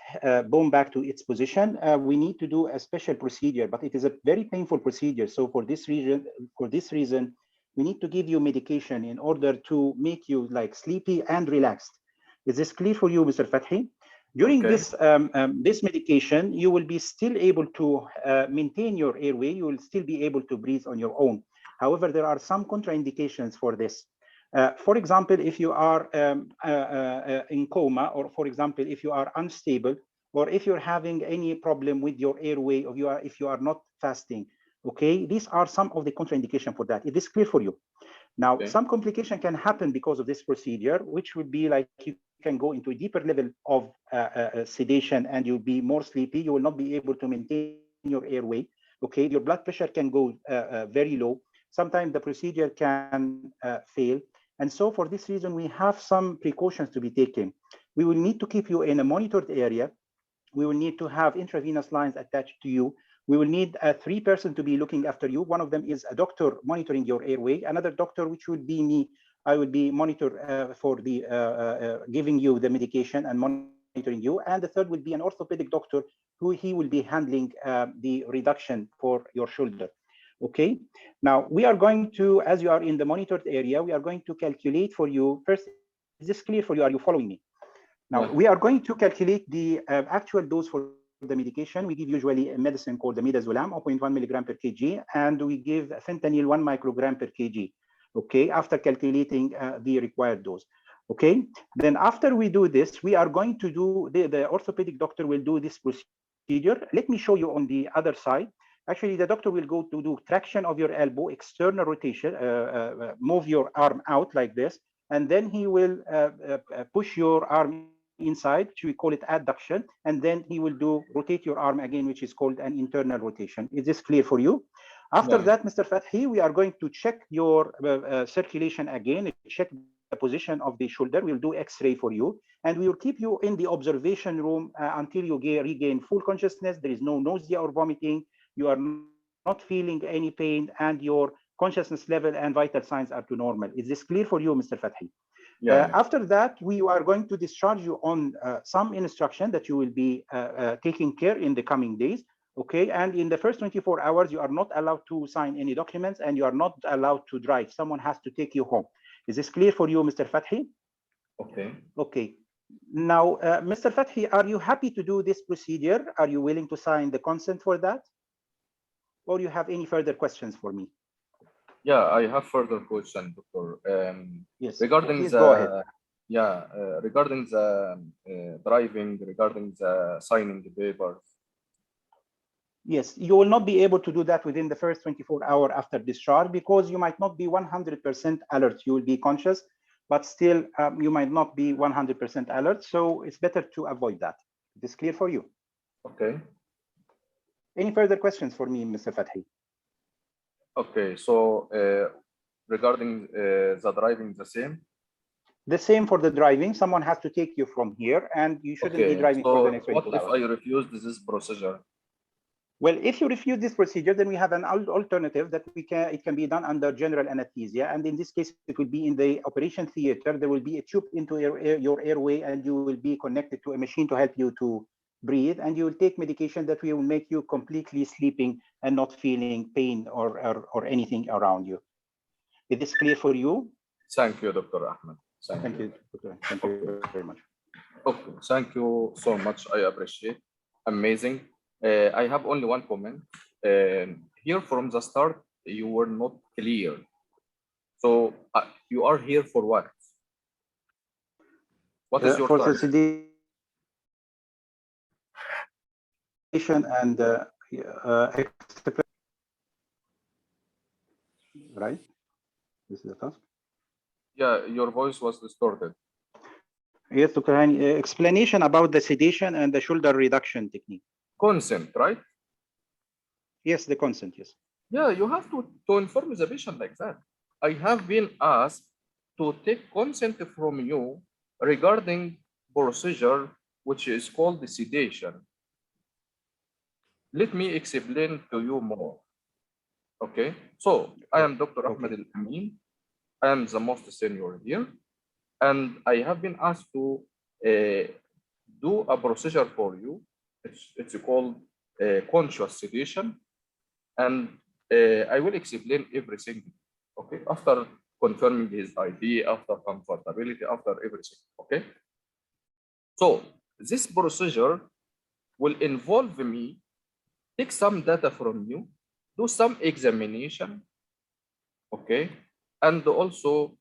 bone back to its position, we need to do a special procedure, but it is a very painful procedure. So for this reason, we need to give you medication in order to make you like sleepy and relaxed. Is this clear for you, Mr. Fathi? During this medication, you will be still able to maintain your airway. You will still be able to breathe on your own. However, there are some contraindications for this. For example, if you are in coma, or for example, if you are unstable, or if you're having any problem with your airway, or if you are not fasting, okay? These are some of the contraindications for that. Is this clear for you? Now, Okay. some complication can happen because of this procedure, which would be like you can go into a deeper level of sedation and you'll be more sleepy. You will not be able to maintain your airway. Okay, your blood pressure can go very low. Sometimes the procedure can fail. And so for this reason, we have some precautions to be taken. We will need to keep you in a monitored area. We will need to have intravenous lines attached to you. We will need a 3-person to be looking after you. One of them is a doctor monitoring your airway. Another doctor, which would be me, I will be monitor for the giving you the medication and monitoring you. And the third will be an orthopedic doctor who he will be handling the reduction for your shoulder. Okay. Now we are going to, as you are in the monitored area, we are going to calculate for you. First, is this clear for you? Are you following me? Now we are going to calculate the actual dose for the medication. We give usually a medicine called the midazolam, 0.1 milligram per kg, and we give fentanyl 1 microgram per kg. Okay, after calculating the required dose. Okay, then after we do this, we are going to do the orthopedic doctor will do this procedure. Let me show you on the other side. Actually, the doctor will go to do traction of your elbow, external rotation, move your arm out like this, and then he will push your arm inside, which we call it adduction, and then he will do rotate your arm again, which is called an internal rotation. Is this clear for you? After that, Mr. Fathi, we are going to check your circulation again, check the position of the shoulder. We'll do X-ray for you, and we will keep you in the observation room until you regain full consciousness. There is no nausea or vomiting. You are not feeling any pain, and your consciousness level and vital signs are to normal. Is this clear for you, Mr. Fathi? After that, we are going to discharge you on some instruction that you will be taking care in the coming days. Okay, and in the first 24 hours, you are not allowed to sign any documents and you are not allowed to drive. Someone has to take you home. Is this clear for you, Mr. Fathi? Okay. Okay. Now, Mr. Fathi, are you happy to do this procedure? Are you willing to sign the consent for that? Or you have any further questions for me? Yeah, I have further question, Doctor. Yes. Regarding Please the go ahead. regarding the driving, regarding the signing the papers. Yes, you will not be able to do that within the first 24 hours after discharge because you might not be 100% alert. You will be conscious, but still you might not be 100% alert. So it's better to avoid that. Is this clear for you? Okay. Any further questions for me, Mr. Fathi? Okay, so regarding the driving, the same? The same for the driving. Someone has to take you from here and you shouldn't be driving for the next 24 what if hours. I refuse this procedure? Well, if you refuse this procedure, then we have an alternative that it can be done under general anesthesia. And in this case, it will be in the operation theater. There will be a tube into your airway and you will be connected to a machine to help you to breathe. And you will take medication that will make you completely sleeping and not feeling pain or anything around you. Is this clear for you? Thank you, Dr. Ahmed. Thank you, Dr. Thank you very much. Okay, thank you so much. I appreciate. Amazing. I have only one comment. Here from the start, you were not clear. So you are here for what? What is your for task? sedation and right? This is the task. Yeah, your voice was distorted. Yes, Dr. Hani, explanation about the sedation and the shoulder reduction technique. Consent, right? Yes, the consent, yes. Yeah, you have to inform the patient like that. I have been asked to take consent from you regarding procedure, which is called the sedation. Let me explain to you more. Okay, so I am Dr. Ahmed Al-Amin. I am the most senior here, and I have been asked to do a procedure for you. It's called conscious sedation, and I will explain everything. Okay, after confirming his ID, after comfortability, after everything. Okay, so this procedure will involve me take some data from you, do some examination, okay, and also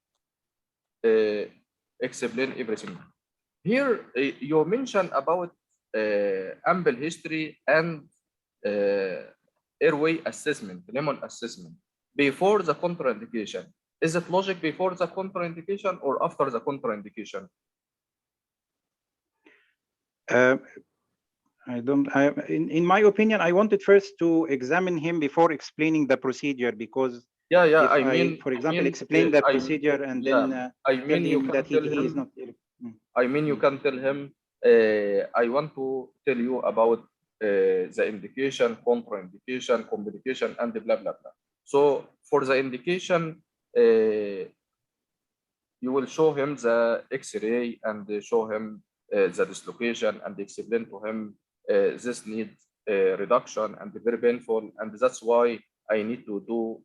explain everything. Here, you mentioned about ample history and airway assessment, lemon assessment before the contraindication. Is it logic before the contraindication or after the contraindication? In my opinion, I wanted first to examine him before explaining the procedure, because Yeah, if I mean, for example, explain the procedure and then I mean, tell you him can that tell he is him. not. I mean, you can tell him, I want to tell you about the indication, contraindication, complication, and blah, blah, blah. So for the indication, you will show him the X-ray and show him the dislocation and explain to him this needs reduction and very painful. And that's why I need to do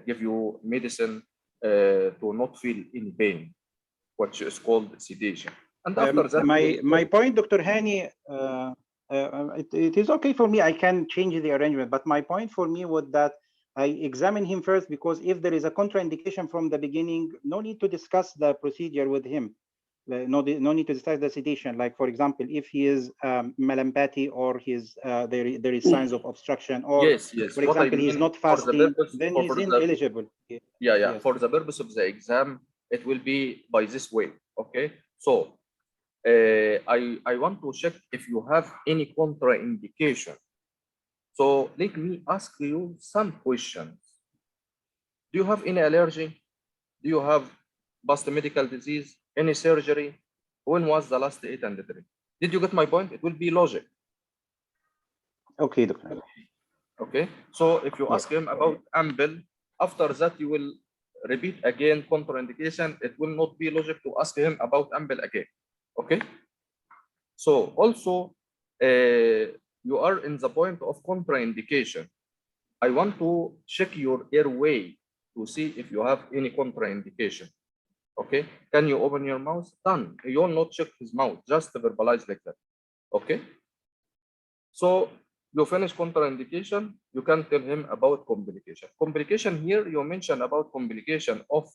give you medicine to not feel any pain, which is called sedation. And after that, my point, Dr. Hani, it is okay for me. I can change the arrangement, but my point for me was that I examine him first, because if there is a contraindication from the beginning, no need to discuss the procedure with him. No need to discuss the sedation. Like, for example, if he is melampathy or there is signs of obstruction, or yes, for example, he's not fasting, then he's ineligible. Yeah. For the purpose of the exam, it will be by this way. Okay. So I want to check if you have any contraindication. So let me ask you some questions. Do you have any allergy? Do you have past medical disease? Any surgery? When was the last 8 and 3? Did you get my point? It will be logic. Okay, Doctor. Okay. So if you ask him about amble, after that you will repeat again contraindication. It will not be logic to ask him about amble again. Okay. So also you are in the point of contraindication. I want to check your airway to see if you have any contraindication. Okay, can you open your mouth? Done. You will not check his mouth, just verbalize like that. Okay, so you finish contraindication, you can tell him about complication. Complication here, you mentioned about complication of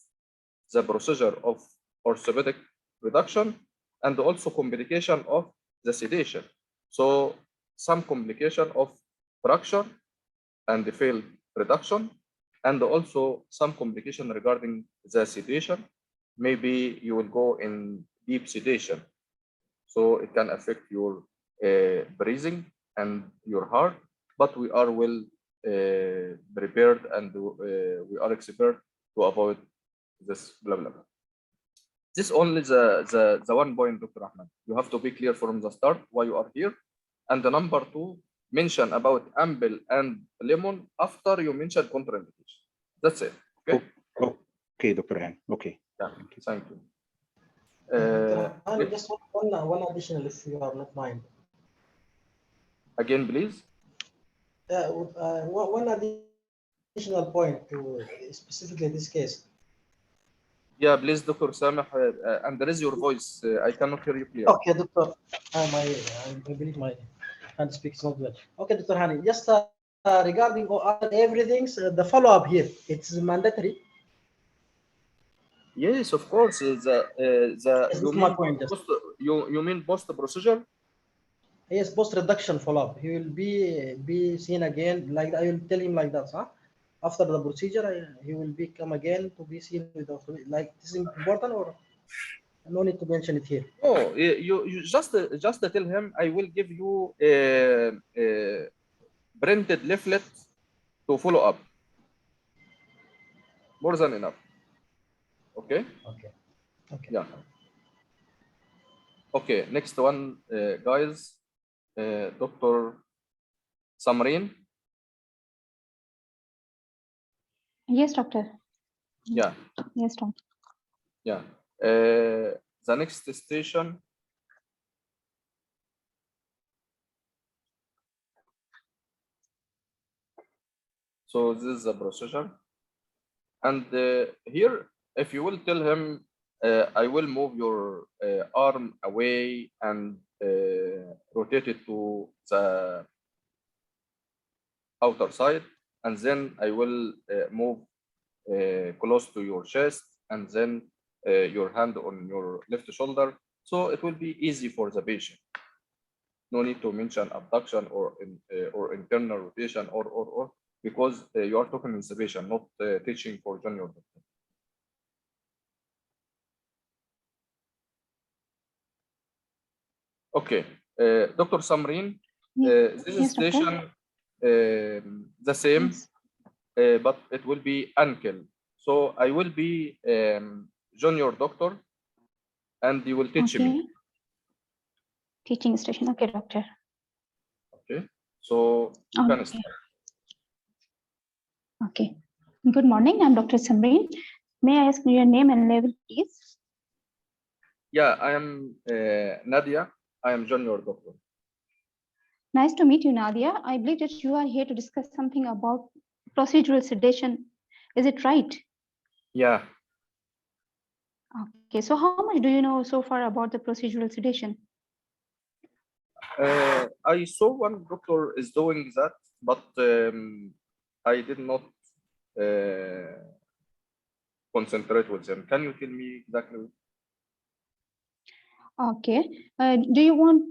the procedure of orthopedic reduction and also complication of the sedation. So some complication of fracture and the failed reduction, and also some complication regarding the sedation. Maybe you will go in deep sedation. So it can affect your breathing and your heart, but we are well prepared and we are expert to avoid this blah, blah, blah. This only the one point, Dr. Ahmed. You have to be clear from the start why you are here. And the number 2, mention about amble and lemon after you mention contraindication. That's it. Okay. Okay, Dr. Han. Okay. Yeah. Thank you. Just one additional, if you are not mind. Again, please. One additional point to specifically this case. Yeah, please, Dr. Sameh, and raise your voice. I cannot hear you clearly. Okay, Doctor. I believe my hand speaks not well. Okay, Dr. Hani, just regarding everything, the follow-up here, it's mandatory. Yes, of course. You mean post procedure? Yes, post reduction follow-up. He will be seen again. Like I will tell him like that, huh? After the procedure, he will come again to be seen with the, like this is important, or no need to mention it here. No, you just tell him I will give you a printed leaflet to follow up. More than enough. Okay. Okay. Okay. Yeah. Okay. Next one, guys. Dr. Samreen. Yes, doctor. Yeah. Yes, doctor. Yeah. The next station. So this is the procedure. And here, if you will tell him, I will move your arm away and rotate it to the outer side, and then I will move close to your chest, and then your hand on your left shoulder. So it will be easy for the patient. No need to mention abduction or internal rotation or. because you are talking in sedation, not teaching for junior doctor. Okay, Dr. Samreen, this Yes, station the same, but it will be ankle. So I will be junior doctor, and you will teach me. Teaching station. Okay, doctor. Okay, so you can start. Okay. Good morning. I'm Dr. Samreen. May I ask your name and level, please? Yeah, I am Nadia. I am junior doctor. Nice to meet you, Nadia. I believe that you are here to discuss something about procedural sedation. Is it right? Yeah. Okay. So how much do you know so far about the procedural sedation? I saw one doctor is doing that, but I did not concentrate with them. Can you tell me exactly? Okay. Do you want?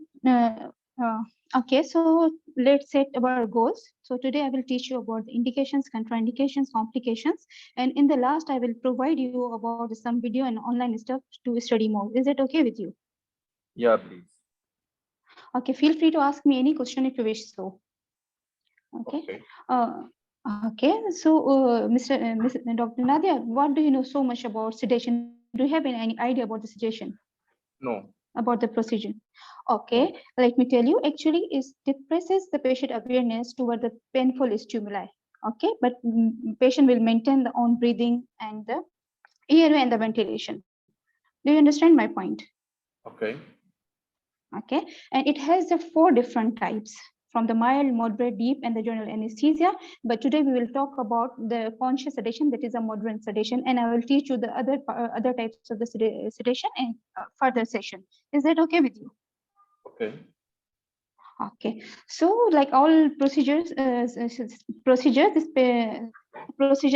Okay. So let's set our goals. So today I will teach you about the indications, contraindications, complications, and in the last I will provide you about some video and online stuff to study more. Is it okay with you? Yeah, please. Okay. Feel free to ask me any question if you wish so. Okay. Okay. So, Dr. Nadia, what do you know so much about sedation? Do you have any idea about the sedation? No. About the procedure? Okay. Let me tell you. Actually, it depresses the patient awareness toward the painful stimuli. Okay, but patient will maintain the own breathing and the airway and the ventilation. Do you understand my point? Okay. Okay, and it has the 4 different types, from the mild, moderate, deep, and the general anesthesia. But today we will talk about the conscious sedation, that is a moderate sedation, and I will teach you the other types of the sedation in further session. Is that okay with you? Okay. Okay, so like all procedures, this procedure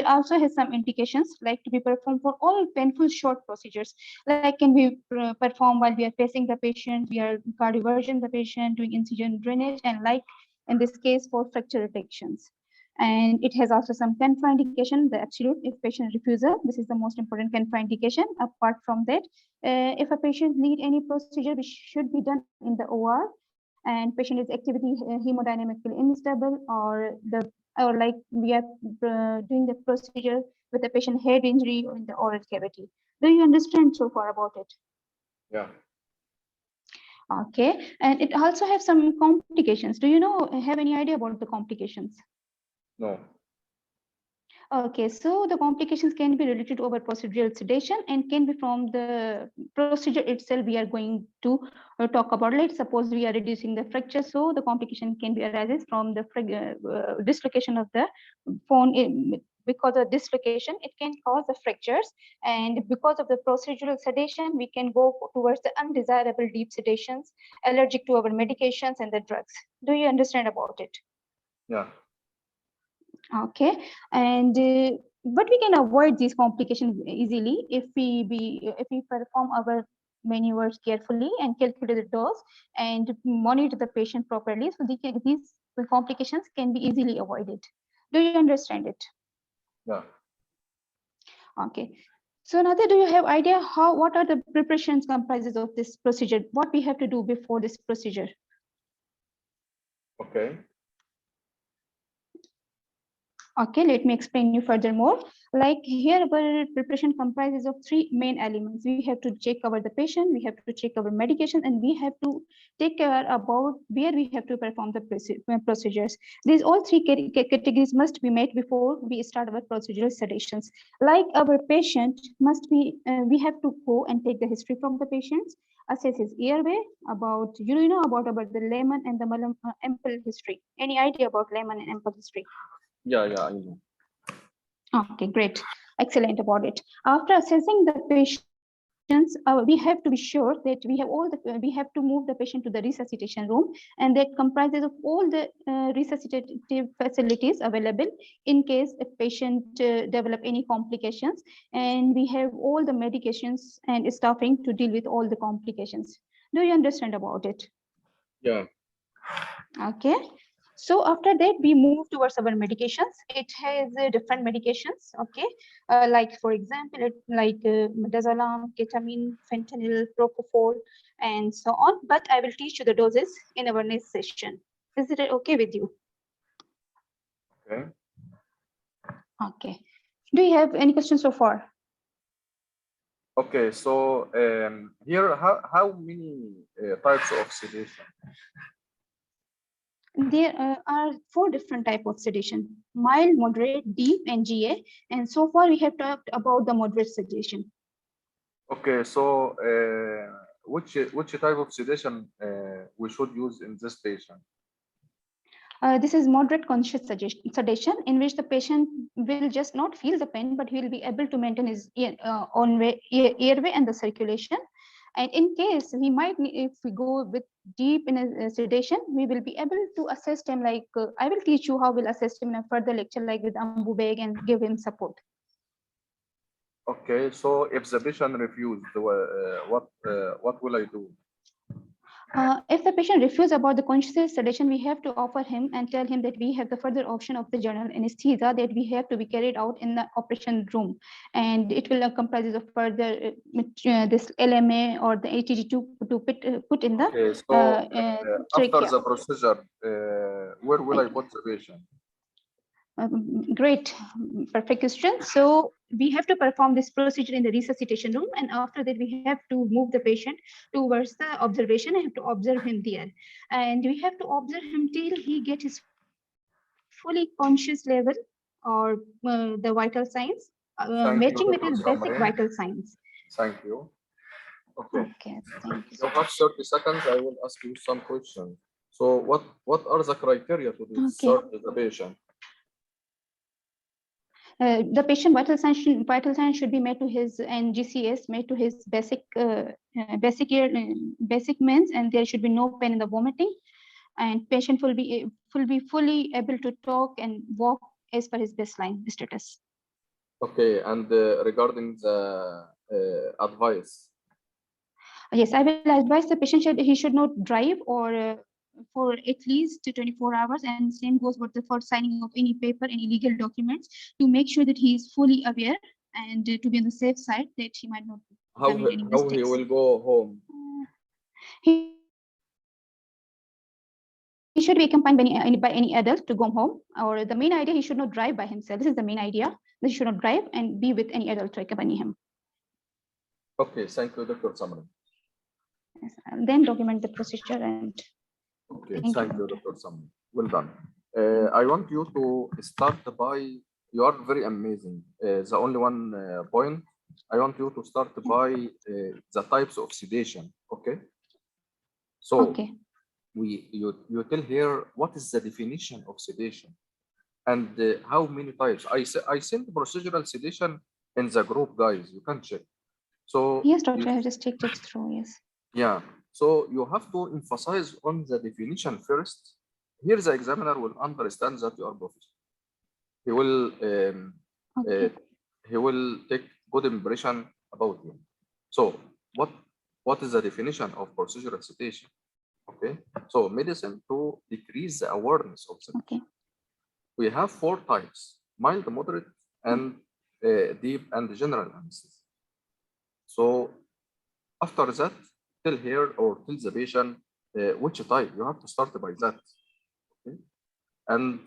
also has some indications, like to be performed for all painful short procedures, like can be performed while we are pacing the patient, we are cardioversion the patient, doing incision drainage, and like in this case for fracture detections. And it has also some contraindication, the absolute if patient refusal. This is the most important contraindication. Apart from that, if a patient need any procedure which should be done in the OR, and patient is activity hemodynamically unstable, or like we are doing the procedure with a patient head injury or in the oral cavity. Do you understand so far about it? Yeah. Okay, and it also have some complications. Do you have any idea about the complications? No. Okay, so the complications can be related to over procedural sedation and can be from the procedure itself we are going to talk about. Let's suppose we are reducing the fracture, so the complication can be arises from the dislocation of the bone. Because of dislocation, it can cause the fractures, and because of the procedural sedation, we can go towards the undesirable deep sedations, allergic to our medications and the drugs. Do you understand about it? Yeah. Okay, and but we can avoid these complications easily if we perform our maneuvers carefully and calculate the dose and monitor the patient properly. So these complications can be easily avoided. Do you understand it? Yeah. Okay. So Nadia, do you have idea what are the preparations comprises of this procedure? What we have to do before this procedure? Okay. Okay, let me explain you furthermore. Like here, our preparation comprises of 3 main elements. We have to check our the patient, we have to check our medication, and we have to take care about where we have to perform the procedures. These all 3 categories must be met before we start our procedural sedations. Like our patient must be, we have to go and take the history from the patients, assess his airway, about about the Lehman and the Empel history. Any idea about Lehman and Empel history? Yeah, I know. Okay, great. Excellent about it. After assessing the patients, we have to be sure that we have to move the patient to the resuscitation room, and that comprises of all the resuscitative facilities available in case a patient develop any complications, and we have all the medications and staffing to deal with all the complications. Do you understand about it? Yeah. Okay. So after that, we move towards our medications. It has different medications, okay? Like for example, midazolam, ketamine, fentanyl, propofol, and so on. But I will teach you the doses in our next session. Is it okay with you? Okay. Okay. Do you have any questions so far? Okay, so here, how many types of sedation? There are 4 different types of sedation: mild, moderate, deep, and GA. And so far, we have talked about the moderate sedation. Okay, so which type of sedation we should use in this patient? This is moderate conscious sedation, in which the patient will just not feel the pain, but he will be able to maintain his airway and the circulation. And in case he might, if we go with deep in a sedation, we will be able to assist him. Like I will teach you how we'll assist him in a further lecture, like with Ambu Beg, and give him support. Okay, so if the patient refused, what will I do? If the patient refuses about the conscious sedation, we have to offer him and tell him that we have the further option of the general anesthesia that we have to be carried out in the operation room, and it will comprise of further this LMA or the ATG to put in the Okay, so after trachea. the procedure, where will I put the patient? Great, perfect question. So we have to perform this procedure in the resuscitation room, and after that we have to move the patient towards the observation. I have to observe him there, and we have to observe him till he gets his fully conscious level or the vital signs matching with his basic vital signs. Thank you. Okay. Okay, thank you. You have 30 seconds. I will ask you some questions. So what are the criteria to insert the patient? The patient vital signs should be made to his NGCS, made to his basic means, and there should be no pain in the vomiting, and patient will be fully able to talk and walk as per his baseline status. Okay, and regarding the advice. Yes, I will advise the patient he should not drive or for at least 24 hours, and same goes for signing of any paper, any legal documents, to make sure that he is fully aware and to be on the safe side that he might not commit any mistakes. How he will go home? He should be accompanied by any adult to go home, or the main idea, he should not drive by himself. This is the main idea, that he should not drive and be with any adult to accompany him. Okay, thank you, Dr. Samran. Yes, and then document the procedure and okay, thank you, Dr. Samran. Well done. I want you to start by, you are very amazing. The only one point, I want you to start by the types of sedation, okay? So you tell here what is the definition of sedation and how many types. I sent procedural sedation in the group, guys. You can check. So yes, doctor, I just checked it through. Yes. Yeah. So you have to emphasize on the definition first. Here, the examiner will understand that you are professional. He will he will take good impression about you. So what is the definition of procedural sedation? Okay, so medicine to decrease the awareness of sedation. Okay. We have 4 types: mild, moderate, and deep, and general anesthesia. So after that, tell her or tell the patient which type. You have to start by that. Okay? And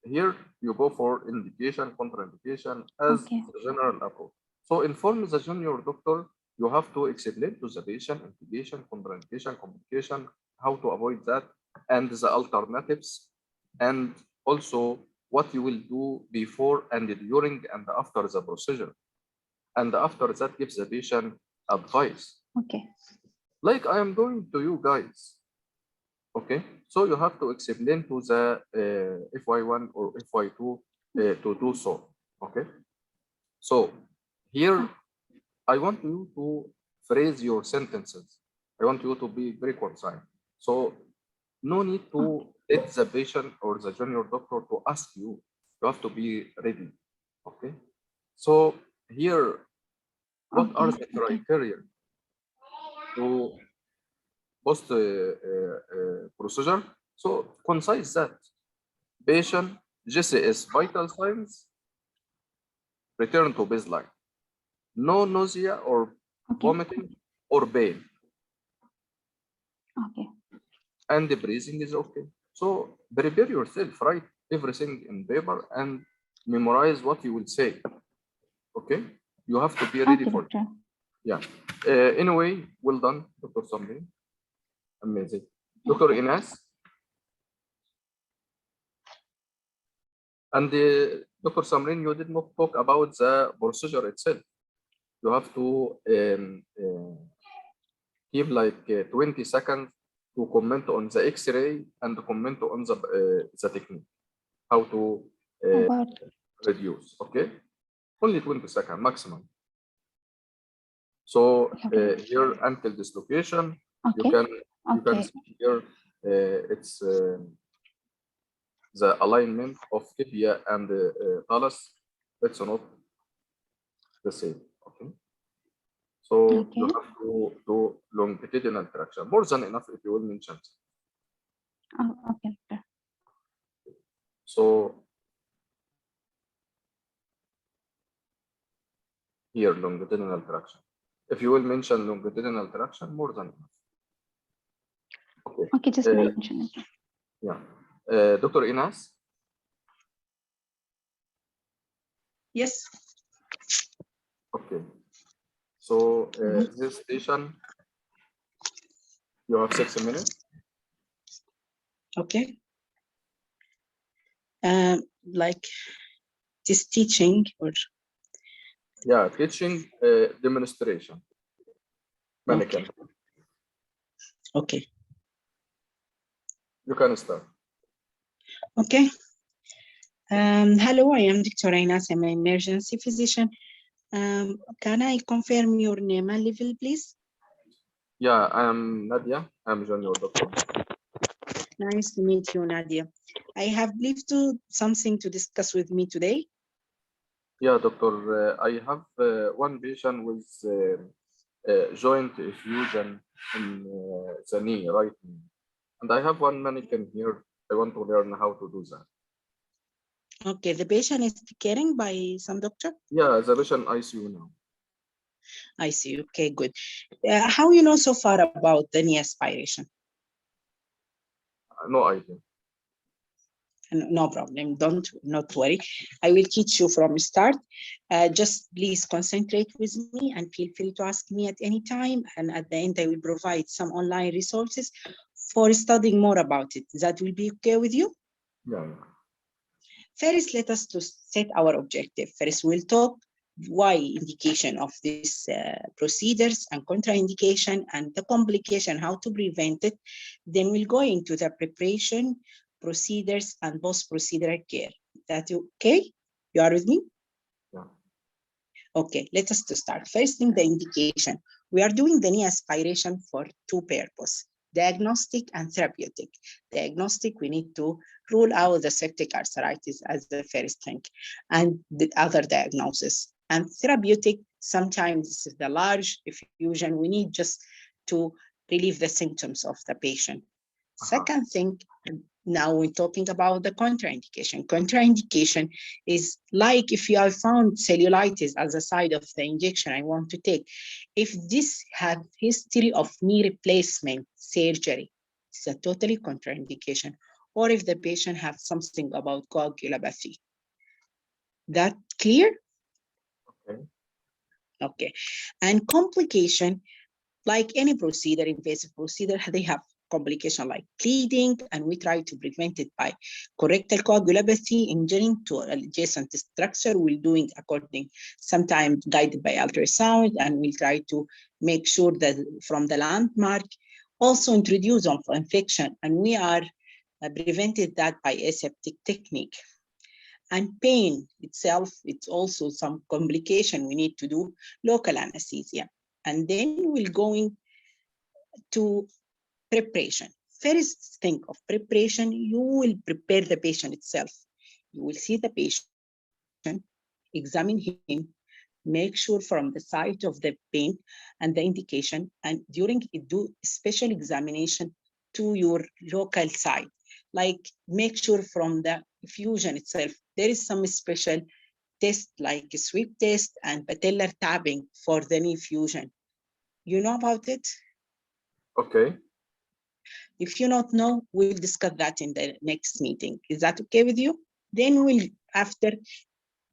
here you go for indication, contraindication as the general approach. So inform the junior doctor. You have to explain to the patient indication, contraindication, complication, how to avoid that, and the alternatives, and also what you will do before and during and after the procedure. And after that, gives the patient advice. Okay. Like I am doing to you guys. Okay. So you have to explain to the FY1 or FY2 to do so. Okay. So here, I want you to phrase your sentences. I want you to be very concise. So no need to let the patient or the junior doctor to ask you. You have to be ready. Okay. So here, what are the criteria to post procedure? So concise that. patient GCS vital signs return to baseline. No nausea or vomiting or pain. Okay. And the breathing is okay. So prepare yourself, write everything in paper and memorize what you will say. Okay? You have to be ready for it. Yeah. Anyway, well done, Dr. Samri. Amazing. Dr. Ines. And Dr. Samrin, you did not talk about the procedure itself. You have to give like 20 seconds to comment on the X-ray and comment on the technique, how to reduce. Okay, only 20 seconds maximum. So here until dislocation, you can see here it's the alignment of tibia and talus. It's not the same. Okay. So you have to do longitudinal traction, more than enough if you will mention. Oh, okay. So here longitudinal traction. If you will mention longitudinal traction, more than enough. Okay. Okay, just mention it. Yeah. Dr. Inas? Yes. Okay. So this station, you have 6 minutes. Okay. Like this teaching or? Yeah, teaching demonstration. Mannequin. Okay. You can start. Okay. Hello, I am Dr. Inas. I'm an emergency physician. Can I confirm your name and level, please? Yeah, I am Nadia. I'm junior doctor. Nice to meet you, Nadia. I have believed to something to discuss with me today. Yeah, doctor. I have one patient with joint effusion in the knee, right knee. And I have one mannequin here. I want to learn how to do that. Okay, the patient is caring by some doctor? Yeah, the patient ICU now. I see. Okay, good. How you know so far about the knee aspiration? No idea. No problem. Not worry. I will teach you from start. Just please concentrate with me and feel free to ask me at any time. And at the end, I will provide some online resources for studying more about it. That will be okay with you? Yeah. First, let us to set our objective. First, we'll talk why indication of these procedures and contraindication and the complication, how to prevent it. Then we'll go into the preparation, procedures, and post-procedural care. That okay? You are with me? Yeah. Okay, let us to start. First thing, the indication. We are doing the knee aspiration for two purposes, diagnostic and therapeutic. Diagnostic, we need to rule out the septic arthritis as the first thing, and the other diagnosis. And therapeutic, sometimes this is the large effusion. We need just to relieve the symptoms of the patient. Second thing, now we're talking about the contraindication. Contraindication is like if you have found cellulitis as a side of the injection I want to take. If this had history of knee replacement surgery, it's a totally contraindication. Or if the patient has something about coagulopathy. That clear? Okay. Okay. And complication, like any procedure, invasive procedure, they have complication like bleeding, and we try to prevent it by correctal coagulopathy, injuring to adjacent structure. We're doing according, sometimes guided by ultrasound, and we'll try to make sure that from the landmark, also introduce of infection, and we are prevented that by aseptic technique. And pain itself, it's also some complication. We need to do local anesthesia. And then we'll going to preparation. First thing of preparation, you will prepare the patient itself. You will see the patient, examine him, make sure from the site of the pain and the indication, and during it do special examination to your local site. like make sure from the infusion itself, there is some special test like a sweep test and patellar tapping for the knee fusion. You know about it? Okay. If you don't know, we'll discuss that in the next meeting. Is that okay with you? Then we'll, after,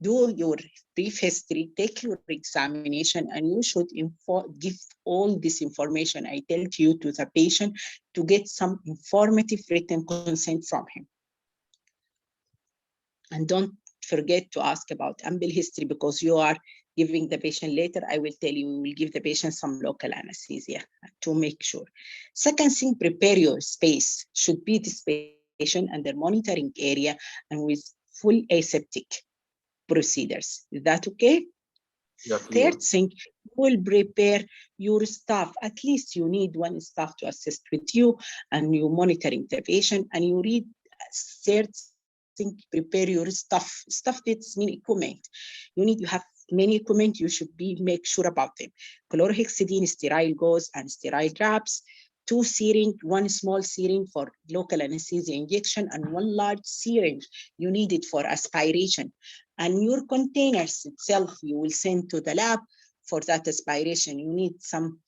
do your brief history, take your examination, and you should give all this information I tell you to the patient to get some informative written consent from him. And don't forget to ask about ample history, because you are giving the patient later. I will tell you, we will give the patient some local anesthesia to make sure. Second thing, prepare your space. Should be this patient under monitoring area and with full aseptic procedures. Is that okay? Yeah, clear. Third thing, you will prepare your staff. At least you need one staff to assist with you, and you monitoring the patient, and you read. Third thing, prepare your stuff. Stuff that's mean equipment. You have many equipment. You should make sure about them. Chlorhexidine, sterile gauze, and sterile drops. 2 syringe, 1 small syringe for local anesthesia injection, and 1 large syringe you need it for aspiration. And your containers itself, you will send to the lab for that aspiration. You need some,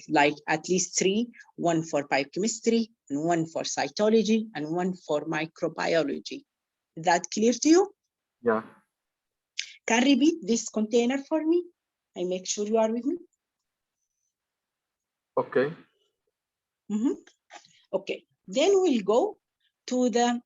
like at least 3, 1 for biochemistry, and 1 for cytology, and 1 for microbiology. Is that clear to you? Yeah. Can you repeat this container for me? I make sure you are with me. Okay. Okay, then we'll go to the,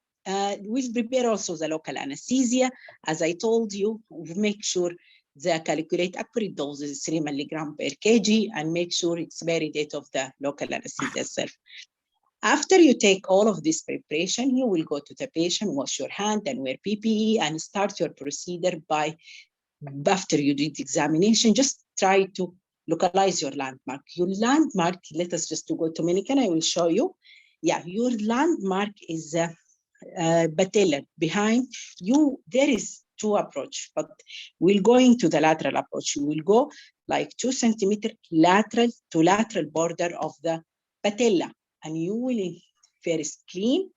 we'll prepare also the local anesthesia. As I told you, make sure the calculate accurate doses 3 milligram per kg, and make sure expiry date of the local anesthesia itself. After you take all of this preparation, you will go to the patient, wash your hand and wear PPE, and start your procedure by, after you did the examination, just try to localize your landmark. Your landmark, let us just to go to Dominican, I will show you. Yeah, your landmark is patellar. Behind you, there is 2 approach, but we'll go into the lateral approach. You will go like 2 centimeter lateral to lateral border of the patella, and you will first clean,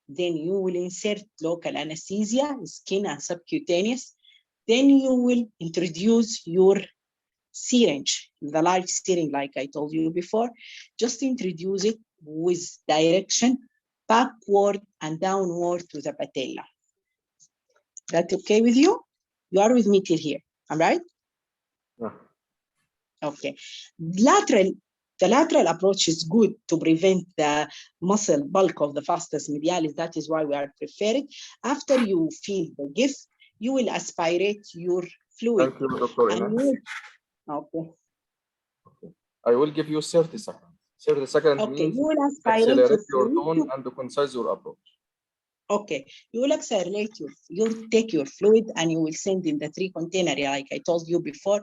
then you will insert local anesthesia, skin and subcutaneous. Then you will introduce your syringe, the large syringe, like I told you before. Just introduce it with direction backward and downward to the patella. That okay with you? You are with me till here, all right? Yeah. Okay. The lateral approach is good to prevent the muscle bulk of the vastus medialis. That is why we are preferring. After you feel the gift, you will aspirate your fluid. Thank you, Dr. Ines. Okay. I will give you 30 seconds. 30 seconds Okay, means you will aspirate accelerate your fluid tone and concise your approach. Okay, you will accelerate you'll take your fluid and you will send in the 3 container like I told you before,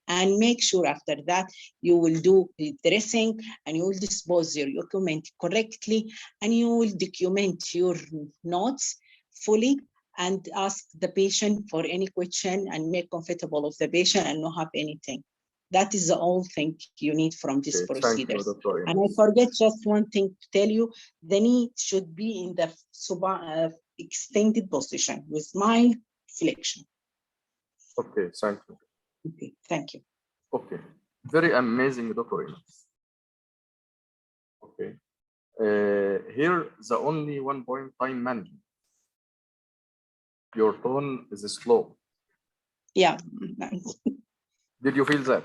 and make sure after that you will do the dressing and you will dispose your document correctly, and you will document your notes fully and ask the patient for any question and make comfortable of the patient and not have anything. That is the only thing you need from this procedure. And I forget just one thing to tell you, the knee should be in the extended position with mild flexion. Okay, thank you. Okay, thank you. Okay, very amazing, Dr. Ines. Okay, here the only one point, time management. Your tone is slow. Yeah. Did you feel that?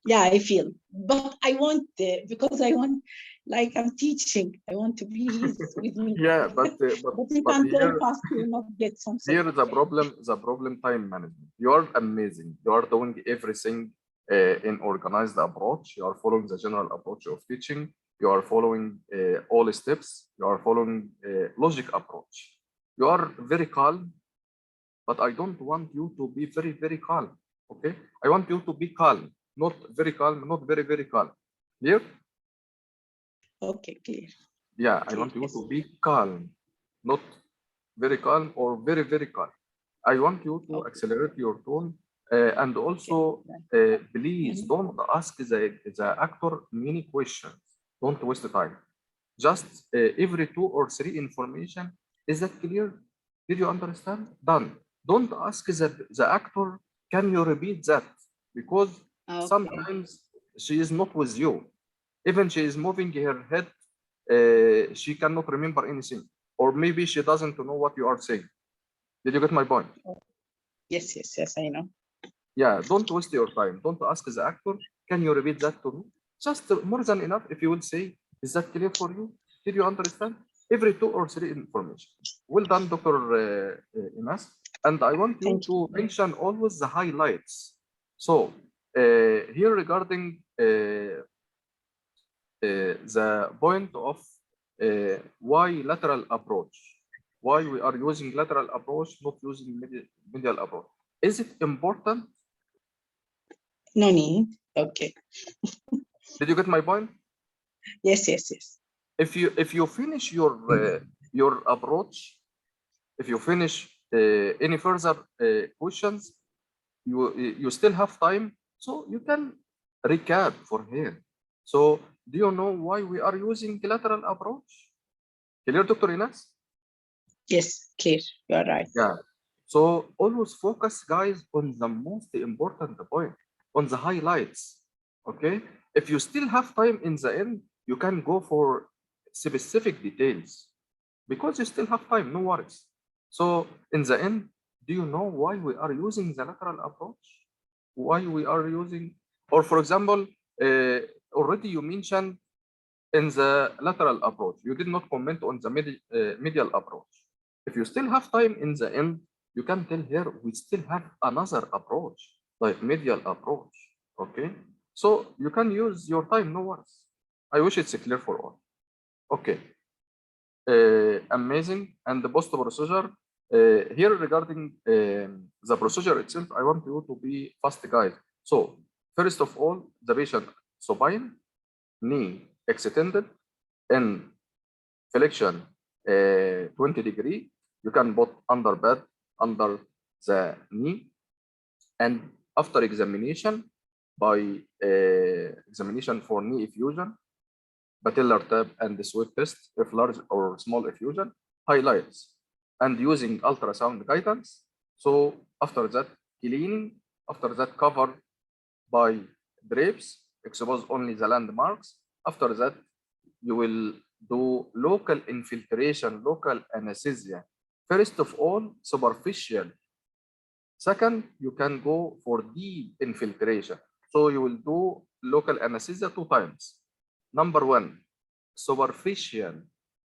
Yeah, I feel, but I want, because I want, like I'm teaching, I want to be with me. Yeah, but if I'm here, fast, you will not get something. here the problem time management. You are amazing. You are doing everything in organized approach. You are following the general approach of teaching. You are following all steps. You are following logic approach. You are very calm, but I don't want you to be very, very calm. Okay, I want you to be calm. Not very calm, not very, very calm. Clear? Okay, clear. Yeah, I want you to be calm, not very calm or very, very calm. I want you to accelerate your tone, and also, please don't ask the actor many questions. Don't waste the time. just every 2 or 3 information. Is that clear? Did you understand? Done. Don't ask the actor, can you repeat that? Because sometimes she is not with you. Even she is moving her head, she cannot remember anything. Or maybe she doesn't know what you are saying. Did you get my point? Yes, I know. Yeah, don't waste your time. Don't ask the actor, can you repeat that to me? Just more than enough if you will say, is that clear for you? Did you understand? Every 2 or 3 information. Well done, Dr. Inas. And I want you to mention always the highlights. So here regarding the point of why lateral approach, why we are using lateral approach, not using medial approach. Is it important? No need. Okay. Did you get my point? Yes. If you finish your approach, if you finish any further questions, you still have time, so you can recap for here. So do you know why we are using lateral approach? Clear, Dr. Inas? Yes, clear. You are right. Yeah. So always focus, guys, on the most important point, on the highlights. Okay. If you still have time in the end, you can go for specific details because you still have time. No worries. So in the end, do you know why we are using the lateral approach? Why we are using, or for example, already you mentioned in the lateral approach, you did not comment on the medial approach. If you still have time in the end, you can tell here we still have another approach, like medial approach. Okay, so you can use your time, no worries. I wish it's clear for all. Okay, amazing. And the post procedure here regarding the procedure itself, I want you to be fast, guys. So first of all, the patient supine, knee extended, in flexion 20 degree. You can put under bed, under the knee, and after examination by examination for knee effusion, patellar tap and the sweep test, if large or small effusion, highlights, and using ultrasound guidance. So after that, cleaning, after that covered by drapes, expose only the landmarks. After that, you will do local infiltration, local anesthesia. First of all, superficial. Second, you can go for deep infiltration. So you will do local anesthesia 2 times. Number 1, superficial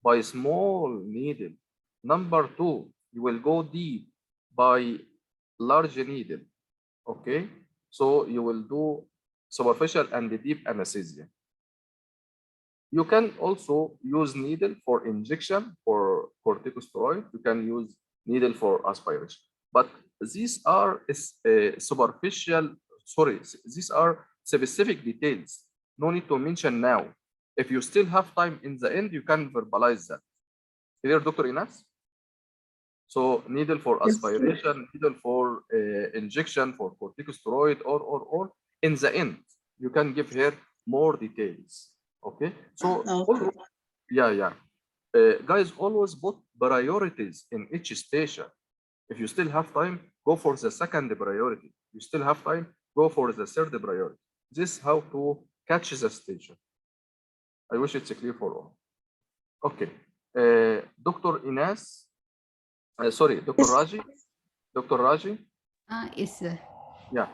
by small needle. Number 2, you will go deep by large needle. Okay, so you will do superficial and deep anesthesia. You can also use needle for injection for corticosteroid. You can use needle for aspiration. But these are superficial, sorry, these are specific details. No need to mention now. If you still have time in the end, you can verbalize that. Clear, Dr. Inas? So needle for aspiration, needle for injection for corticosteroid, or in the end, you can give here more details. Okay, so guys, always put priorities in each station. If you still have time, go for the second priority. You still have time, go for the third priority. This is how to catch the station. I wish it's clear for all. Okay, Dr. Inas, sorry, Dr. Raji. Dr. Raji? Yes, sir. Yeah,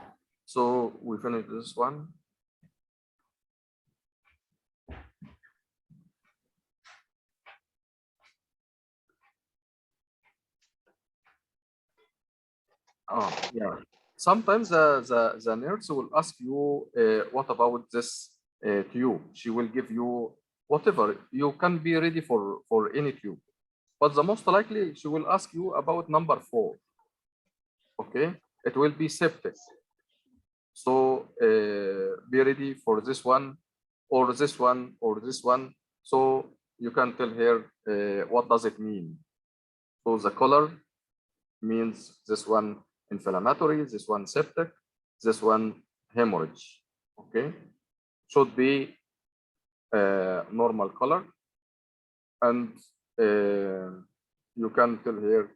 so we finished this one. Oh, yeah. Sometimes the nurse will ask you, what about this tube? She will give you whatever. You can be ready for any tube. But the most likely, she will ask you about number 4. Okay, it will be septic. So be ready for this one, or this one, or this one. So you can tell her what does it mean. So the color means this one inflammatory, this one septic, this one hemorrhage. Okay, should be normal color. And you can tell here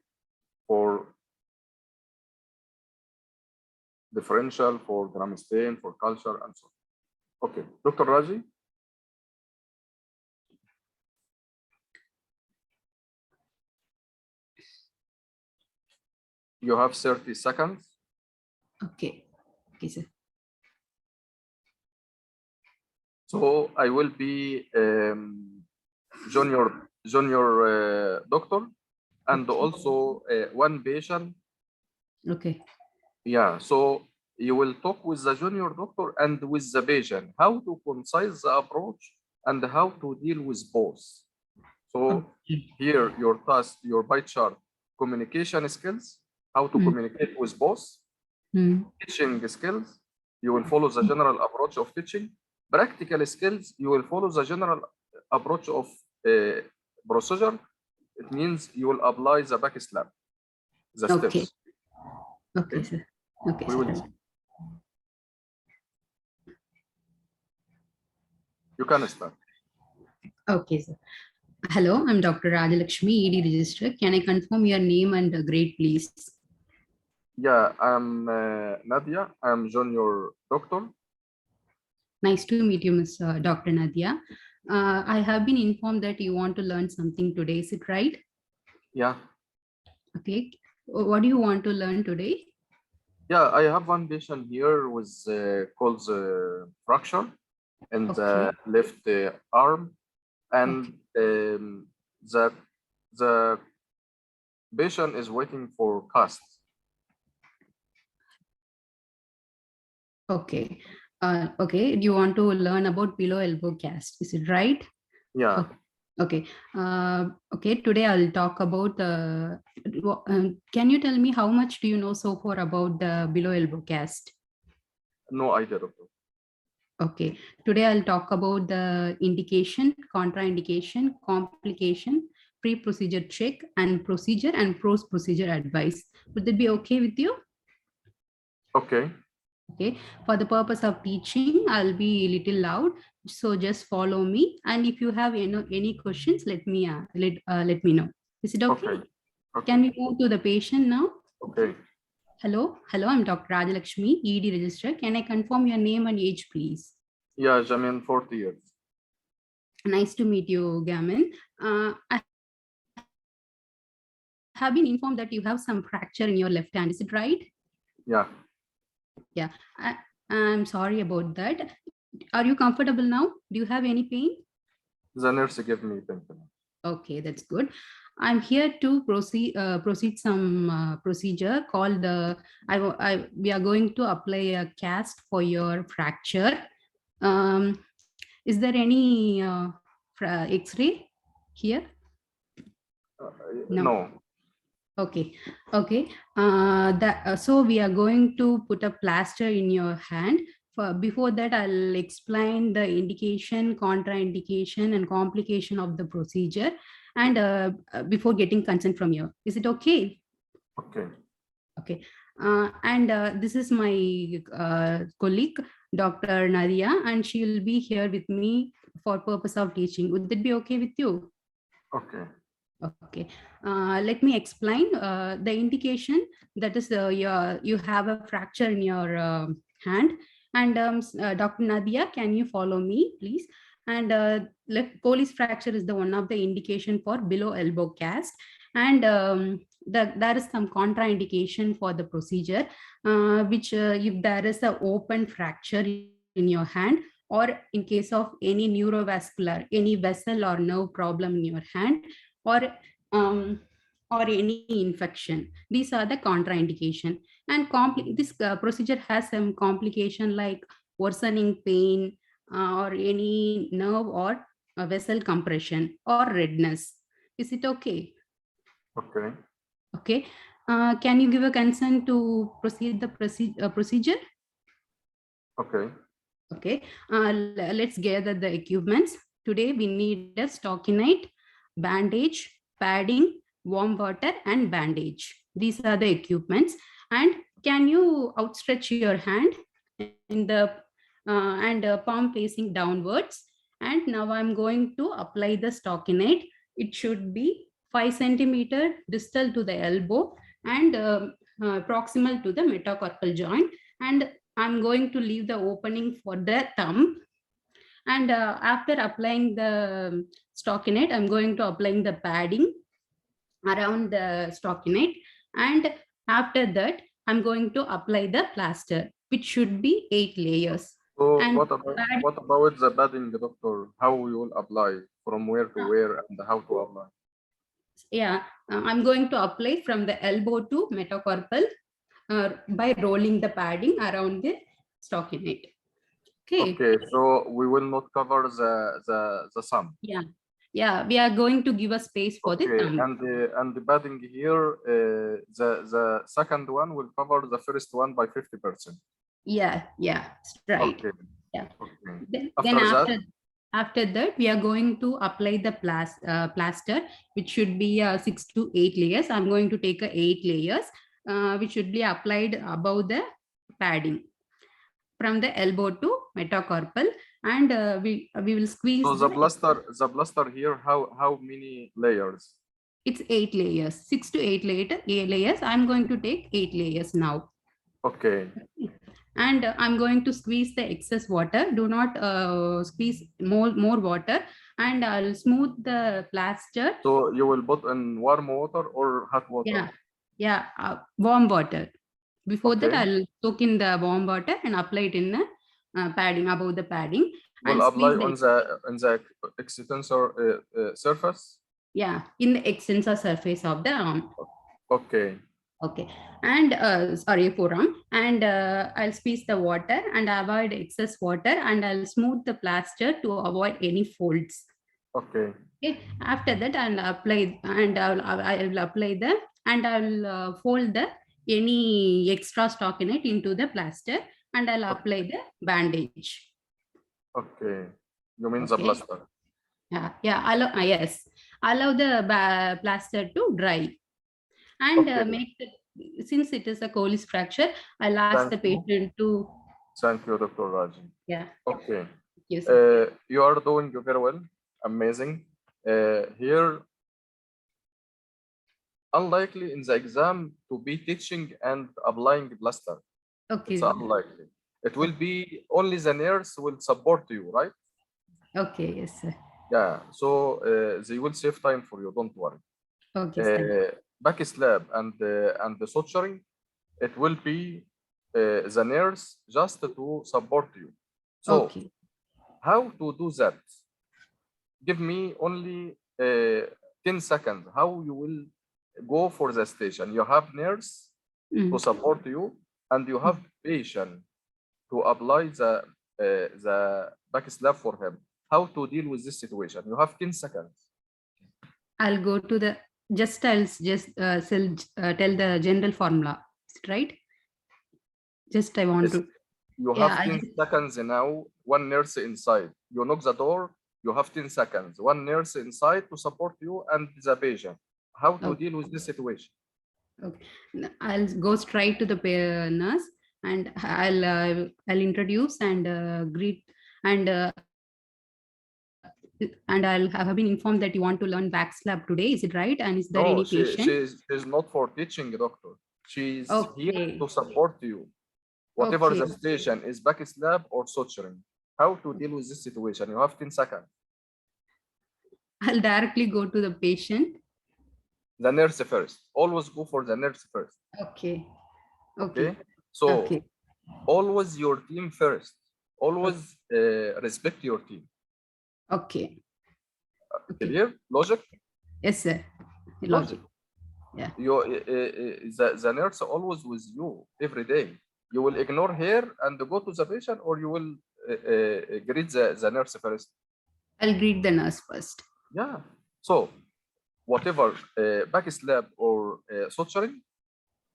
for differential, for gram stain, for culture, and so on. Okay, Dr. Raji. You have 30 seconds. Okay. Okay, sir. So I will be junior doctor, and also one patient. Okay. Yeah, so you will talk with the junior doctor and with the patient, how to concise the approach and how to deal with both. So here your task, your pie chart, communication skills, how to communicate with both, teaching skills, you will follow the general approach of teaching. Practical skills, you will follow the general approach of procedure. It means you will apply the back slab, the steps. Okay, sir. Okay, sir. You can start. Okay, sir. Hello, I'm Dr. Rajalakshmi, ED Registrar. Can I confirm your name and grade, please? Yeah, I'm Nadia. I'm junior doctor. Nice to meet you, Ms. Dr. Nadia. I have been informed that you want to learn something today. Is it right? Yeah. Okay. What do you want to learn today? Yeah, I have one patient here with called fracture in the left arm, and the patient is waiting for cast. Okay. Okay. You want to learn about below elbow cast. Is it right? Yeah. Okay. Okay. Today I'll talk about. Can you tell me how much do you know so far about the below elbow cast? No idea, doctor. Okay. Today I'll talk about the indication, contraindication, complication, pre-procedure check, and procedure and post-procedure advice. Would that be okay with you? Okay. Okay. For the purpose of teaching, I'll be a little loud, so just follow me. And if you have any questions, let me know. Is it okay? Okay. Can we move to the patient now? Okay. Hello, I'm Dr. Rajalakshmi, ED Registrar. Can I confirm your name and age, please? Yeah, Jamin, 40 years. Nice to meet you, Gamin. I have been informed that you have some fracture in your left hand. Is it right? Yeah. Yeah. I'm sorry about that. Are you comfortable now? Do you have any pain? The nurse gave me pain. Okay, that's good. I'm here to proceed some procedure called we are going to apply a cast for your fracture. Is there any X-ray here? No. Okay. Okay. So we are going to put a plaster in your hand. Before that, I'll explain the indication, contraindication, and complication of the procedure, and before getting consent from you. Is it okay? Okay. Okay. This is my colleague, Dr. Nadia, and she will be here with me for purpose of teaching. Would that be okay with you? Okay. Okay. Let me explain the indication. That is, you have a fracture in your hand. And Dr. Nadia, can you follow me, please? And left Colles fracture is the one of the indication for below elbow cast. And there is some contraindication for the procedure, which if there is an open fracture in your hand, or in case of any neurovascular, any vessel or nerve problem in your hand, or any infection. These are the contraindication. And this procedure has some complication like worsening pain, or any nerve or vessel compression or redness. Is it okay? Okay. Okay. Can you give a consent to proceed the procedure? Okay. Okay. Let's gather the equipments. Today we need a stockinite, bandage, padding, warm water, and bandage. These are the equipments. And can you outstretch your hand in the palm facing downwards? And now I'm going to apply the stockinite it should be 5 centimeter distal to the elbow and proximal to the metacarpal joint. And I'm going to leave the opening for the thumb. And after applying the stockinette, I'm going to applying the padding around the stockinette. And after that, I'm going to apply the plaster, which should be 8 layers. So And what about the padding, doctor? How you will apply, from where to where, and how to apply? Yeah, I'm going to apply from the elbow to metacarpal by rolling the padding around the stockinette. Okay. Okay, so we will not cover the thumb. Yeah, yeah, we are going to give a space for the thumb. And the padding here, the second one will cover the first one by 50%. Yeah, right. Okay. Yeah. Okay. Then after that, we are going to apply the plaster, which should be 6 to 8 layers. I'm going to take 8 layers, which should be applied above the padding from the elbow to metacarpal, and we will squeeze. So the plaster here, how many layers? It's 8 layers, 6 to 8 layers. I'm going to take 8 layers now. Okay. And I'm going to squeeze the excess water. Do not squeeze more water, and I'll smooth the plaster. So you will put in warm water or hot water? Yeah, warm water. Before that, Okay. I'll soak in the warm water and apply it in the padding, above the padding. Will apply on the extensor surface? Yeah, in the extensor surface of the arm. Okay. Okay, and sorry, forearm, and I'll squeeze the water and avoid excess water, and I'll smooth the plaster to avoid any folds. Okay. Okay, after that, I'll apply, and I'll apply the, and I'll fold the any extra stockinette into the plaster, and I'll apply the bandage. Okay, you mean the plaster? Yeah, yes, allow the plaster to dry. And make the, since it is a Colles fracture, I'll ask the patient to. Thank you, Dr. Raji. Yeah. Okay. Yes. You are doing very well. Amazing. Here, unlikely in the exam to be teaching and applying plaster. Okay. It's unlikely. It will be only the nurse will support you, right? Okay. Yes, sir. Yeah. So they will save time for you. Don't worry. Okay. Back slab and the suturing, it will be the nurse just to support you. So how to do that? Give me only 10 seconds. How you will go for the station? You have nurse to support you, and you have patient to apply the back slab for him. How to deal with this situation? You have 10 seconds. I'll go to the. I'll just tell the general formula, right? Just I want to. You have 10 seconds now. One nurse inside. You knock the door. You have 10 seconds. One nurse inside to support you and the patient. How to deal with this situation? Okay. I'll go straight to the nurse, and I'll introduce and greet and I have been informed that you want to learn back slab today. Is it right? And is there any patient? She's not for teaching, doctor. She's here to support you. Whatever the station is, back slab or suturing. How to deal with this situation? You have 10 seconds. I'll directly go to the patient. The nurse first. Always go for the nurse first. Okay. So always your team first. Always respect your team. Okay. Clear? Logic? Yes, sir. Logic. Yeah. The nurse always with you every day. You will ignore her and go to the patient, or you will greet the nurse first? I'll greet the nurse first. Yeah. So whatever back slab or suturing.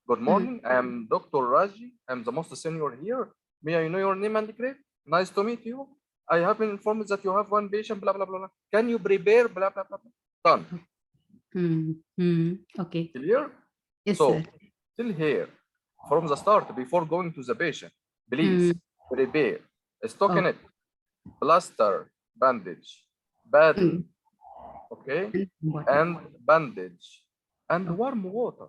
Good morning. I'm Dr. Raji. I'm the most senior here. May I know your name and grade? Nice to meet you. I have been informed that you have one patient, blah, blah, blah, blah. Can you prepare, blah, blah, blah, blah. Done. Okay. Clear? Yes, so, sir. Still here, from the start, before going to the patient, please prepare a stockinette, plaster, bandage, padding, okay, and bandage and warm water.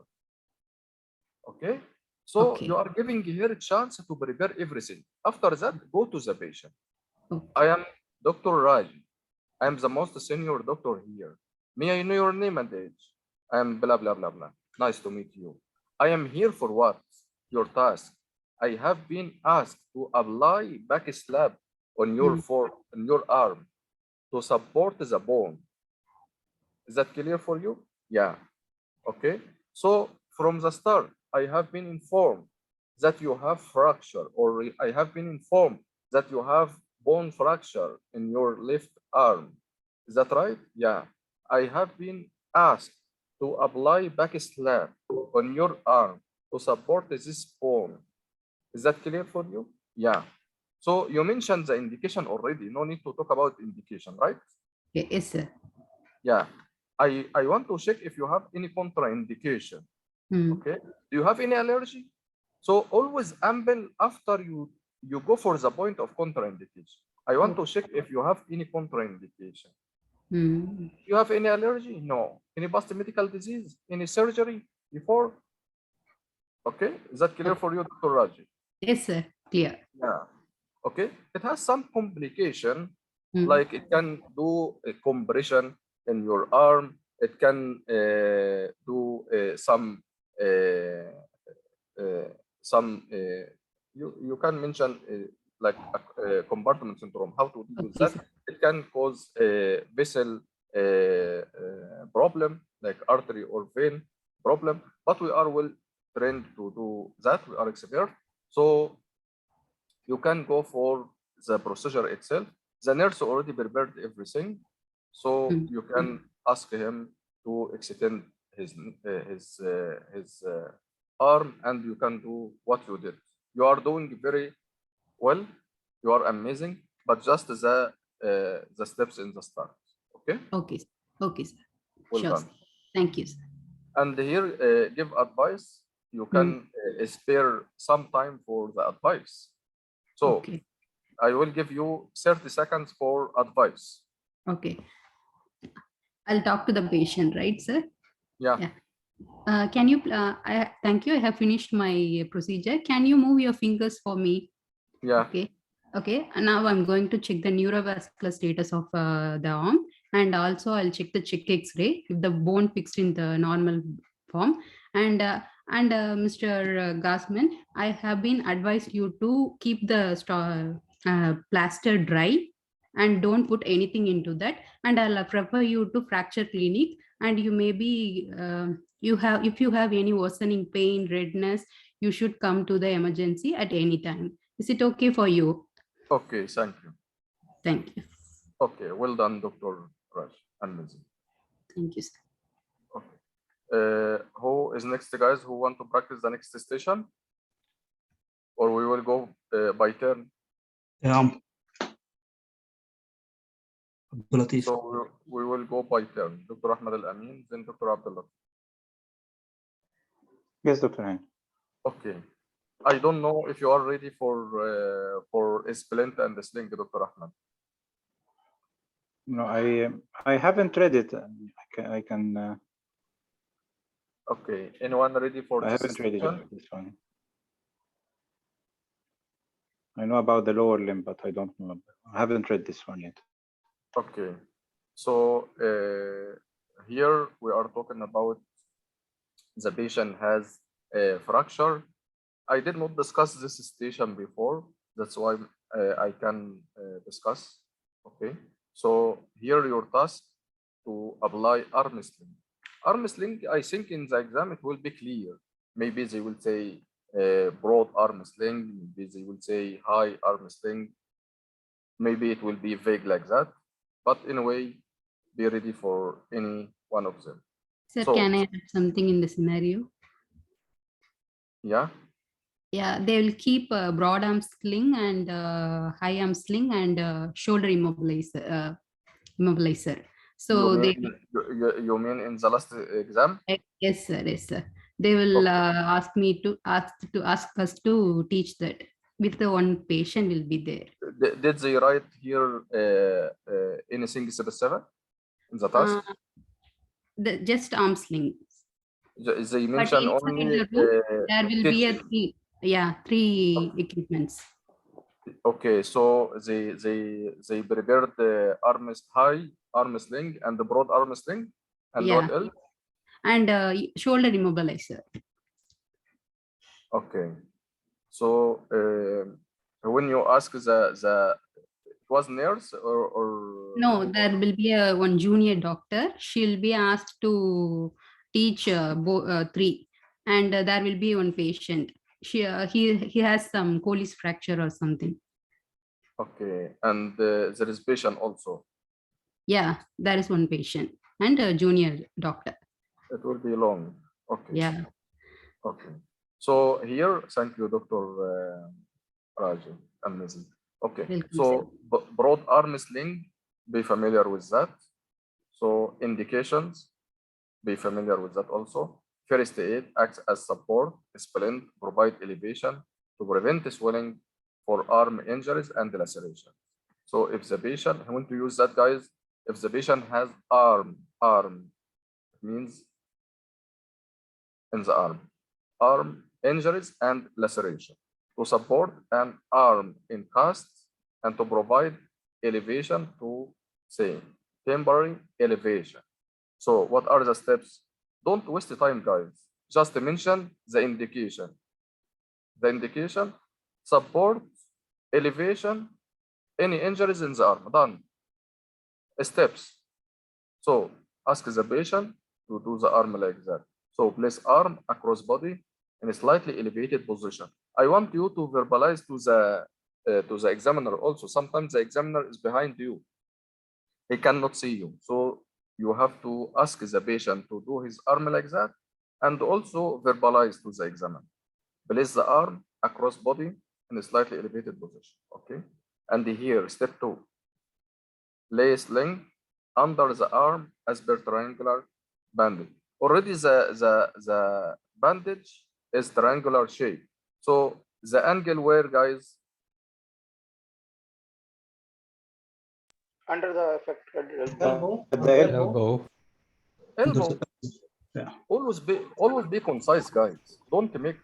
Okay, so you are giving her a chance to prepare everything. After that, go to the patient. I am Dr. Raj. I am the most senior doctor here. May I know your name and age? I am blah blah blah blah. Nice to meet you. I am here for what? Your task. I have been asked to apply back slab on your on your arm to support the bone. Is that clear for you? Yeah. Okay. So from the start, I have been informed that you have fracture, or I have been informed that you have bone fracture in your left arm. Is that right? Yeah. I have been asked to apply back slab on your arm to support this bone. Is that clear for you? Yeah. So you mentioned the indication already. No need to talk about indication, right? Yes, sir. Yeah. I want to check if you have any contraindication. Okay. Do you have any allergy? So always amble after you go for the point of contraindication. I want to check if you have any contraindication. You have any allergy? No. Any past medical disease? Any surgery before? Okay. Is that clear for you, Dr. Raji? Yes, sir. Clear. Yeah. Okay. It has some complication, like it can do a compression in your arm. It can do some you can mention like a compartment syndrome. How to deal with that? It can cause a vessel problem, like artery or vein problem. But we are well trained to do that. We are expert. So you can go for the procedure itself. The nurse already prepared everything, so you can ask him to extend his arm, and you can do what you did. You are doing very well. You are amazing, but just the steps in the start. Okay. Okay. Okay, sir. Well Sure, done. sir. Thank you, sir. And here, give advice. You can spare some time for the advice. So I will give you 30 seconds for advice. Okay. I'll talk to the patient, right, sir? Yeah. Can you, thank you. I have finished my procedure. Can you move your fingers for me? Yeah. Okay. Okay. And now I'm going to check the neurovascular status of the arm. And also I'll check the check X-ray if the bone fixed in the normal form. And Mr. Gassman, I have been advised you to keep the plaster dry and don't put anything into that. And I'll prefer you to fracture clinic. And you may be, if you have any worsening pain, redness, you should come to the emergency at any time. Is it okay for you? Okay, thank you. Thank you. Okay, well done, Dr. Raj. Amazing. Thank you, sir. Okay. Who is next, guys? Who want to practice the next station? Or we will go by turn? So we will go by turn. Dr. Ahmed Al-Amin, then Dr. Abdullah. Yes, Dr. Hain. Okay. I don't know if you are ready for splint and the sling, Dr. Ahmed. No, I haven't read it. I can. Okay. Anyone ready for I this haven't read station? it. This one. I know about the lower limb, but I don't know. I haven't read this one yet. Okay. So here we are talking about the patient has a fracture. I did not discuss this station before. That's why I can discuss. Okay. So here your task to apply arm sling. Arm sling, I think in the exam it will be clear. Maybe they will say broad arm sling. Maybe they will say high arm sling. Maybe it will be vague like that. But anyway, be ready for any one of them. Sir, So, can I add something in the scenario? Yeah. Yeah, they will keep a broad arm sling and high arm sling and shoulder immobilizer. So you mean in the last exam? Yes, sir. Yes, sir. They will ask me to ask us to teach that. With the one patient will be there. Did they write here anything specific? in the task? Just arm sling. They But mention inside only the room, there will be a kitchen. three equipments. Okay, so they prepared the high arm sling and the broad arm sling, and Yeah. what else? And shoulder immobilizer. Okay, so when you ask it was nurse or No, there will be one junior doctor. She'll be asked to teach three, and there will be one patient. He has some Colles fracture or something. okay, and there is patient also. Yeah, there is one patient and a junior doctor. It will be long. Okay. Yeah. Okay. So here, thank you, Dr. Raju. Amazing. Okay. Welcome, So broad arm sling, be familiar with that. So indications, be familiar with that also. First aid acts as support, splint, provide elevation to prevent swelling for arm injuries and laceration. So if the patient, I want to use that, guys, if the patient has arm, it means in the arm injuries and laceration, to support an arm in casts and to provide elevation to say temporary elevation. So what are the steps? Don't waste the time, guys. Just mention the indication. The indication, support, elevation, any injuries in the arm. Done. Steps. So ask the patient to do the arm like that. So place arm across body in a slightly elevated position. I want you to verbalize to the examiner also. Sometimes the examiner is behind you. He cannot see you. So you have to ask the patient to do his arm like that and also verbalize to the examiner. Place the arm across body in a slightly elevated position. Okay. And here, step 2. Lay sling under the arm as per triangular bandage. Already the bandage is triangular shape. So the angle where, guys? Under the affected elbow. Elbow. Yeah. Always be concise, guys. Don't make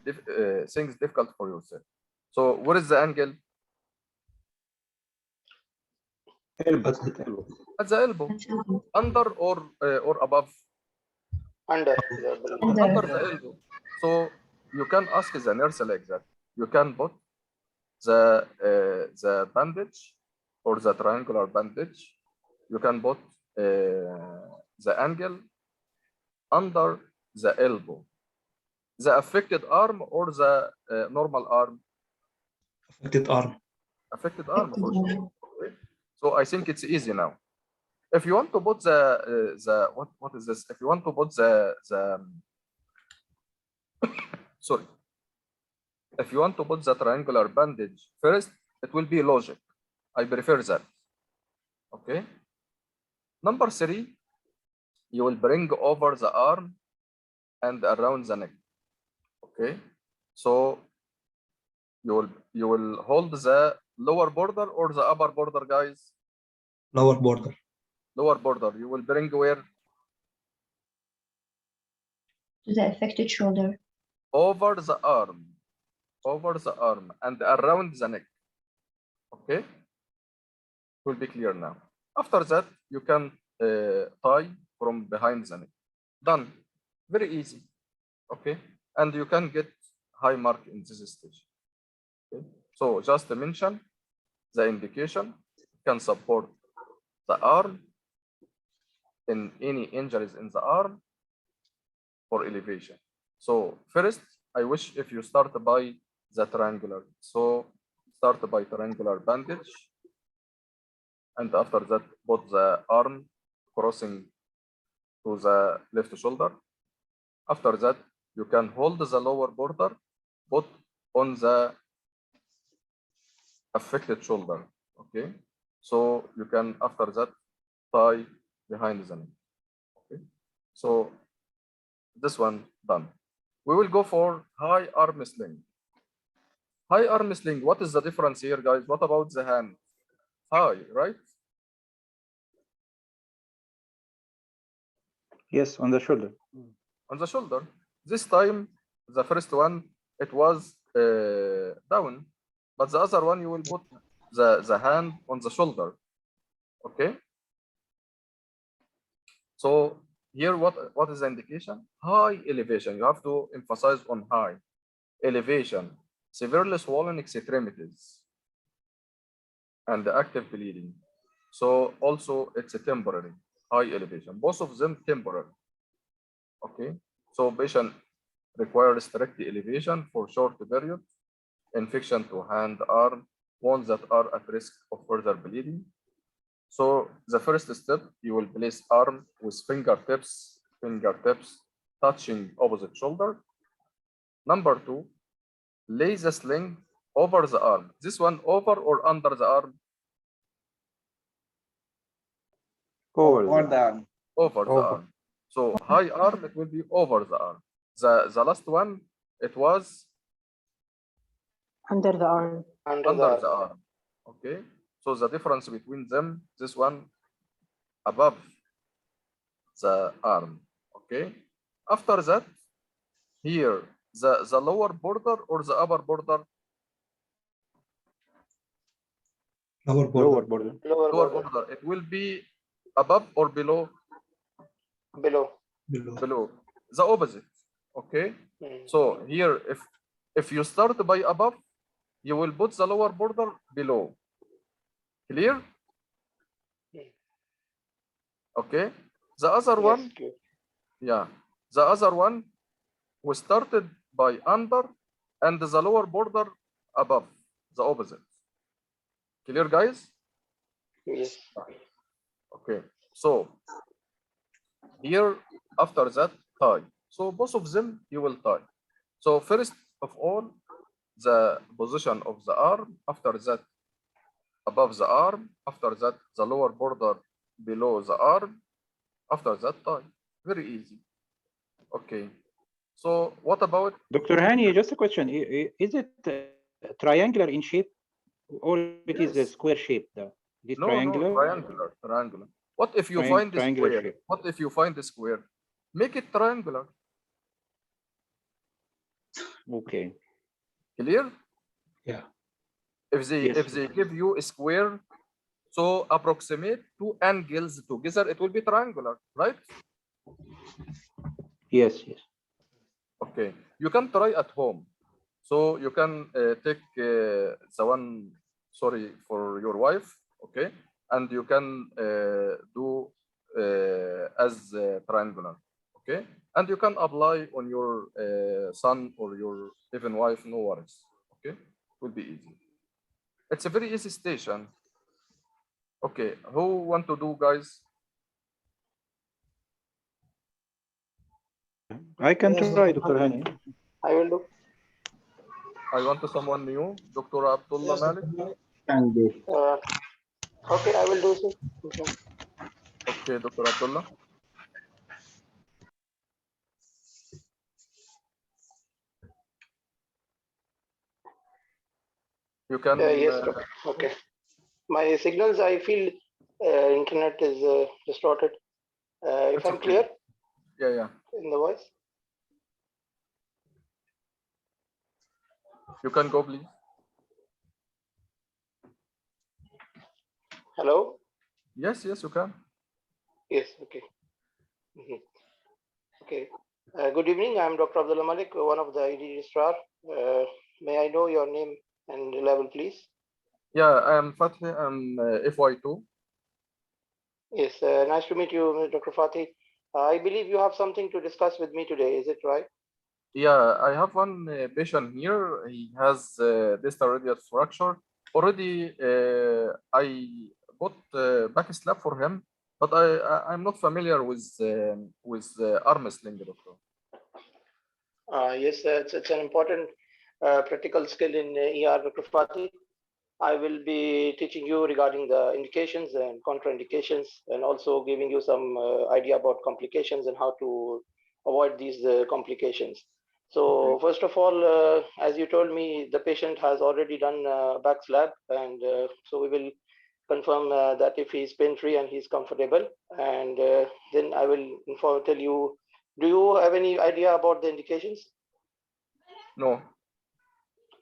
things difficult for yourself. So what is the angle? At the elbow. Under or above? Under the elbow. So you can ask the nurse like that. You can put the bandage or the triangular bandage. You can put the angle under the elbow. The affected arm or the normal arm? Affected arm. Affected arm, for sure. Okay. So I think it's easy now. If you want to put what is this? If you want to put sorry. If you want to put the triangular bandage first, it will be logic. I prefer that. Okay. Number 3, you will bring over the arm and around the neck. Okay. So you will hold the lower border or the upper border, guys? Lower border. Lower border. You will bring where? To the affected shoulder. Over the arm. Over the arm and around the neck. Okay. Will be clear now. After that, you can tie from behind the neck. Done. Very easy. Okay. And you can get high mark in this stage. Okay. So just to mention the indication can support the arm in any injuries in the arm for elevation. So first, I wish if you start by the triangular. So start by triangular bandage. And after that, put the arm crossing to the left shoulder. After that, you can hold the lower border, put on the affected shoulder. Okay. So you can, after that, tie behind the neck. Okay. So this one done. We will go for high arm sling. High arm sling, what is the difference here, guys? What about the hand? High, right? Yes, on the shoulder. On the shoulder. This time, the first one, it was down, but the other one, you will put the hand on the shoulder. Okay. So here, what is the indication? High elevation. You have to emphasize on high elevation, severely swollen extremities, and active bleeding. So also it's a temporary high elevation. Both of them temporary. Okay. So patient requires strict elevation for short period, infection to hand, arm, wounds that are at risk of further bleeding. So the first step, you will place arm with fingertips touching opposite shoulder. Number 2, lay the sling over the arm. This one over or under the arm? Over the arm. Over the arm. So high arm, it will be over the arm. The last one, it was Under the arm. under the arm. Okay. So the difference between them, this one above the arm. Okay. After that, here, the lower border or the upper border? Lower border. Lower border. It will be above or below? Below. Below. The opposite. Okay. So here, if you start by above, you will put the lower border below. Clear? Okay. The other one, yeah. The other one, we started by under and the lower border above, the opposite. Clear, guys? Yes. Okay. So here, after that, tie. So both of them, you will tie. So first of all, the position of the arm, after that, above the arm, after that, the lower border below the arm, after that, tie. Very easy. Okay. So what about? Dr. Hani, just a question. Is it triangular in shape or it is a square shape? It is triangular? No, triangular. What if you find the square? Shape. What if you find the square? Make it triangular. Okay. Clear? Yeah. If they give you a square, so approximate two angles together, it will be triangular, right? Yes. Okay. You can try at home. So you can take the one, sorry, for your wife, okay? And you can do as triangular, okay? And you can apply on your son or your even wife, no worries, okay? It will be easy. It's a very easy station. Okay, who want to do, guys? I can try, Dr. Hani. I will do. I want someone new, Dr. Abdullah Malik. Can do. Okay, I will do so. Okay, Dr. Abdullah. You can. Yes, doctor. Okay. My signals, I feel internet is distorted. If I'm clear? Yeah. In the voice? You can go, please. Hello? Yes, you can. Yes, okay. Okay. Good evening. I'm Dr. Abdullah Malik, one of the ED registrar. May I know your name and level, please? Yeah, I'm Fatih. I'm FY2. Yes, nice to meet you, Dr. Fatih. I believe you have something to discuss with me today. Is it right? Yeah, I have one patient here. He has distal radius fracture. Already, I put back slab for him, but I'm not familiar with arm sling, doctor. Yes, it's an important practical skill in ER, Dr. Fatih. I will be teaching you regarding the indications and contraindications, and also giving you some idea about complications and how to avoid these complications. So first of all, as you told me, the patient has already done back slab, and so we will confirm that if he's pain-free and he's comfortable, and then I will tell you. Do you have any idea about the indications? No.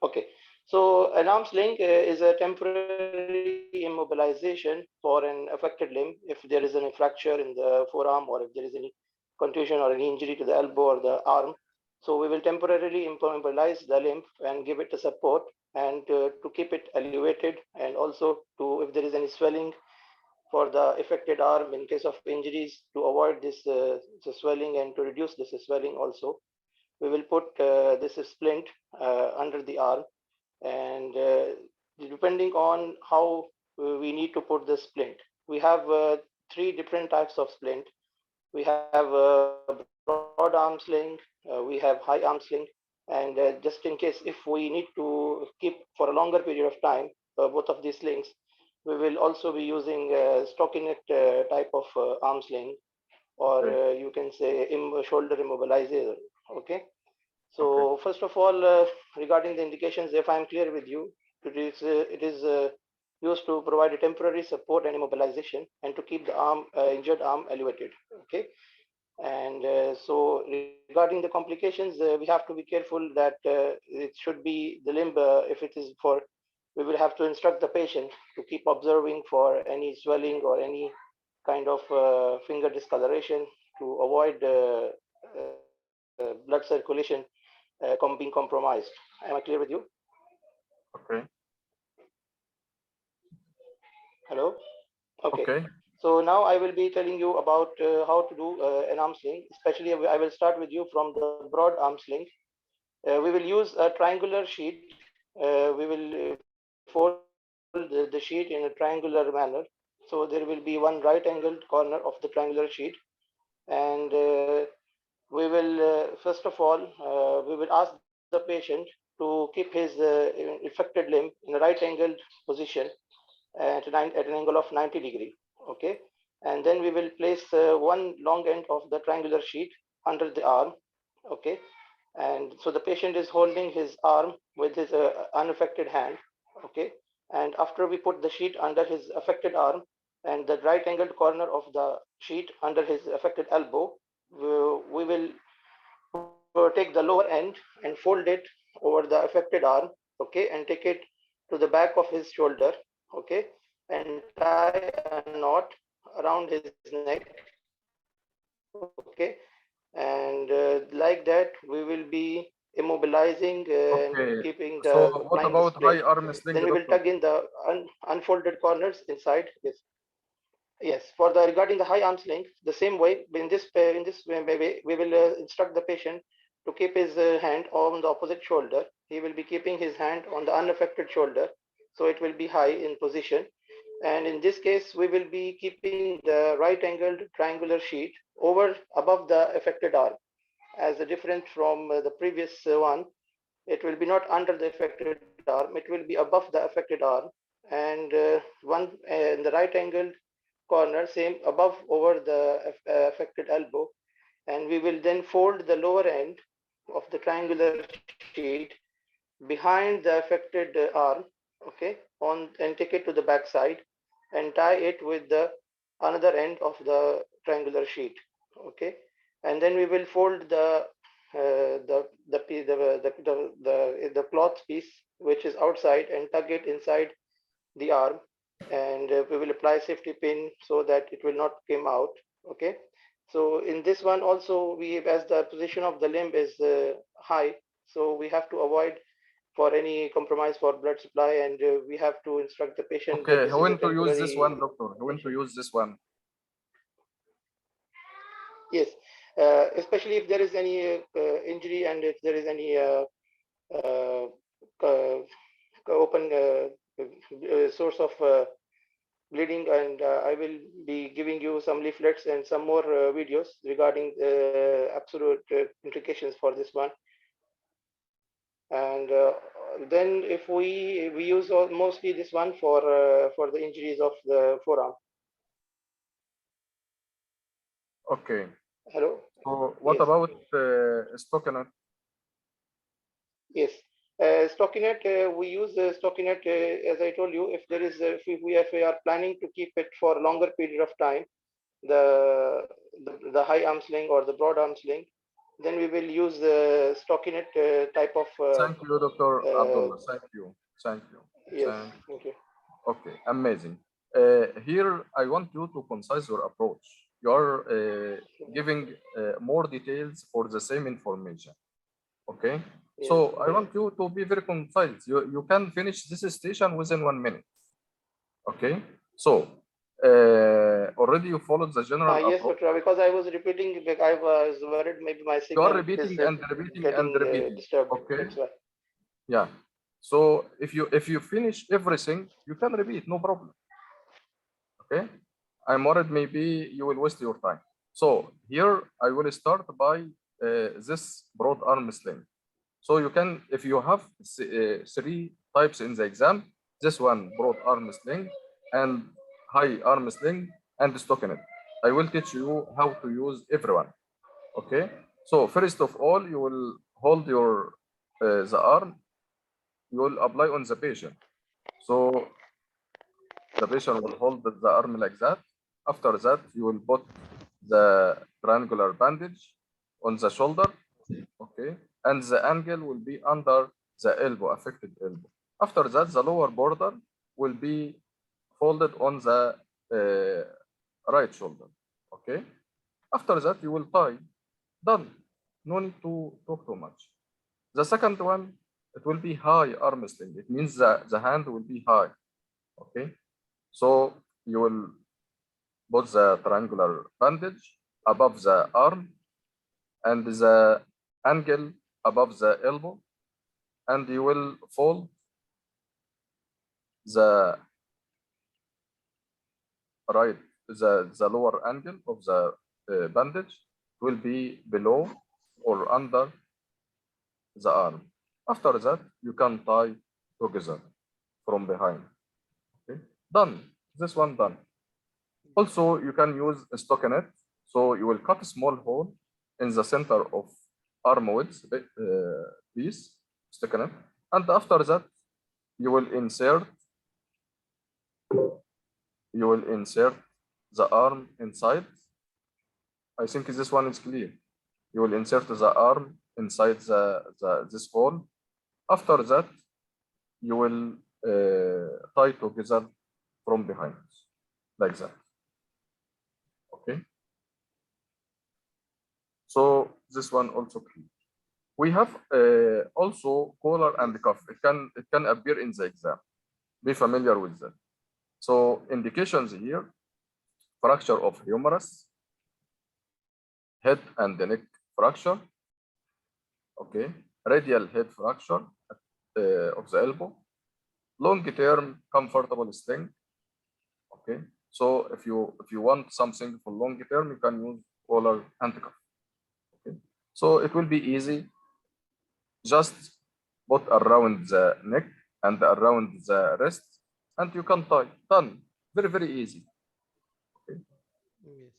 Okay. So an arm sling is a temporary immobilization for an affected limb if there is any fracture in the forearm or if there is any contusion or any injury to the elbow or the arm. So we will temporarily immobilize the limb and give it a support and to keep it elevated, and also to, if there is any swelling for the affected arm in case of injuries, to avoid this swelling and to reduce this swelling also, we will put this splint under the arm, and depending on how we need to put the splint, we have 3 different types of splint. We have broad arm sling, we have high arm sling, and just in case if we need to keep for a longer period of time both of these slings, we will also be using stockinette type of arm sling, or you can say shoulder immobilizer. Okay. So first of all, regarding the indications, if I'm clear with you, it is used to provide a temporary support and immobilization and to keep the arm, injured arm elevated. Okay. And so regarding the complications, we have to be careful that it should be the limb, if it is for, we will have to instruct the patient to keep observing for any swelling or any kind of finger discoloration to avoid blood circulation being compromised. Am I clear with you? Okay. Hello? Okay. So now I will be telling you about how to do an arm sling. Especially I will start with you from the broad arm sling. We will use a triangular sheet. We will fold the sheet in a triangular manner. So there will be one right angled corner of the triangular sheet. And we will, first of all, we will ask the patient to keep his affected limb in a right angled position at an angle of 90 degrees. Okay. And then we will place one long end of the triangular sheet under the arm. Okay. And so the patient is holding his arm with his unaffected hand. Okay. And after we put the sheet under his affected arm and the right angled corner of the sheet under his affected elbow, we will take the lower end and fold it over the affected arm. Okay. And take it to the back of his shoulder. Okay. And tie a knot around his neck. Okay. And like that, we will be immobilizing and keeping the. So what about high arm sling? Then we will tug in the unfolded corners inside. Yes. Yes. For the regarding the high arm sling, the same way. In this way, we will instruct the patient to keep his hand on the opposite shoulder. He will be keeping his hand on the unaffected shoulder, so it will be high in position. And in this case, we will be keeping the right angled triangular sheet above the affected arm. As a different from the previous one, it will be not under the affected arm, it will be above the affected arm. And one in the right angled corner, same above over the affected elbow. And we will then fold the lower end of the triangular sheet behind the affected arm. Okay, and take it to the back side and tie it with the another end of the triangular sheet. Okay, and then we will fold the cloth piece which is outside and tuck it inside the arm, and we will apply safety pin so that it will not come out. Okay, so in this one also, we, as the position of the limb is high, so we have to avoid for any compromise for blood supply, and we have to instruct the patient. Okay, when to use this one, doctor? When to use this one? Yes, especially if there is any injury and if there is any open source of bleeding, and I will be giving you some leaflets and some more videos regarding absolute implications for this one. And then if we use mostly this one for the injuries of the forearm. Okay. Hello. So what about stockinette? Yes, stockinette. We use stockinette as I told you. If there is, if we are planning to keep it for a longer period of time, the the high arm sling or the broad arm sling, then we will use the stockinette type of. Thank you, Dr. Abdullah. Thank you. Thank you. Yes, thank you. Okay, amazing. Here, I want you to concise your approach. You are giving more details for the same information. Okay, so I want you to be very concise. You can finish this station within 1 minute. Okay, so already you followed the general Yes, approach. Dr. Because I was repeating, I was worried maybe my You are signal repeating is and repeating and repeating. disturbed. Okay. That's why. Yeah. So if you finish everything, you can repeat, no problem. Okay. I'm worried maybe you will waste your time. So here I will start by this broad arm sling. So you can, if you have 3 types in the exam, this one broad arm sling and high arm sling and stockinette. I will teach you how to use everyone. Okay. So first of all, you will hold your the arm. You will apply on the patient. So the patient will hold the arm like that. After that, you will put the triangular bandage on the shoulder, okay? And the angle will be under the elbow, affected elbow. After that, the lower border will be folded on the right shoulder, okay? After that, you will tie. Done. No need to talk too much. The second one, it will be high arm sling. It means that the hand will be high, okay? So you will put the triangular bandage above the arm and the angle above the elbow, and you will fold the lower angle of the bandage will be below or under the arm. After that, you can tie together from behind. Okay, done. This one done. Also, you can use a stockinette. So you will cut a small hole in the center of arm width piece, stockinette, and after that, you will insert the arm inside. I think this one is clear. You will insert the arm inside this hole. After that, you will tie together from behind, like that. Okay. So this one also clear. We have also collar and cuff. It can appear in the exam. Be familiar with that. So indications here: fracture of humerus, head and neck fracture. Okay, radial head fracture of the elbow, long-term comfortable sling. Okay, so if you want something for long-term, you can use collar and cuff. Okay, so it will be easy. Just put around the neck and around the wrist, and you can tie. Done. Very, very easy. Okay. Yes.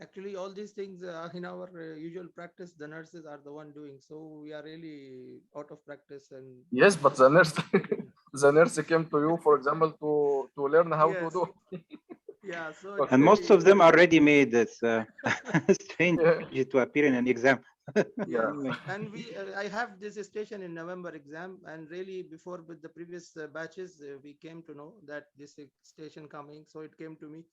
Actually, all these things in our usual practice, the nurses are the one doing. So we are really out of practice. And yes, but the nurse came to you, for example, to learn how to do. Yeah. So okay. And most of them are ready made. It's strange to appear in an exam. Yeah. And I have this station in November exam, and really before with the previous batches, we came to know that this station coming. So it came to me.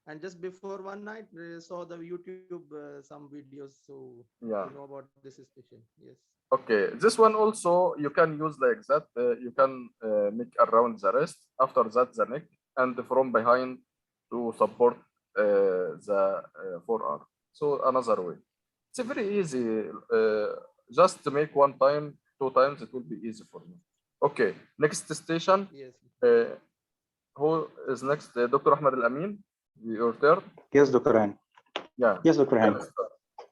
And just before one night, saw the YouTube some videos, so yeah, you know about this station. Yes. Okay, this one also you can use like that. You can make around the wrist, after that the neck, and from behind to support the forearm. So another way. It's very easy. Just to make 1 time, 2 times, it will be easy for you. Okay, next station. Yes. Who is next? Dr. Ahmed Al-Amin. Your turn. Yes, Dr. Han. Yeah. Yes, Dr. Han.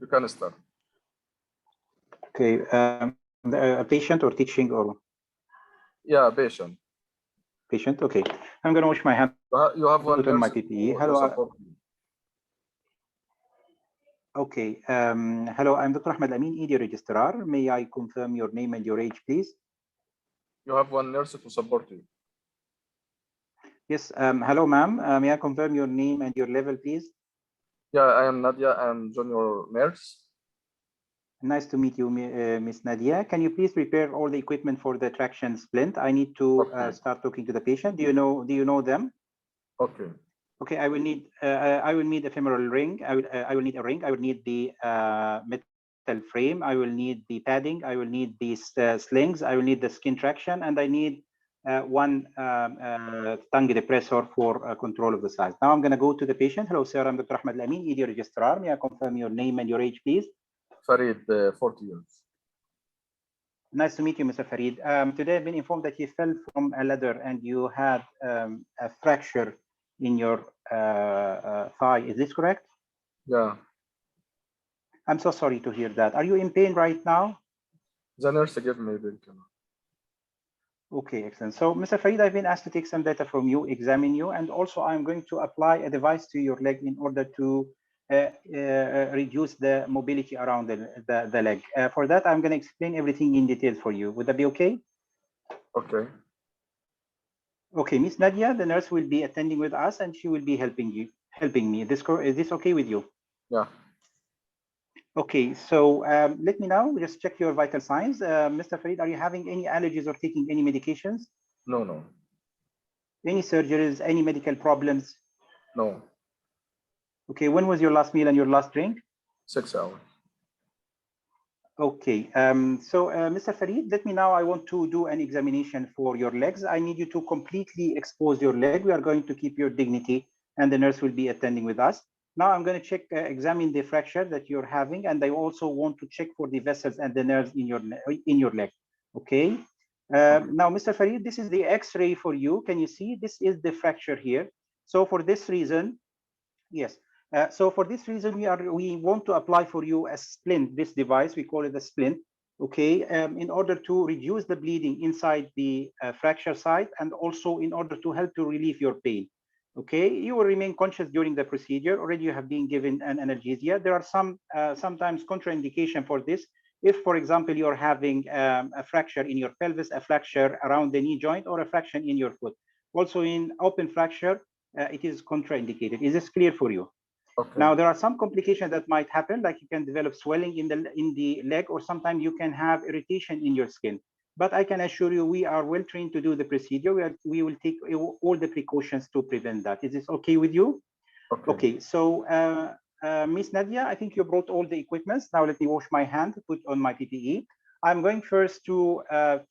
You can start. Okay. A patient or teaching or? Yeah, patient. Patient. Okay. I'm going to wash my hands. You have one put on my nurse PPE. to Hello. support you. Okay. Hello, I'm Dr. Ahmed Amin, ED registrar. May I confirm your name and your age, please? You have one nurse to support you. Yes. Hello, ma'am. May I confirm your name and your level, please? Yeah, I am Nadia. I am junior nurse. Nice to meet you, Miss Nadia. Can you please prepare all the equipment for the traction splint? I need to start talking to the patient. Do you know them? Okay. Okay, I will need a femoral ring. I will need a ring. I will need the metal frame. I will need the padding. I will need these slings. I will need the skin traction, and I need one tongue depressor for control of the size. Now I'm going to go to the patient. Hello, sir. I'm Dr. Ahmed Al-Amin, ED registrar. May I confirm your name and your age, please? Farid, 40 years. Nice to meet you, Mr. Farid. Today I've been informed that you fell from a ladder and you had a fracture in your thigh. Is this correct? Yeah. I'm so sorry to hear that. Are you in pain right now? The nurse gave me painkiller. Okay, excellent. So, Mr. Farid, I've been asked to take some data from you, examine you, and also I'm going to apply a device to your leg in order to reduce the mobility around the leg. For that, I'm going to explain everything in detail for you. Would that be okay? Okay. Okay, Miss Nadia, the nurse will be attending with us, and she will be helping me. Is this okay with you? Yeah. Okay, so let me now just check your vital signs. Mr. Farid, are you having any allergies or taking any medications? No, no. Any surgeries, any medical problems? No. Okay, when was your last meal and your last drink? 6 hours. Okay, Mr. Farid, let me now, I want to do an examination for your legs. I need you to completely expose your leg. We are going to keep your dignity and the nurse will be attending with us. Now I'm going to check, examine the fracture that you're having, and I also want to check for the vessels and the nerves in your leg. Okay. Now, Mr. Farid, this is the X-ray for you. Can you see? This is the fracture here. So for this reason, yes. So for this reason, we want to apply for you a splint. This device, we call it a splint. Okay, in order to reduce the bleeding inside the fracture site, and also in order to help to relieve your pain. Okay, you will remain conscious during the procedure. Already you have been given an analgesia. There are sometimes contraindication for this. If, for example, you're having a fracture in your pelvis, a fracture around the knee joint, or a fracture in your foot. Also in open fracture, it is contraindicated. Is this clear for you? Okay. Now, there are some complications that might happen, like you can develop swelling in the leg, or sometimes you can have irritation in your skin. But I can assure you, we are well trained to do the procedure. We will take all the precautions to prevent that. Is this okay with you? Okay. Okay, so Miss Nadia, I think you brought all the equipments. Now let me wash my hand, put on my PPE. I'm going first to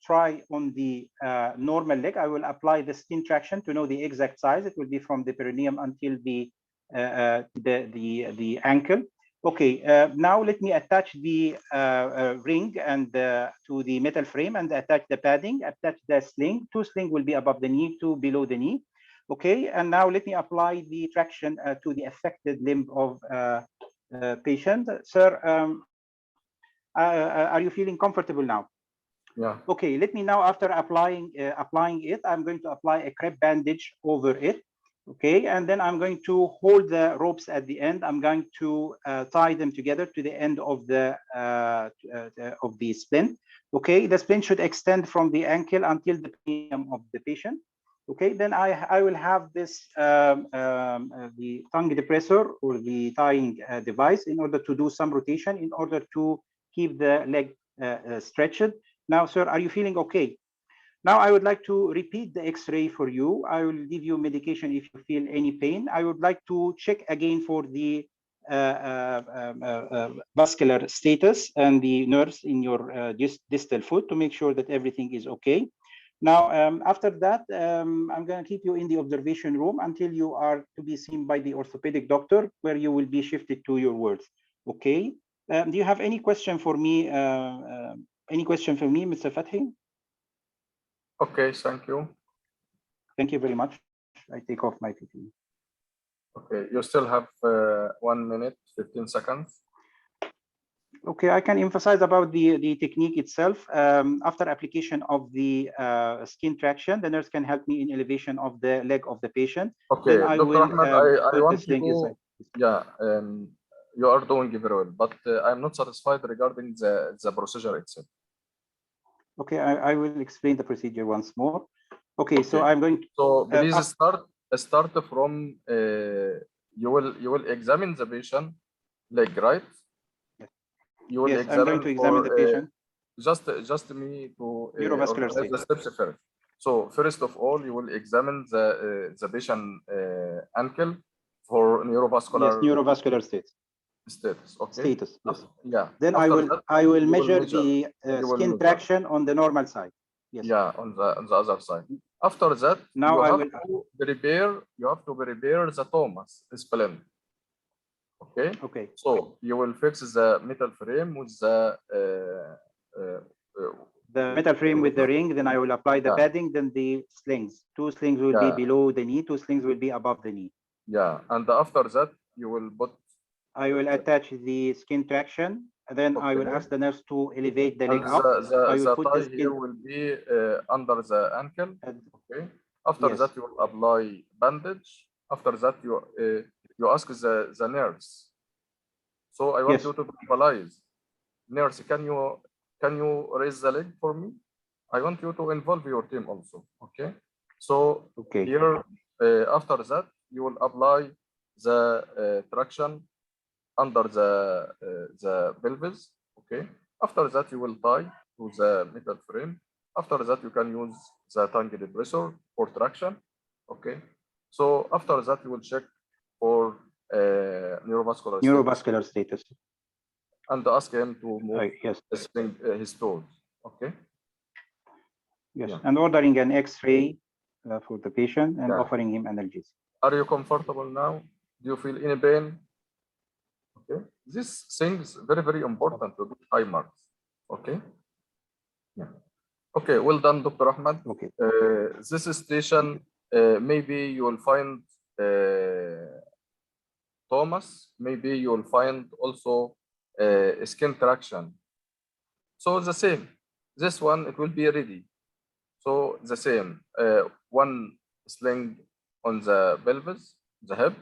try on the normal leg. I will apply the skin traction to know the exact size. It will be from the perineum until the ankle. Okay, now let me attach the ring and to the metal frame, and attach the padding, attach the sling. 2 sling will be above the knee, 2 below the knee. Okay, and now let me apply the traction to the affected limb of patient. Sir, are you feeling comfortable now? Yeah. Okay, let me now, after applying it, I'm going to apply a crepe bandage over it. Okay, and then I'm going to hold the ropes at the end. I'm going to tie them together to the end of the splint. Okay, the splint should extend from the ankle until the perineum of the patient. Okay, then I will have this the tongue depressor or the tying device in order to do some rotation in order to keep the leg stretched. Now, sir, are you feeling okay? Now, I would like to repeat the X-ray for you. I will give you medication if you feel any pain. I would like to check again for the vascular status and the nerves in your distal foot to make sure that everything is okay. Now, after that, I'm going to keep you in the observation room until you are to be seen by the orthopedic doctor, where you will be shifted to your wards. Okay. Do you have any question for me? Mr. Fathi? Okay, thank you. Thank you very much. I take off my PPE. Okay, you still have 1 minute, 15 seconds. Okay, I can emphasize about the technique itself. After application of the skin traction, the nurse can help me in elevation of the leg of the patient. Okay, then I Dr. will Ahmed, I want to, yeah, you are doing very well, but I'm not satisfied regarding the procedure itself. Okay, I will explain the procedure once more. Okay, so I'm going to... So please start from you will examine the patient leg, right? You will Yes, I'm going to examine the patient. Just me to Neurovascular organize the steps first. So first of all, you will examine the patient ankle for neurovascular. Yes, neurovascular status. Okay. Status. Yes. Yeah. Then After I will you measure the skin traction on the normal side. Yes. Yeah, on the other side. After that, Now you have to prepare the Thomas splint. Okay. Okay. So you will fix the metal frame with the metal frame with the ring. Then I will apply the padding. Then the slings. 2 slings will be below the knee. 2 slings will be above the knee. Yeah, and after that, you will put. I will attach the skin traction. And then I will ask the nurse to elevate the leg And up. I will the put tie the skin here will be under the ankle. Okay. After that, you will apply bandage. After that, you ask the nurse. So I want you to visualize. Nurse, can you raise the leg for me? I want you to involve your team also. Okay. So here, after that, you will apply the traction under the pelvis. Okay. After that, you will tie to the metal frame. After that, you can use the tongue depressor for traction. Okay. So after that, you will check for neurovascular status. And ask him to move his toes. Okay. Yes. And ordering an X-ray for the patient and offering him analgesics. Are you comfortable now? Do you feel any pain? Okay. This thing is very, very important to get high marks. Okay. Yeah. Okay. Well done, Dr. Ahmed. Okay. This station, maybe you will find Thomas. Maybe you will find also skin traction. So the same. This one, it will be ready. So the same. One sling on the pelvis, the hip,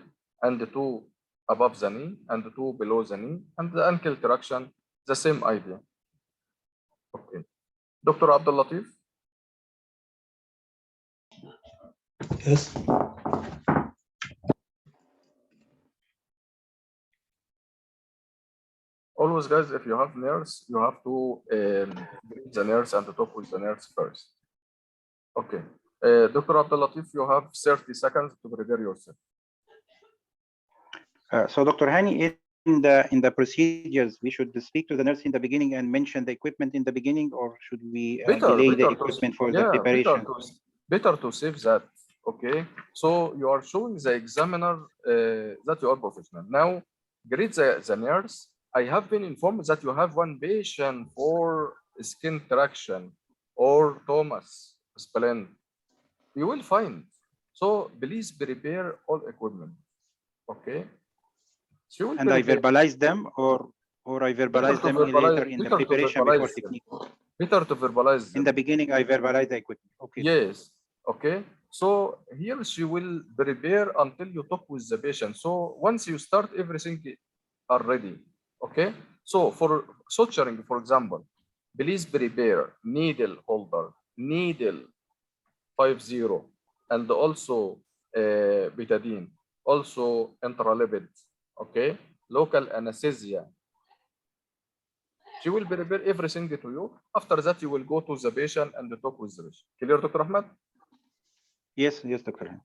and the 2 above the knee, and the 2 below the knee, and the ankle traction, the same idea. Okay. Dr. Abdul Latif? Yes. Always, guys, if you have nurse, you have to greet the nurse and talk with the nurse first. Okay. Dr. Abdul Latif, you have 30 seconds to prepare yourself. So, Dr. Hani, in the procedures, we should speak to the nurse in the beginning and mention the equipment in the beginning, or should we delay the equipment for the preparation? Better to save that. Okay. So you are showing the examiner that you are professional. Now, greet the nurse. I have been informed that you have one patient for skin traction or Thomas splint. You will find. So please prepare all equipment. Okay. And I verbalize them, or I verbalize them later in the preparation before technique. Better to verbalize them. In the beginning, I verbalize the equipment. Okay. Yes. Okay. So here she will prepare until you talk with the patient. So once you start, everything are ready. Okay. So for suturing, for example, please prepare needle holder, needle 50, and also betadine, also intralipid. Okay. Local anesthesia. She will prepare everything to you. After that, you will go to the patient and talk with the patient. Clear, Dr. Ahmed? Yes, Dr.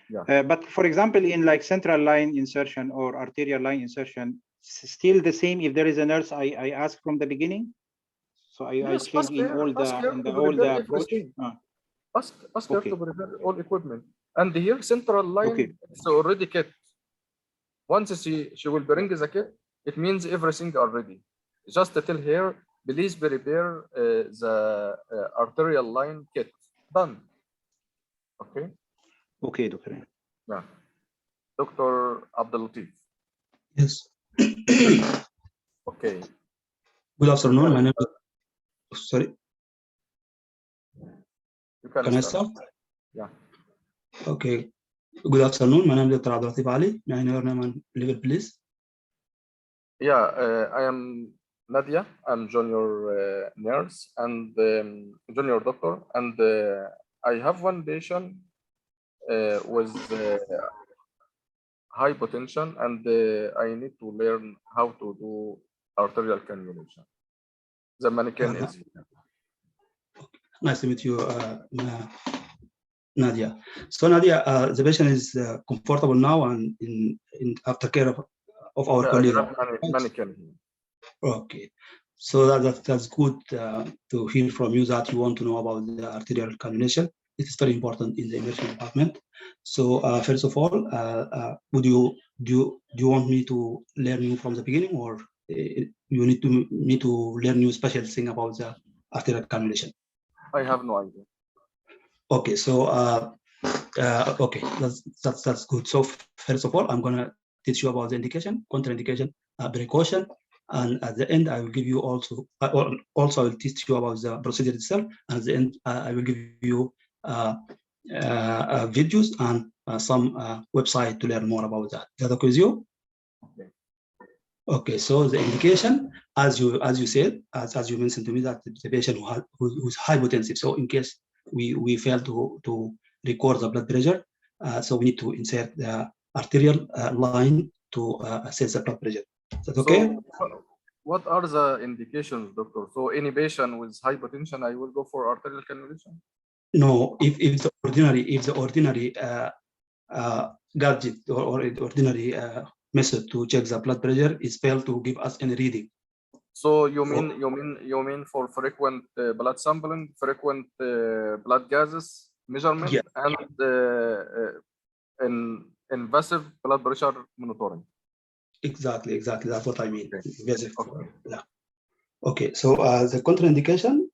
Yeah. But for example, in like central line insertion or arterial line insertion, still the same. If there is a nurse, I ask from the beginning. So I check in all the approach. Ask her to prepare all equipment. And here, central line is already kit. Once she will bring the kit, it means everything already. Just tell her, please prepare the arterial line kit. Done. Okay. Okay, Dr. Yeah. Dr. Abdul Latif. Yes. Okay. Good afternoon. My name is, sorry. You Can I start? Yeah. Okay. Good afternoon. My name is Dr. Abdul Latif Ali. May I know your name and level, please? Yeah, I am Nadia. I'm junior nurse and junior doctor, and I have one patient with hypotension, and I need to learn how to do arterial cannulation. The mannequin is here. Nice to meet you, Nadia. So Nadia, the patient is comfortable now and in aftercare of our colleague. Mannequin. Okay, so that's good to hear from you that you want to know about the arterial cannulation. It is very important in the emergency department. So first of all, do you want me to learn you from the beginning, or you need me to learn you special thing about the arterial cannulation? I have no idea. Okay, so okay, that's good. So first of all, I'm gonna teach you about the indication, contraindication, precaution, and at the end I will give you also I will teach you about the procedure itself, and at the end I will give you videos and some website to learn more about that. Is that okay with you? Okay. Okay, so the indication, as you said, as you mentioned to me, that the patient who's hypotensive. So in case we fail to record the blood pressure, so we need to insert the arterial line to assess the blood pressure. Is that okay? So, what are the indications, doctor? So any patient with hypotension, I will go for arterial cannulation? No, if the ordinary gadget or ordinary method to check the blood pressure is failed to give us any reading. So you mean for frequent blood sampling, frequent blood gases measurement, yeah, and invasive blood pressure monitoring? Exactly. That's what I mean. Okay. Okay. Yeah. Okay. So the contraindication,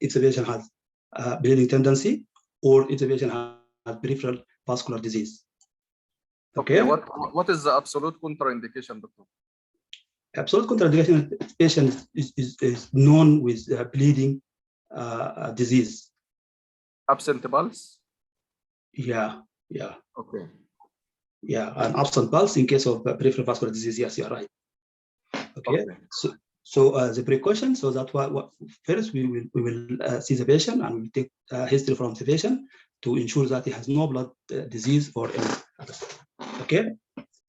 if the patient has bleeding tendency, or if the patient has peripheral vascular disease. Okay. What is the absolute contraindication, doctor? Absolute contraindication, patient is known with bleeding disease. Absent pulse? Yeah. Okay. Yeah, an absent pulse in case of peripheral vascular disease. Yes, you're right. Okay. So the precaution, so that what first we will see the patient and we'll take history from the patient to ensure that he has no blood disease or any. Okay.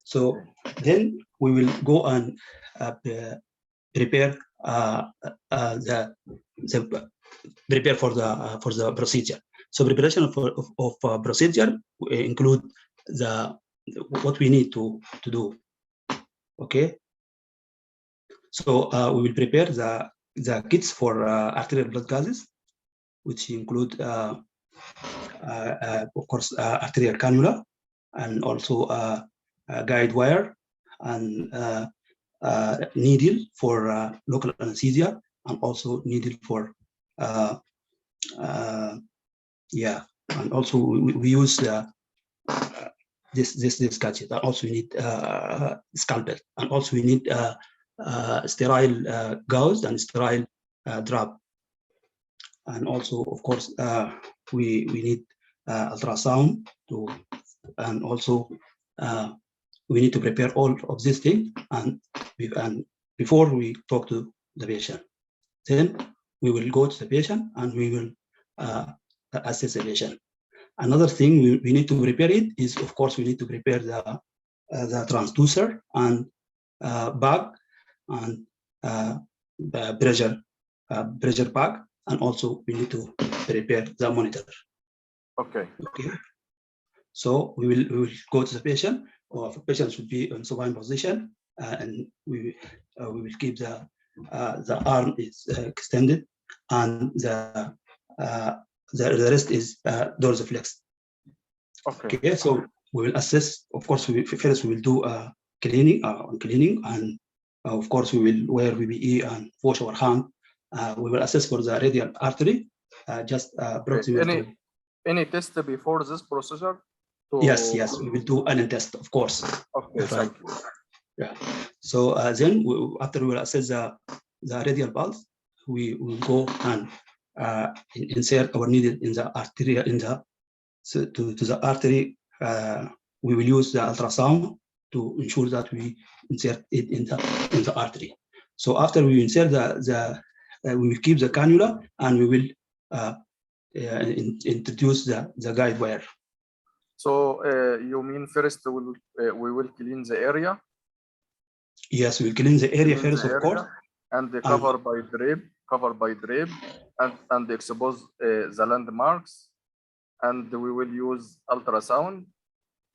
So then we will go and prepare prepare for the procedure. So preparation of procedure include what we need to do. Okay. So we will prepare the kits for arterial blood gases, which include, of course, arterial cannula, and also guide wire, and needle for local anesthesia, and also needle for and also we use this gadget. And also we need scalpel, and also we need sterile gauze and sterile drop, and also of course we need ultrasound to, and also we need to prepare all of these things and before we talk to the patient. Then we will go to the patient and we will assess the patient. Another thing we need to prepare it is, of course, we need to prepare the transducer and bag and the pressure bag, and also we need to prepare the monitor. Okay. So we will go to the patient, or the patient should be in supine position, and we will keep the arm is extended, and the rest is dorsiflex. Okay. So we will assess. Of course, first we will do cleaning, and of course we will wear PPE and wash our hand. We will assess for the radial artery, just proximal. Any test before this procedure? Yes, we will do an test, of course. Okay, thank you. Yeah. So then after we will assess the radial pulse, we will go and insert our needle in the artery, to the artery. We will use the ultrasound to ensure that we insert it in the artery. So after we insert we will keep the cannula, and we will introduce the guide wire. So you mean first we will clean the area? Yes, we'll clean the area first, of course. And cover by drape, and expose the landmarks, and we will use ultrasound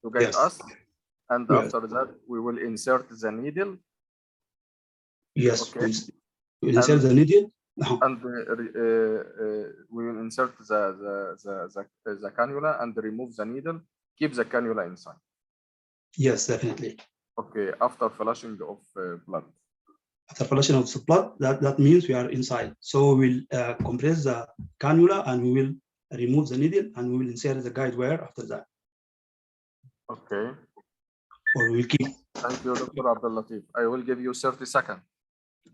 to guide us. And after that, we will insert the needle. Yes, okay. we'll insert the needle. And we will insert the cannula and remove the needle. Keep the cannula inside. Yes, definitely. Okay, after flushing of blood. After flushing of the blood, that means we are inside. So we'll compress the cannula and we will remove the needle and we will insert the guide wire after that. Okay. Or we'll keep. Thank you, Dr. Abdul Latif. I will give you 30 seconds.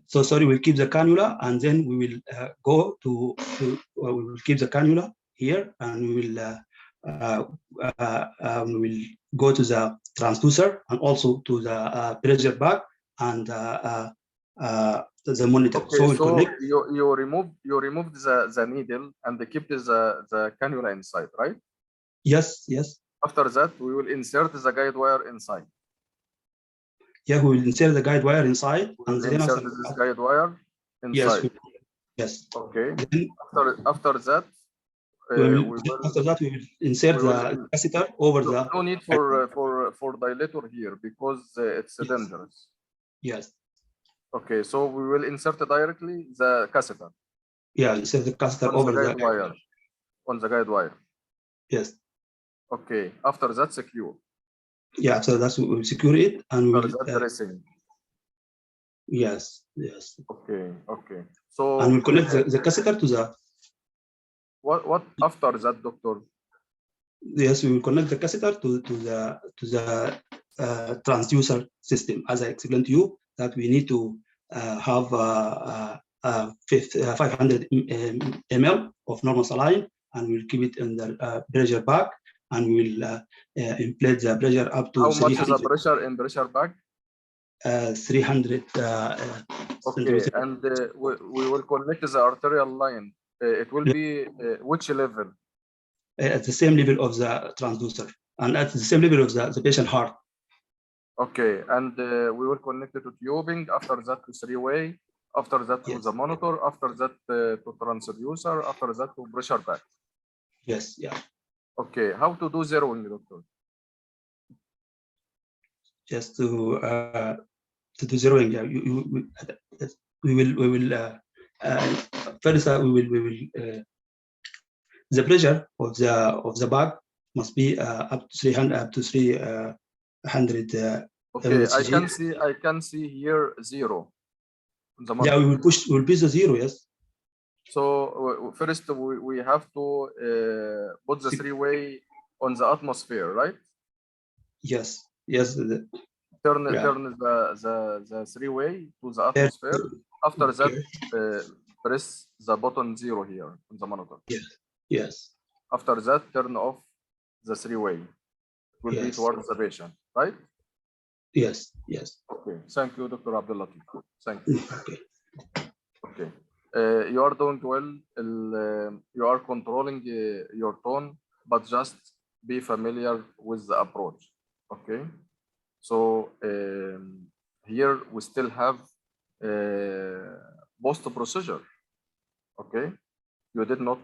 So sorry, we'll keep the cannula and then we will go to we will keep the cannula here and we will go to the transducer and also to the pressure bag and the monitor. Okay, so we'll connect. You removed the needle and keep the cannula inside, right? Yes, yes. After that, we will insert the guide wire inside. Yeah, we will insert the guide wire inside and then insert this guide wire inside. Yes. Okay. Then after that, after that we will insert the catheter over the. No need for dilator here because it's dangerous. Yes. Okay, so we will insert directly the catheter. Yeah, insert the catheter over the guide wire. On the guide wire. Yes. Okay. After that, secure. Yeah, after that we will secure it and we will. Dressing. Yes. Yes. Okay. Okay. So. And we'll connect the catheter to the. What after that, doctor? Yes, we will connect the catheter to the transducer system. As I explained to you, that we need to have 500 ml of normal saline, and we'll keep it in the pressure bag, and we'll inflate the pressure up to. How much is the pressure in pressure bag? 300. Okay, and we will connect the arterial line. It will be which level? At the same level of the transducer and at the same level of the patient heart. Okay, and we will connect it to tubing, after that to three-way, after that to the monitor, after that to transducer, after that to pressure bag. Yes, yeah. Okay, how to do zeroing, doctor? Just to do zeroing, yeah. We will first we will the pressure of the bag must be up to 300 okay, I can see here 0. Yeah, we'll push the 0, yes. So first we have to put the three-way on the atmosphere, right? Yes, yes. Turn the three-way to the atmosphere. After that, press the button 0 here on the monitor. Yes. Yes. After that, turn off the three-way. It will be towards the patient, right? Yes. Yes. Okay. Thank you, Dr. Abdul Latif. Thank you. Okay. You are doing well. You are controlling your tone, but just be familiar with the approach. Okay. So here we still have post procedure. Okay. You did not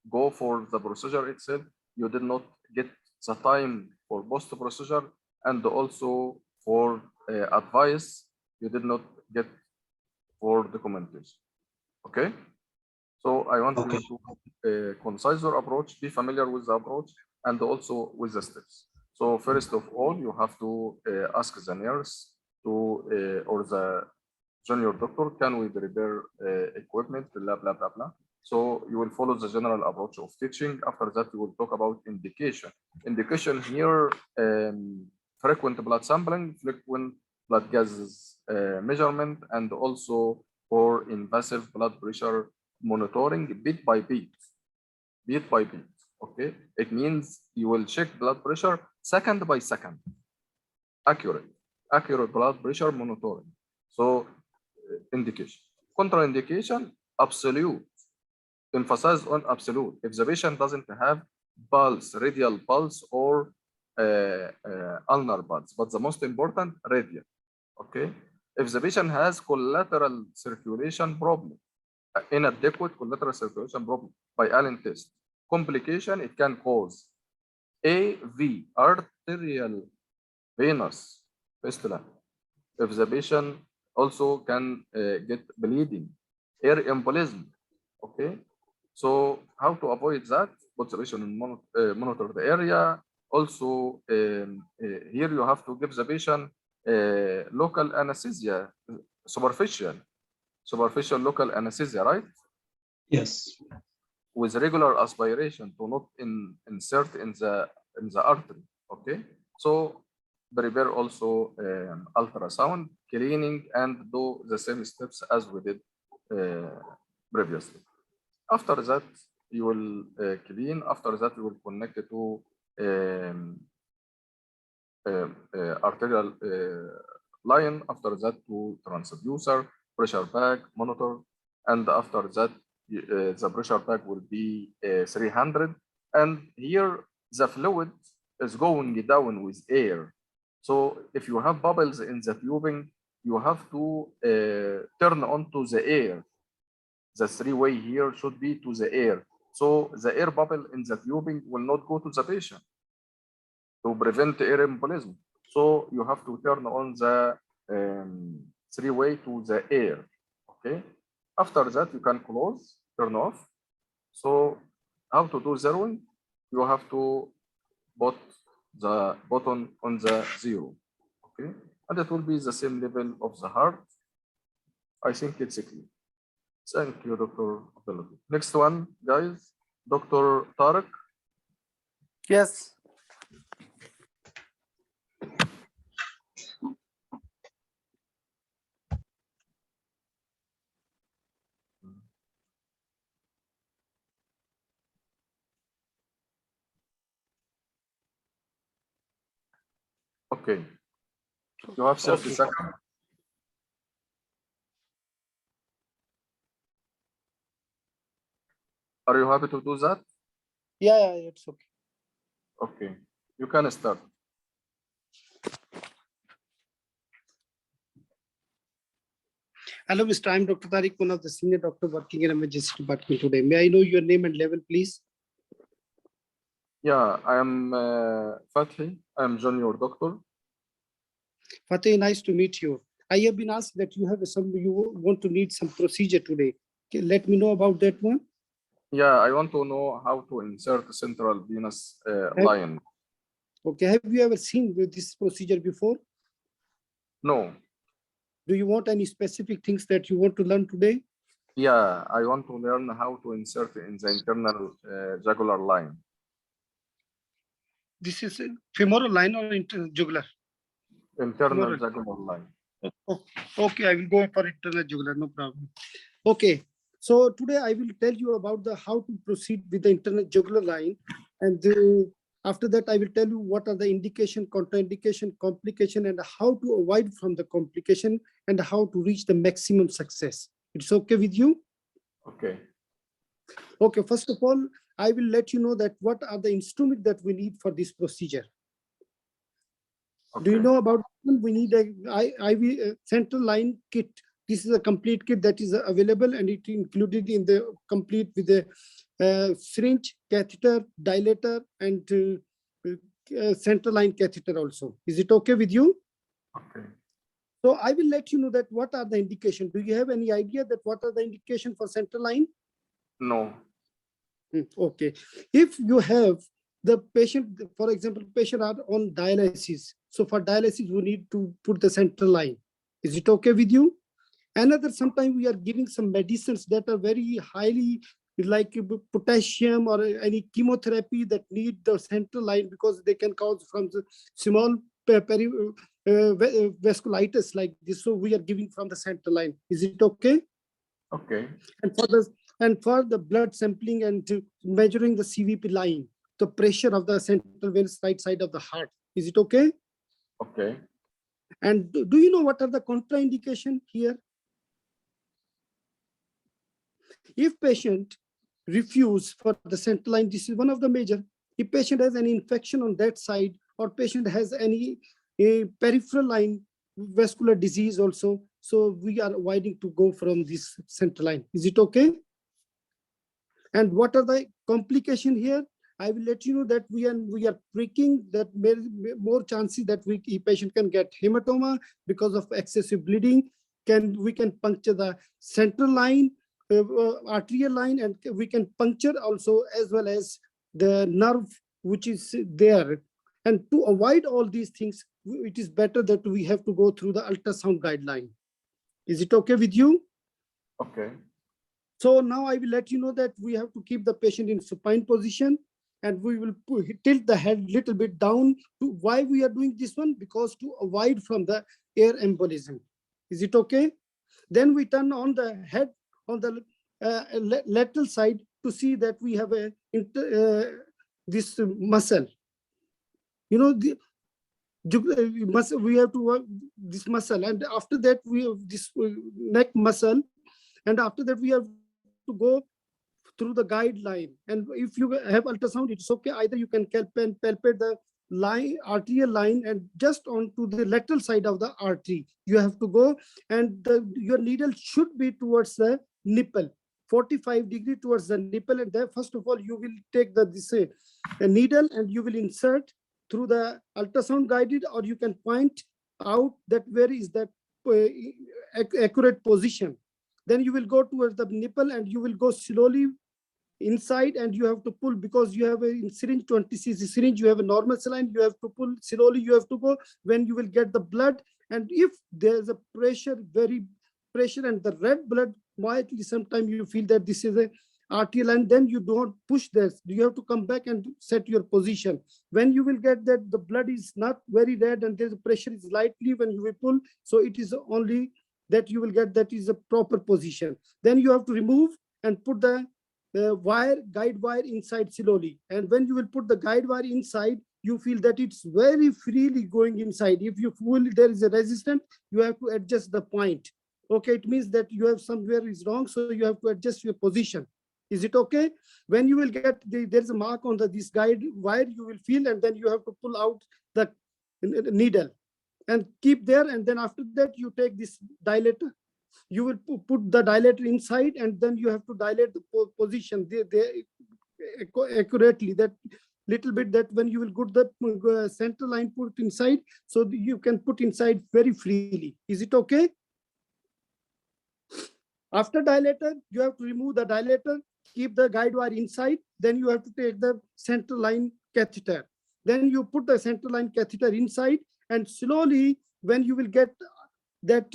go for the procedure itself. You did not get the time for post procedure, and also for advice. You did not get for documentation. Okay. So I want you to concise your approach, be familiar with the approach, and also with the steps. So first of all, you have to ask the nurse to or the junior doctor, can we prepare equipment, blah, blah, blah, blah. So you will follow the general approach of teaching. After that, we will talk about indication. Indication here, frequent blood sampling, frequent blood gases measurement, and also for invasive blood pressure monitoring beat by beat. Beat by beat, okay? It means you will check blood pressure second by second. Accurate blood pressure monitoring. So indication. Contraindication, absolute. Emphasize on absolute. If the patient doesn't have pulse, radial pulse, or ulnar buds, but the most important radial. Okay, if the patient has collateral circulation problem, inadequate collateral circulation problem by Allen test complication, it can cause AV, arterial venous fistula. If the patient also can get bleeding, air embolism. Okay, so how to avoid that? Put the patient in monitor the area. Also, here you have to give the patient local anesthesia, superficial local anesthesia, right? Yes. With regular aspiration to not insert in the artery. Okay, so prepare also ultrasound, cleaning, and do the same steps as we did previously. After that, you will clean. After that, you will connect it to arterial line. After that, to transducer, pressure bag, monitor, and after that, the pressure bag will be 300. And here, the fluid is going down with air. So if you have bubbles in the tubing, you have to turn on to the air. The three-way here should be to the air. So the air bubble in the tubing will not go to the patient to prevent air embolism. So you have to turn on the three-way to the air. Okay. After that, you can close, turn off. So how to do zeroing? You have to put the button on the 0. Okay, and it will be the same level of the heart. I think it's clear. Thank you, Dr. Abdullah. Next one, guys, Dr. Tariq. Yes. Okay, you have 30 seconds. Are you happy to do that? Yeah, it's okay. Okay, you can start. Hello, Mr. I'm Dr. Tariq, one of the senior doctor working in emergency department today. May I know your name and level, please? Yeah, I am Fathi. I am junior doctor. Fateh, nice to meet you. I have been asked that you want to need some procedure today. Let me know about that one. Yeah, I want to know how to insert central venous line. Okay, have you ever seen this procedure before? No. Do you want any specific things that you want to learn today? Yeah, I want to learn how to insert in the internal jugular line. This is a femoral line or jugular? Internal jugular line. Oh, okay, I will go for internal jugular, no problem. Okay, so today I will tell you about how to proceed with the internal jugular line, and after that I will tell you what are the indication, contraindication, complication, and how to avoid from the complication and how to reach the maximum success. It's okay with you? Okay. Okay, first of all, I will let you know that what are the instruments that we need for this procedure. Okay. Do you know about it? We need a IV central line kit. This is a complete kit that is available, and it included in the complete with the syringe, catheter, dilator, and central line catheter also. Is it okay with you? Okay. So I will let you know that what are the indications. Do you have any idea that what are the indications for central line? No. Okay. If you have the patient, for example, patient are on dialysis. So for dialysis, we need to put the central line. Is it okay with you? Another, sometimes we are giving some medicines that are very highly like potassium or any chemotherapy that need the central line because they can cause from the small vasculitis like this. So we are giving from the central line. Is it okay? Okay. And for the blood sampling and measuring the CVP line, the pressure of the central venous right side of the heart. Is it okay? Okay. And do you know what are the contraindication here? If patient refuse for the central line, this is one of the major. If patient has an infection on that side or patient has any a peripheral line vascular disease also. So we are avoiding to go from this central line. Is it okay? And what are the complication here? I will let you know that we are pricking that more chances that patient can get hematoma because of excessive bleeding. We can puncture the central line, arterial line, and we can puncture also as well as the nerve which is there. And to avoid all these things, it is better that we have to go through the ultrasound guideline. Is it okay with you? Okay. So now I will let you know that we have to keep the patient in supine position, and we will tilt the head little bit down. Why we are doing this one? Because to avoid from the air embolism. Is it okay? Then we turn on the head on the lateral side to see that we have this muscle. You know, muscle, we have to work this muscle, and after that we have this neck muscle, and after that we have to go through the guideline. And if you have ultrasound, it's okay. Either you can palpate the line, arterial line, and just onto the lateral side of the artery you have to go, and your needle should be towards the nipple, 45 degree towards the nipple. And there, first of all, you will take a needle and you will insert through the ultrasound guided, or you can point out that where is that accurate position. Then you will go towards the nipple and you will go slowly inside, and you have to pull, because you have a syringe, 20 cc syringe, you have a normal saline, you have to pull slowly, you have to go when you will get the blood. And if there is a pressure, very pressure, and the red blood, mildly sometimes you feel that this is a arterial, and then you don't push this, you have to come back and set your position. When you will get that the blood is not very red and there's a pressure is lightly, when you will pull, so it is only that you will get that is a proper position. Then you have to remove and put the guide wire inside slowly. And when you will put the guide wire inside, you feel that it's very freely going inside. If you feel there is a resistance, you have to adjust the point. Okay, it means that you have somewhere is wrong, so you have to adjust your position. Is it okay? When you will get there's a mark on this guide wire, you will feel, and then you have to pull out the needle and keep there. And then after that, you take this dilator. You will put the dilator inside, and then you have to dilate the position accurately, that little bit, that when you will put the center line put inside, so you can put inside very freely. Is it okay? After dilator, you have to remove the dilator, keep the guide wire inside. Then you have to take the center line catheter. Then you put the center line catheter inside, and slowly when you will get that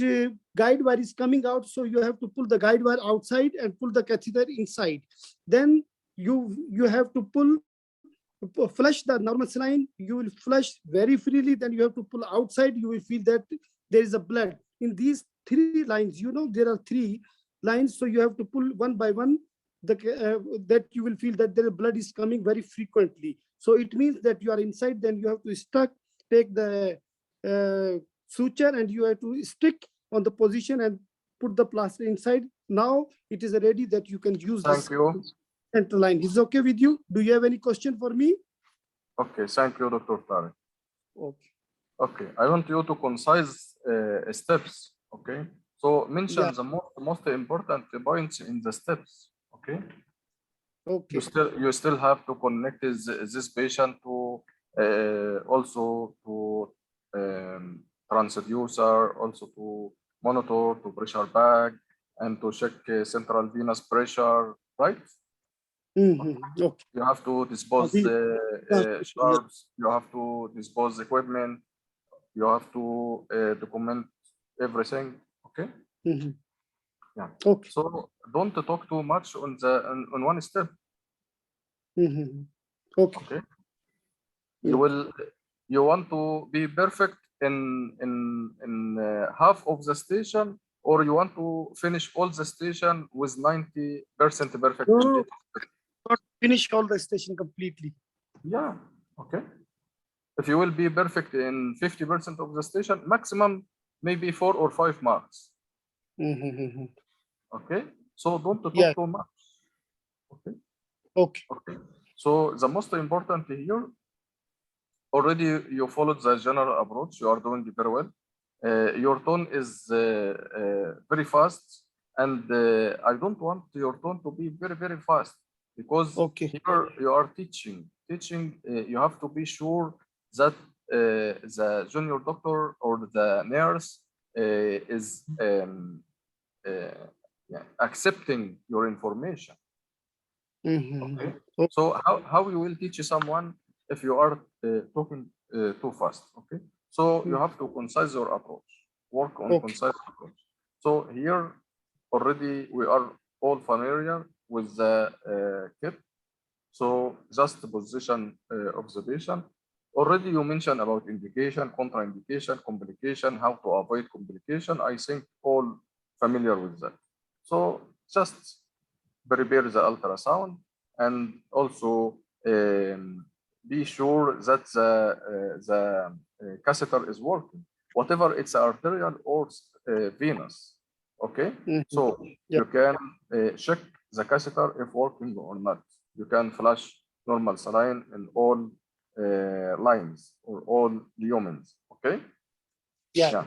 guide wire is coming out, so you have to pull the guide wire outside and pull the catheter inside. Then you have to flush the normal saline. You will flush very freely. Then you have to pull outside. You will feel that there is a blood in these 3 lines. You know, there are 3 lines, so you have to pull one by one. That you will feel that the blood is coming very frequently. So it means that you are inside. Then you have to take the suture, and you have to stick on the position and put the plaster inside. Now it is ready that you can use this center line. Is it okay with you? Do you have any question for me? Okay, thank you, Dr. Tariq. Okay. Okay, I want you to concise steps. Okay, so mention the most important points in the steps. Okay. Okay. You still have to connect this patient to also to transducer, also to monitor, to pressure bag, and to check central venous pressure, right? Mm-hmm. Okay. You have to dispose sharps, you have to dispose equipment, you have to document everything. Okay. Mm-hmm. Yeah. Okay. So don't talk too much on one step. Mm-hmm. Okay. Okay. You want to be perfect in half of the station, or you want to finish all the station with 90% perfect? No, not finish all the station completely. Yeah. Okay. If you will be perfect in 50% of the station, maximum maybe 4 or 5 marks. Mm-hmm. Okay. So don't talk too much. Okay. Okay. Okay. So the most important here, already you followed the general approach. You are doing very well. Your tone is very fast, and I don't want your tone to be very, very fast, because here you are teaching. You have to be sure that the junior doctor or the nurse is accepting your information. Okay. So how you will teach someone if you are talking too fast? Okay. So you have to concise your approach. Work on concise approach. So here already we are all familiar with the kit. So just the position of the patient. Already you mentioned about indication, contraindication, complication, how to avoid complication. I think all familiar with that. So just prepare the ultrasound and also be sure that the catheter is working, whatever it's arterial or venous. Okay, so you can check the catheter if working or not. You can flush normal saline in all lines or all lumens. Okay. Yeah.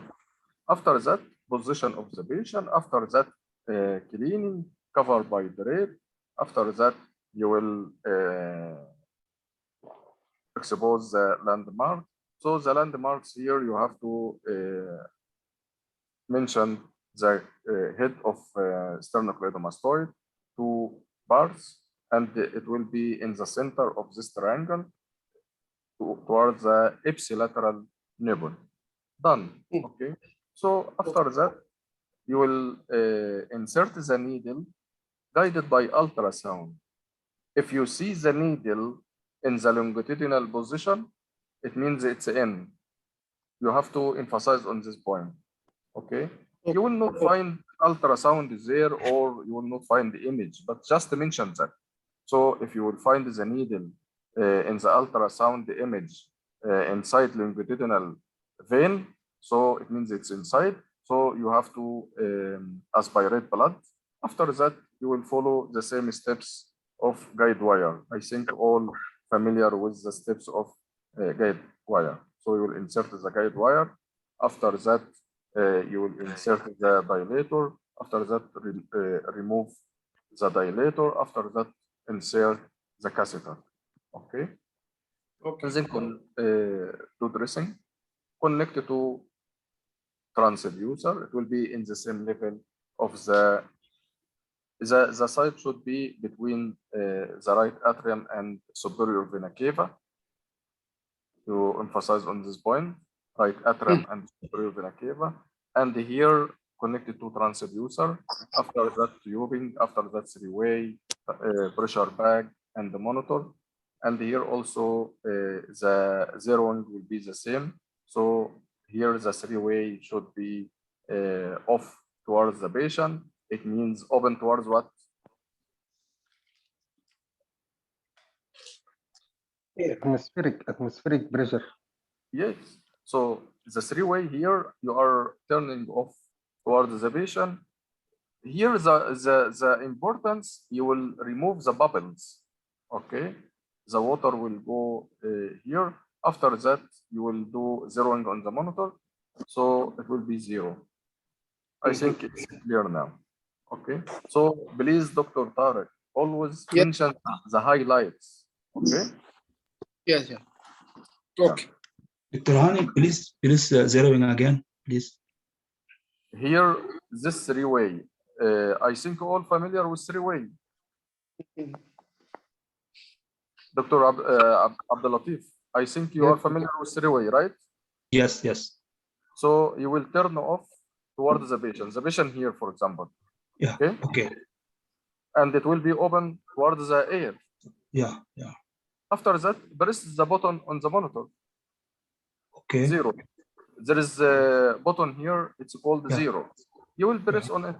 After that, position of the patient. After that, cleaning, covered by drape. After that, you will expose the landmark. So the landmarks here, you have to mention the head of sternocleidomastoid, 2 parts, and it will be in the center of this triangle towards the ipsilateral nipple. Done. Okay. So after that, you will insert the needle guided by ultrasound. If you see the needle in the longitudinal position, it means it's in. You have to emphasize on this point. Okay. You will not find ultrasound there, or you will not find the image, but just mention that. So if you will find the needle in the ultrasound image inside longitudinal vein, so it means it's inside. So you have to aspirate blood. After that, you will follow the same steps of guide wire. I think all familiar with the steps of guide wire. So you will insert the guide wire. After that, you will insert the dilator. After that, remove the dilator. After that, insert the catheter. Okay. Okay. And then do dressing. Connect to transducer. It will be in the same level of the site should be between the right atrium and superior vena cava. To emphasize on this point, right atrium and superior vena cava. And here connected to transducer. After that, tubing. After that, 3-way pressure bag and the monitor. And here also the zeroing will be the same. So here the 3-way should be off towards the patient. It means open towards what? Atmospheric pressure. Yes. So the 3-way here, you are turning off towards the patient. Here the importance, you will remove the bubbles. Okay. The water will go here. After that, you will do zeroing on the monitor. So it will be 0. I think it's clear now. Okay. So please, Dr. Tarek, always mention the highlights. Okay. Yes. Okay. Dr. Hani, please zeroing again, please. Here, this 3-way. I think all familiar with 3-way. Dr. Abdul Latif, I think you are familiar with 3-way, right? Yes, yes. So you will turn off towards the patient. The patient here, for example. Yeah. Okay. And it will be open towards the air. Yeah. After that, press the button on the monitor. Okay. 0. There is a button here. It's called 0. You will press on it.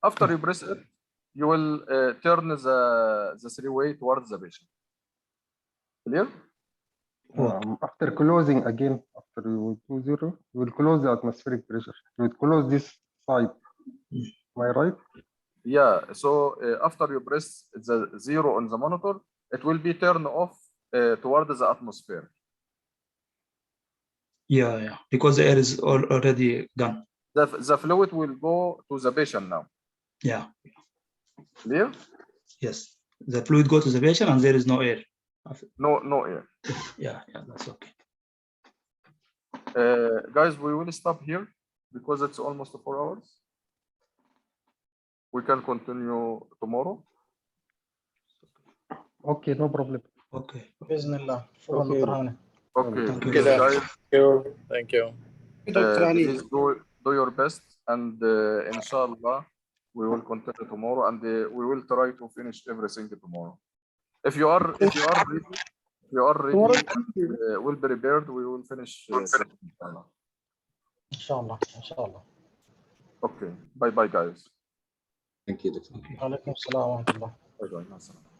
After you press it, you will turn the 3-way towards the patient. Clear? After closing again, after you will do 0, you will close the atmospheric pressure. You will close this side. Am I right? Yeah. So after you press the 0 on the monitor, it will be turned off towards the atmosphere. Yeah, because the air is already gone. The fluid will go to the patient now. Yeah. Clear? Yes. The fluid go to the patient and there is no air. No air. Yeah, that's okay. Guys, we will stop here because it's almost 4 hours. We can continue tomorrow. Okay, no problem. Okay. بإذن الله. شكرا Okay. دكتور هاني. Okay, Thank you. please, guys. Thank you. Please do your best, and inshallah, we will continue tomorrow, and we will try to finish everything tomorrow. If you are ready, and, well prepared, we will finish. Inshallah. إن شاء الله إن شاء الله. Okay. Bye, guys. Thank you, Dr. عليكم السلام ورحمة الله. Bye.